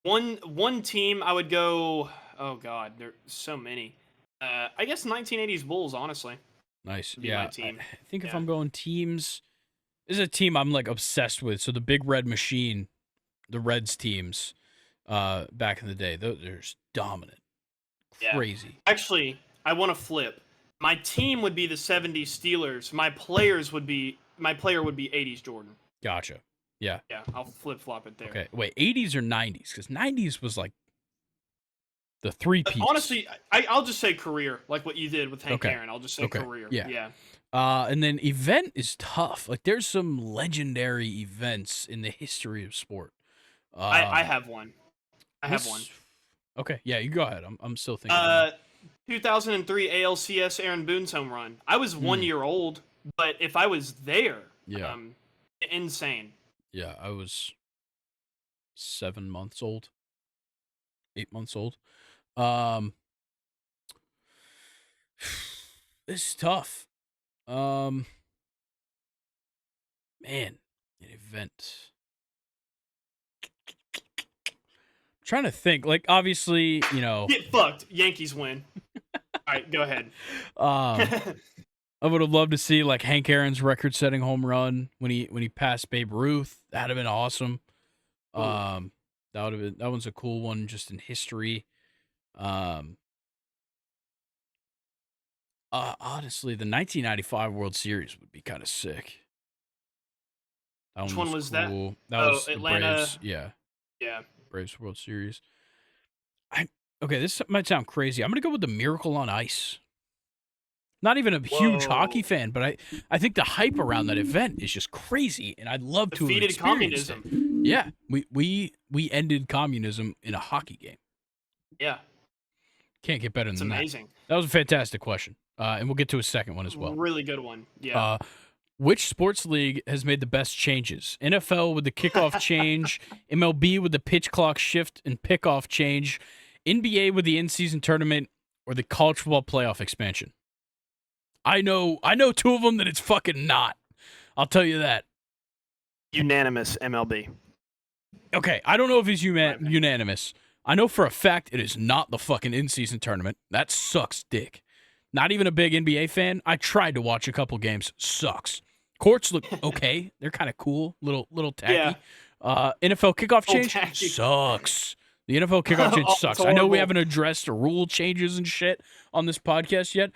One team I would go. Oh God, there's so many. I guess 1980s Bulls, honestly. Nice. Yeah. My team. I think if I'm going teams, this is a team I'm like obsessed with. So the Big Red Machine, the Reds teams, back in the day, they're just dominant. Crazy. Yeah. Actually, I want to flip. My team would be the 70s Steelers. My player would be 80s Jordan. Gotcha. Yeah. Yeah, I'll flip-flop it there. Okay. Wait, 80s or 90s? Because 90s was like the 3-piece. Honestly, I'll just say career, like what you did with Hank Aaron. I'll just say career. Yeah. And then event is tough. Like there's some legendary events in the history of sport. I have one. I have one. Okay. Yeah, you go ahead. I'm still thinking. 2003 ALCS Aaron Boone's home run. I was 1 year old, but if I was there, insane. Yeah, I was 7 months old, 8 months old. This is tough. Man, an event. I'm trying to think. Like, obviously, Get fucked. Yankees win. All right, go ahead. I would have loved to see like Hank Aaron's record-setting home run when he passed Babe Ruth. That'd have been awesome. That one's a cool one just in history. Honestly, the 1995 World Series would be kind of sick. Which one was that? That was Atlanta. The Braves. Yeah, Braves World Series. Okay, this might sound crazy. I'm gonna go with the Miracle on Ice. Not even a huge hockey fan, but I think the hype around that event is just crazy, and I'd love to have experienced communism. it. Yeah, we ended communism in a hockey game. Yeah, can't get better than that. It's amazing. That was a fantastic question, and we'll get to a second one as well. Really good one. Yeah. Which sports league has made the best changes? NFL with the kickoff change, MLB with the pitch clock shift and pickoff change, NBA with the in-season tournament, or the college football playoff expansion? I know two of them that it's fucking not. I'll tell you that. Unanimous MLB. Okay, I don't know if it's unanimous. I know for a fact it is not the fucking in-season tournament. That sucks dick. Not even a big NBA fan. I tried to watch a couple games. Sucks. Courts look okay. They're kind of cool. Little tacky. Yeah. NFL kickoff change Tacky. sucks. The NFL kickoff change Oh, sucks. it's I know we horrible. haven't addressed the rule changes and shit on this podcast yet.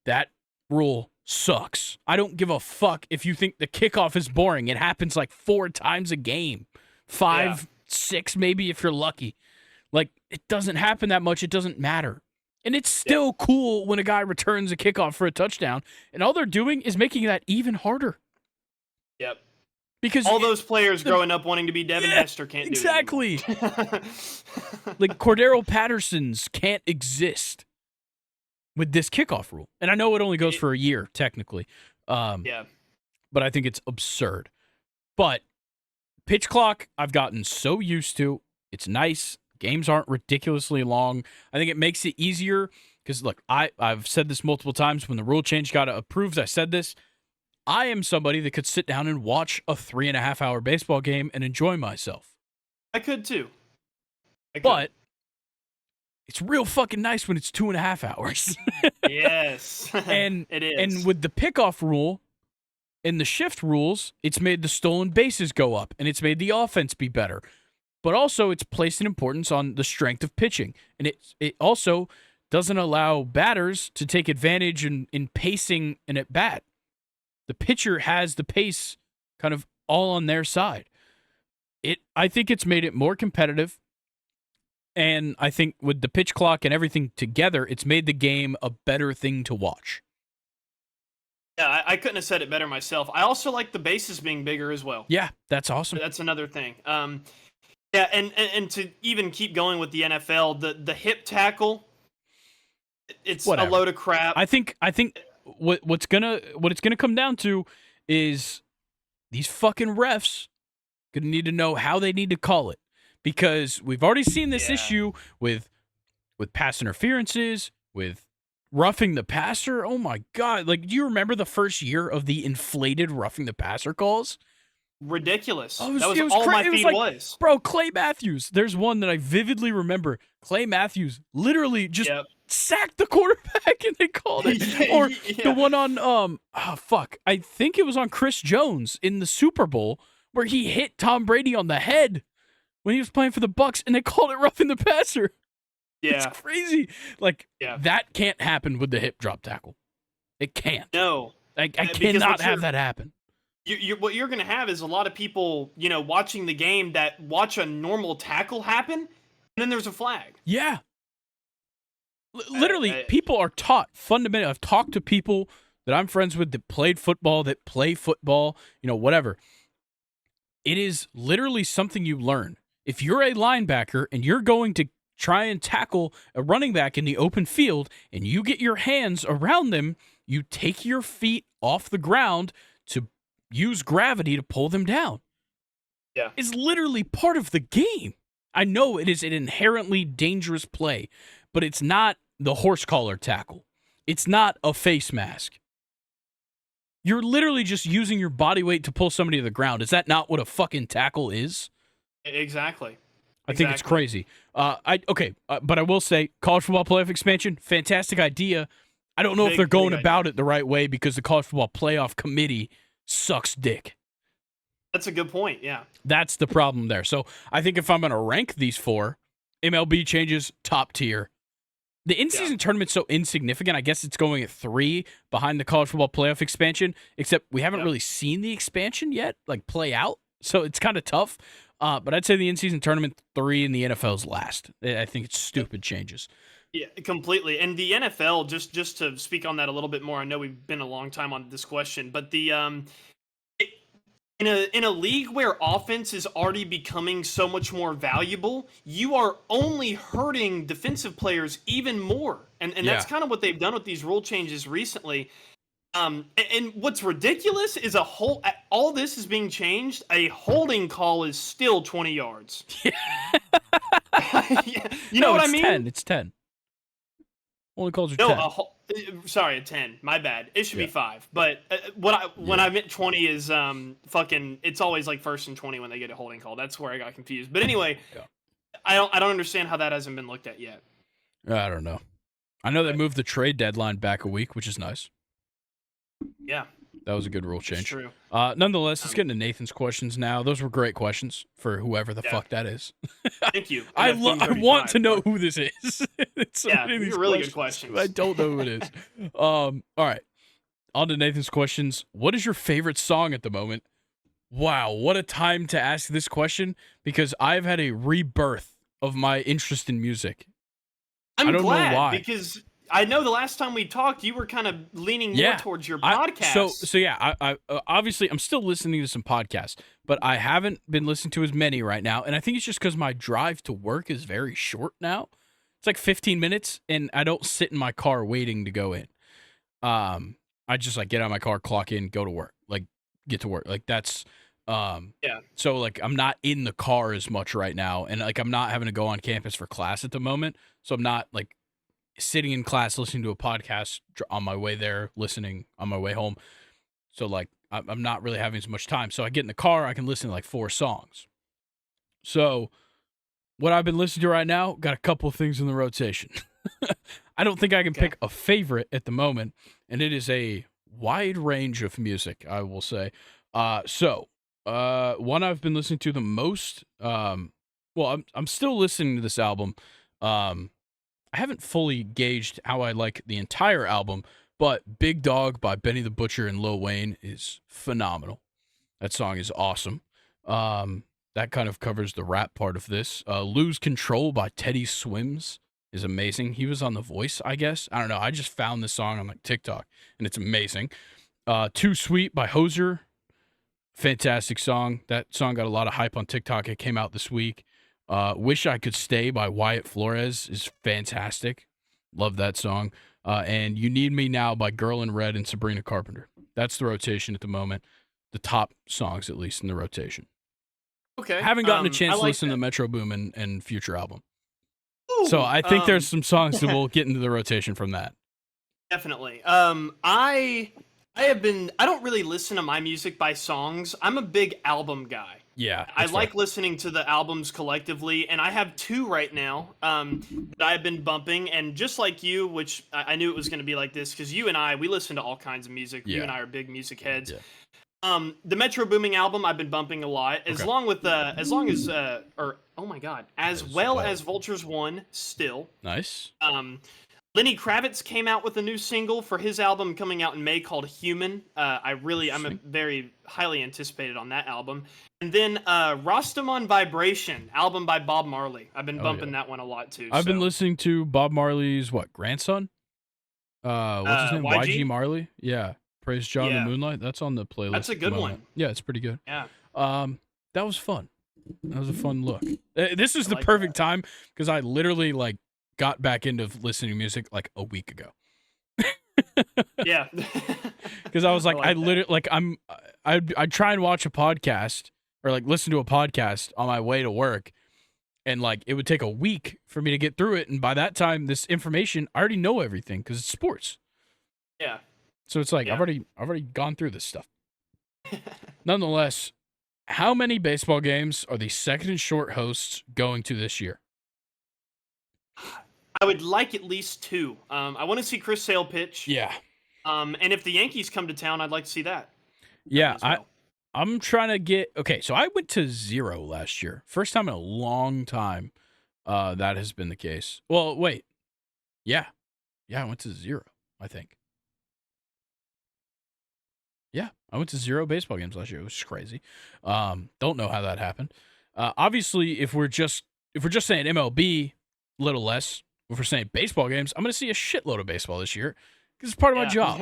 That rule sucks. I don't give a fuck if you think the kickoff is boring. It happens like 4 times a game. 5, 6 maybe if you're lucky. Like, it doesn't happen that much. It doesn't matter. And it's still cool when a guy returns a kickoff for a touchdown. And all they're doing is making that even harder. Yep. Because All those players growing up wanting to be Devin Hester can't exactly. do it anymore. Like, Cordero Patterson's can't exist with this kickoff rule. And I know it only goes for a year, technically. Yeah. But I think it's absurd. But pitch clock, I've gotten so used to. It's nice. Games aren't ridiculously long. I think it makes it easier because, look, I've said this multiple times. When the rule change got approved, I said this. I am somebody that could sit down and watch a 3.5-hour baseball game and enjoy myself. I could too. But it's real fucking nice when it's 2.5 hours. Yes. And it is. And with the pickoff rule and the shift rules, it's made the stolen bases go up and it's made the offense be better. But also it's placed an importance on the strength of pitching. And it also doesn't allow batters to take advantage in pacing an at bat. The pitcher has the pace kind of all on their side. I think it's made it more competitive. And I think with the pitch clock and everything together, it's made the game a better thing to watch. Yeah, I couldn't have said it better myself. I also like the bases being bigger as well. Yeah, that's awesome. That's another thing. Yeah, and to even keep going with the NFL, the hip tackle, it's Whatever. a load of crap. I think what it's gonna come down to is these fucking refs gonna need to know how they need to call it, because we've already seen this issue with pass interferences, with roughing the passer. Oh my god! Like, do you remember the first year of the inflated roughing the passer calls? Ridiculous. Oh, That was all my feed was. Bro, Clay Matthews. There's one that I vividly remember. Clay Matthews literally just sacked the quarterback and they called it. Or the one on I think it was on Chris Jones in the Super Bowl where he hit Tom Brady on the head when he was playing for the Bucks and they called it roughing the passer. Yeah. It's crazy. Like, that can't happen with the hip drop tackle. It can't. No. I cannot have that happen. What you're going to have is a lot of people, watching the game that watch a normal tackle happen, and then there's a flag. Yeah. Literally, people are taught fundamentally. I've talked to people that I'm friends with that played football, that play football, whatever. It is literally something you learn. If you're a linebacker and you're going to try and tackle a running back in the open field and you get your hands around them, you take your feet off the ground to use gravity to pull them down. Yeah. It's literally part of the game. I know it is an inherently dangerous play, but it's not the horse collar tackle. It's not a face mask. You're literally just using your body weight to pull somebody to the ground. Is that not what a fucking tackle is? Exactly. I think it's crazy. But I will say, college football playoff expansion, fantastic idea. I don't know if they're going about it the right way because the college football playoff committee sucks dick. That's a good point, yeah. That's the problem there. So I think if I'm going to rank these 4, MLB changes, top tier. The in-season tournament's so insignificant. I guess it's going at 3 behind the college football playoff expansion, except we haven't really seen the expansion yet, like, play out. So it's kind of tough. But I'd say the in-season tournament 3 and the NFL's last. I think it's stupid changes. Yeah, completely. And the NFL, just to speak on that a little bit more, I know we've been a long time on this question, but the in a league where offense is already becoming so much more valuable, you are only hurting defensive players even more. And that's kind of what they've done with these rule changes recently. And what's ridiculous is all this is being changed. A holding call is still 20 yards. You know what I mean? 10. It's 10. Only calls are No, 10. sorry, a 10. My bad. It should Yeah. be 5. But when I meant 20 is fucking. It's always like 1st and 20 when they get a holding call. That's where I got confused. But anyway, Yeah. I don't understand how that hasn't been looked at yet. I don't know. I know they But- moved the trade deadline back a week, which is nice. Yeah, That was a good rule it's change. true. Nonetheless, let's get into Nathan's questions now. Those were great questions for whoever the Yeah. fuck that is. Thank you. I NF want to 35. know who this is. It's so Yeah, many of these these are really good questions. I don't know who it is. All right. On to Nathan's questions. What is your favorite song at the moment? Wow, what a time to ask this question because I've had a rebirth of my interest in music. I'm I don't know glad why. because I know the last time we talked, you were kind of leaning more towards your podcast. So yeah, I obviously I'm still listening to some podcasts, but I haven't been listening to as many right now, and I think it's just because my drive to work is very short now. It's like 15 minutes, and I don't sit in my car waiting to go in. I just like get out of my car, clock in, go to work, like get to work. Like that's Yeah. So like I'm not in the car as much right now, and like I'm not having to go on campus for class at the moment, so I'm not like sitting in class listening to a podcast on my way there, listening on my way home. So like I'm not really having as much time. So I get in the car, I can listen to like 4 songs. So what I've been listening to right now, got a couple of things in the rotation. I don't think I can pick a favorite at the moment, and it is a wide range of music, I will say. One I've been listening to the most, I'm still listening to this album. I haven't fully gauged how I like the entire album, but Big Dog by Benny the Butcher and Lil Wayne is phenomenal. That song is awesome. That kind of covers the rap part of this. Lose Control by Teddy Swims is amazing. He was on The Voice, I guess. I don't know. I just found this song on like TikTok, and it's amazing. Too Sweet by Hoser. Fantastic song. That song got a lot of hype on TikTok. It came out this week. Wish I Could Stay by Wyatt Flores is fantastic. Love that song. And You Need Me Now by Girl in Red and Sabrina Carpenter. That's the rotation at the moment. The top songs, at least, in the rotation. Okay. I haven't gotten a chance to like listen to that. the Metro Boomin and Future album. Ooh, So I think there's some songs that will get into the rotation from that. Definitely. I don't really listen to my music by songs. I'm a big album guy. Yeah. I that's like fair. listening to the albums collectively, and I have 2 right now that I've been bumping. And just like you, which I knew it was going to be like this, because you and I, we listen to all kinds of music. Yeah. You and I are big music heads. Yeah. The Metro Booming album I've been bumping a lot, as Okay. long as well as Vultures 1 still. Nice. Lenny Kravitz came out with a new single for his album coming out in May called Human. I'm very highly anticipated on that album. And then Rostamon Vibration, album by Bob Marley. I've been bumping that one a lot too. I've been listening to Bob Marley's grandson? What's his name? YG Marley? Yeah. Praise John the Moonlight. That's on the playlist. That's a good one. Yeah, it's pretty good. Yeah. That was fun. That was a fun look. This is the perfect time because I literally got back into listening to music like a week ago. Yeah. Because I was like, I'd try and watch a podcast or listen to a podcast on my way to work, and it would take a week for me to get through it, and by that time, this information I already know everything because it's sports. Yeah. So it's I've already gone through this stuff. Nonetheless, how many baseball games are the Second and Short hosts going to this year? I would like at least 2. I want to see Chris Sale pitch. Yeah. And if the Yankees come to town, I'd like to see that. Yeah, as well. I'm trying to get okay. So I went to 0 last year, first time in a long time. That has been the case. Well, wait, yeah, I went to 0. I think. Yeah, I went to 0 baseball games last year. It was crazy. Don't know how that happened. Obviously, if we're just saying MLB, little less. If we're saying baseball games, I'm going to see a shitload of baseball this year because it's part of my job.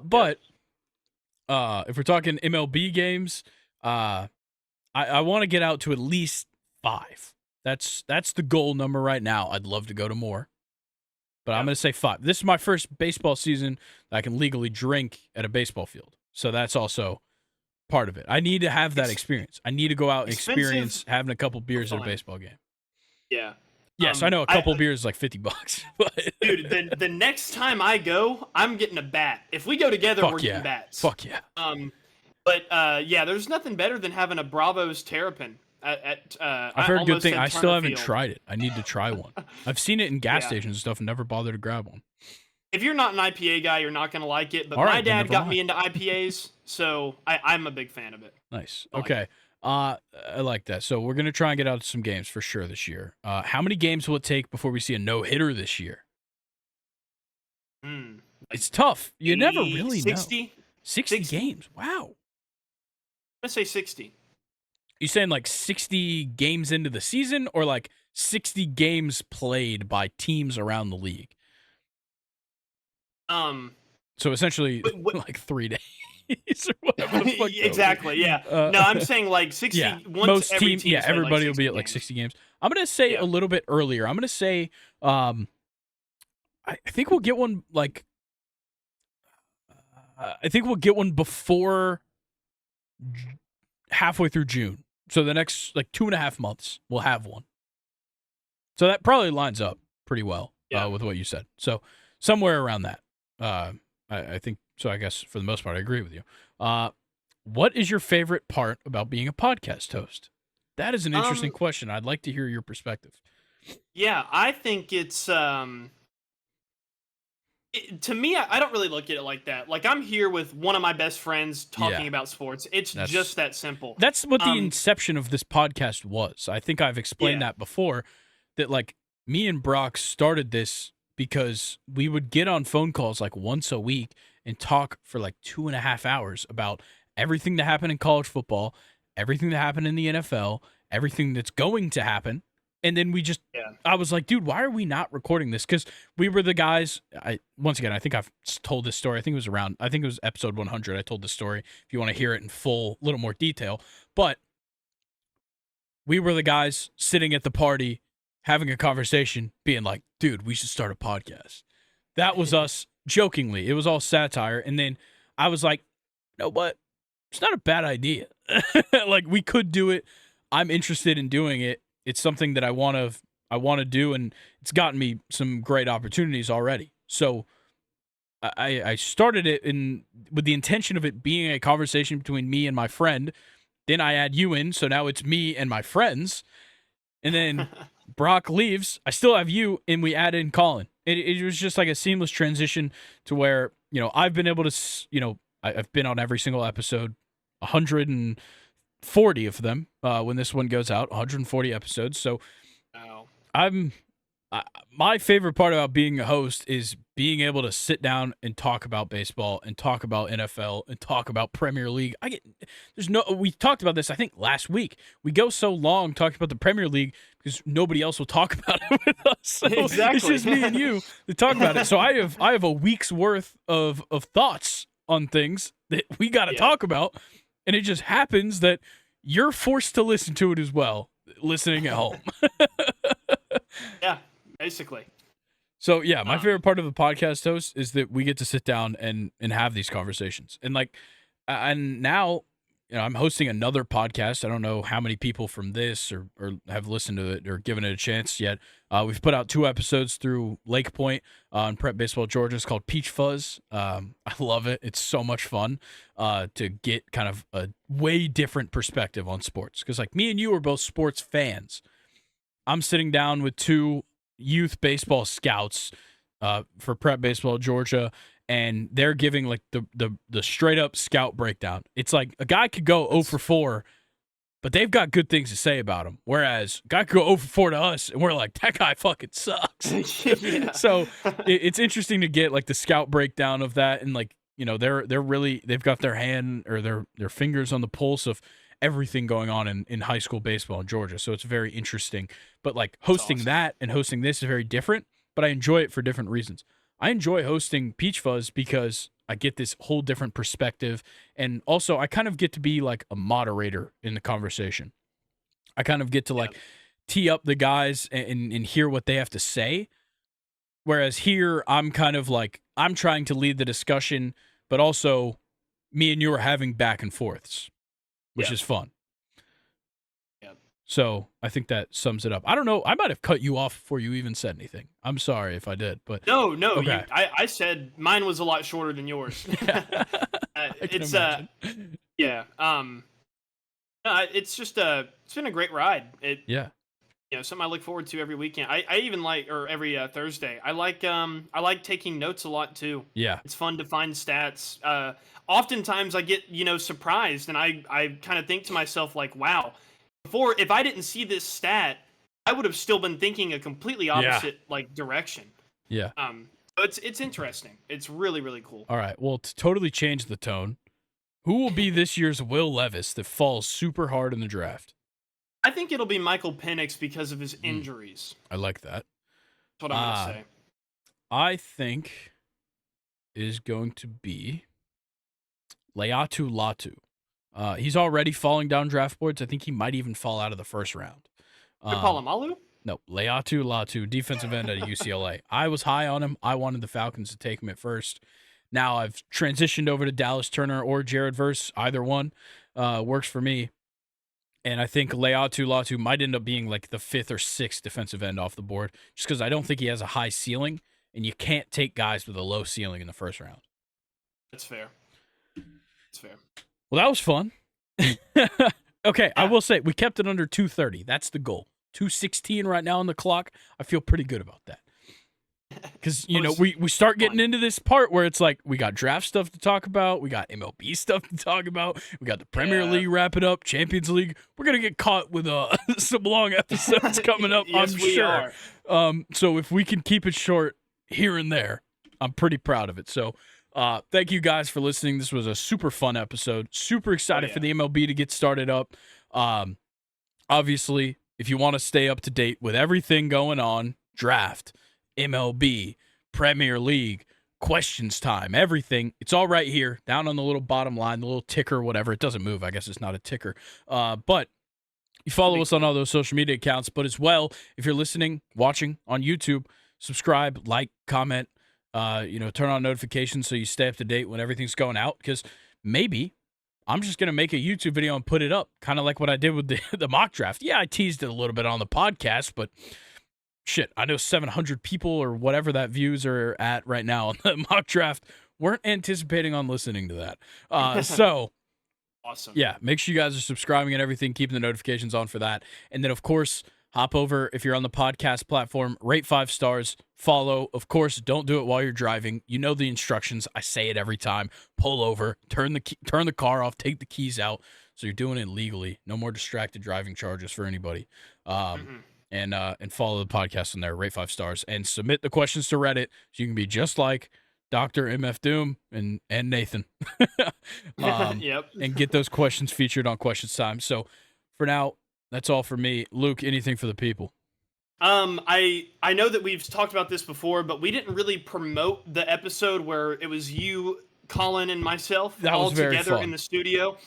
But if we're talking MLB games, I want to get out to at least 5. That's the goal number right now. I'd love to go to more, but I'm going to say 5. This is my first baseball season that I can legally drink at a baseball field, so that's also part of it. I need to have that experience. I need to go out and experience having a couple beers at a baseball game. Yeah. Yes, I know a couple beers is like $50, but dude, the next time I go, I'm getting a bat. If we go together, we're getting bats. Fuck yeah. But yeah, there's nothing better than having a Bravo's Terrapin at I've heard good things. I still haven't Field. tried it. I need to try one. I've seen it in gas stations and stuff and never bothered to grab one. If you're not an IPA guy, you're not going to like it. But my dad got me into IPAs, so I'm a big fan of it. Nice. Okay. I like that. So we're going to try and get out some games for sure this year. How many games will it take before we see a no-hitter this year? It's tough. You never really 60? know. 60 games. Wow. I'm going to say 60. You saying like 60 games into the season or like 60 games played by teams around the league? So essentially like 3 days. Or whatever the fuck exactly, yeah. No, I'm saying like 60. Yeah, once most every teams, team everybody like will be at like 60 games. I'm gonna say a little bit earlier. I'm gonna say, I think we'll get one like, I think we'll get one before halfway through June. So the next like 2.5 months, we'll have one. So that probably lines up pretty well with what you said. So somewhere around that, I think. So I guess for the most part, I agree with you. What is your favorite part about being a podcast host? That is an interesting question. I'd like to hear your perspective. Yeah, I think it's to me, I don't really look at it like that. Like I'm here with one of my best friends talking about sports. It's just that simple. That's what the inception of this podcast was. I think I've explained that before, that like me and Brock started this because we would get on phone calls like once a week and talk for like 2.5 hours about everything that happened in college football, everything that happened in the NFL, everything that's going to happen. And then we just, I was like, dude, why are we not recording this? Because we were the guys, once again, I think I've told this story. I think it was episode 100. I told this story. If you want to hear it in full, a little more detail. But we were the guys sitting at the party, having a conversation, being like, dude, we should start a podcast. That was us. Jokingly, it was all satire, and then I was like, you know what? It's not a bad idea. Like we could do it. I'm interested in doing it. It's something that I want to do, and it's gotten me some great opportunities already. So I started it with the intention of it being a conversation between me and my friend. Then I add you in, so now it's me and my friends, and then Brock leaves. I still have you, and we add in Colin. It was just like a seamless transition to where, I've been able to, I've been on every single episode, 140 of them when this one goes out, 140 episodes. So my favorite part about being a host is being able to sit down and talk about baseball and talk about NFL and talk about Premier League. We talked about this, I think, last week. We go so long talking about the Premier League because nobody else will talk about it with us. So exactly. It's just me and you to talk about it. So I have a week's worth of thoughts on things that we got to talk about. And it just happens that you're forced to listen to it as well, listening at home. Yeah, basically. So yeah, my favorite part of the podcast host is that we get to sit down and have these conversations. And like, and now, I'm hosting another podcast. I don't know how many people from this or have listened to it or given it a chance yet. We've put out 2 episodes through Lake Point on Prep Baseball Georgia. It's called Peach Fuzz. I love it. It's so much fun to get kind of a way different perspective on sports. Because like me and you are both sports fans. I'm sitting down with 2 youth baseball scouts for Prep Baseball Georgia, and they're giving like the straight up scout breakdown. It's like a guy could go 0 for 4, but they've got good things to say about him. Whereas a guy could go 0 for 4 to us, and we're like, that guy fucking sucks. So it's interesting to get like the scout breakdown of that, and like they've got their hand or their fingers on the pulse of everything going on in high school baseball in Georgia. So it's very interesting. But like hosting that and hosting this is very different, but I enjoy it for different reasons. I enjoy hosting Peach Fuzz because I get this whole different perspective. And also I kind of get to be like a moderator in the conversation. I kind of get to like tee up the guys and hear what they have to say. Whereas here I'm kind of like, I'm trying to lead the discussion, but also me and you are having back and forths, which is fun. So I think that sums it up. I don't know. I might have cut you off before you even said anything. I'm sorry if I did, but No, okay. I said mine was a lot shorter than yours. I can It's imagine. yeah. It's just it's been a great ride. Yeah. Something I look forward to every weekend. I even like, or every Thursday. I like taking notes a lot too. Yeah. It's fun to find stats. Oftentimes I get surprised, and I kind of think to myself like, wow, before, if I didn't see this stat, I would have still been thinking a completely opposite like direction. Yeah. So it's interesting. It's really, really cool. All right. Well, to totally change the tone, who will be this year's Will Levis that falls super hard in the draft? I think it'll be Michael Penix because of his injuries. I like that. That's what I'm gonna say. I think it is going to be Leatu Latu. He's already falling down draft boards. I think he might even fall out of the first round. Palamalu? No, Leatu Latu, defensive end at UCLA. I was high on him. I wanted the Falcons to take him at first. Now I've transitioned over to Dallas Turner or Jared Verse. Either one works for me. And I think Leatu Latu might end up being like the 5th or 6th defensive end off the board, just because I don't think he has a high ceiling, and you can't take guys with a low ceiling in the first round. That's fair. That's fair. Well, that was fun. Okay, I will say we kept it under 2:30. That's the goal. 2:16 right now on the clock. I feel pretty good about that. Because, we start getting into this part where it's like we got draft stuff to talk about. We got MLB stuff to talk about. We got the Premier League wrapping up, Champions League. We're going to get caught with some long episodes coming up, yes, I'm we sure. Are. So if we can keep it short here and there, I'm pretty proud of it. So thank you guys for listening. This was a super fun episode. Super excited for the MLB to get started up. Obviously, if you want to stay up to date with everything going on, draft, MLB, Premier League, questions time, everything. It's all right here, down on the little bottom line, the little ticker, whatever. It doesn't move. I guess it's not a ticker. But you follow us on all those social media accounts. But as well, if you're listening, watching on YouTube, subscribe, like, comment, turn on notifications so you stay up to date when everything's going out. Because maybe I'm just going to make a YouTube video and put it up, kind of like what I did with the mock draft. Yeah, I teased it a little bit on the podcast, but shit, I know 700 people or whatever that views are at right now on the mock draft weren't anticipating on listening to that. So, awesome. Yeah, make sure you guys are subscribing and everything, keeping the notifications on for that. And then, of course, hop over if you're on the podcast platform, rate 5 stars, follow. Of course, don't do it while you're driving. You know the instructions. I say it every time. Pull over, turn the car off, take the keys out. So you're doing it legally. No more distracted driving charges for anybody. And follow the podcast on there, rate 5 stars, and submit the questions to Reddit so you can be just like Dr. MF Doom and Nathan. Yep. And get those questions featured on Questions Time. So for now, that's all for me. Luke, anything for the people? I know that we've talked about this before, but we didn't really promote the episode where it was you, Colin, and myself all together in the studio.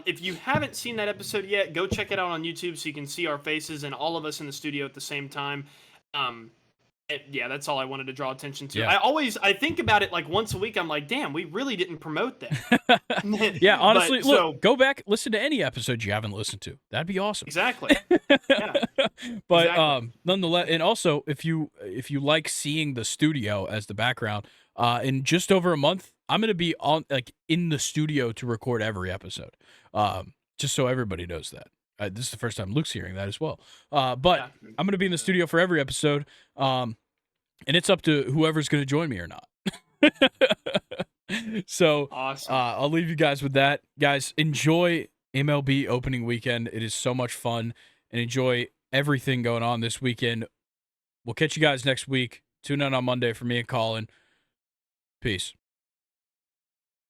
If you haven't seen that episode yet, go check it out on YouTube so you can see our faces and all of us in the studio at the same time. That's all I wanted to draw attention to. Yeah. I think about it like once a week. I'm like, damn, we really didn't promote that. Yeah, honestly, go back, listen to any episode you haven't listened to. That'd be awesome. Exactly. Yeah. But exactly. Nonetheless, and also if you like seeing the studio as the background, in just over a month, I'm gonna be in the studio to record every episode. Just so everybody knows that. This is the first time Luke's hearing that as well. But I'm going to be in the studio for every episode, and it's up to whoever's going to join me or not. So awesome. I'll leave you guys with that. Guys, enjoy MLB opening weekend. It is so much fun, and enjoy everything going on this weekend. We'll catch you guys next week. Tune in on Monday for me and Colin. Peace.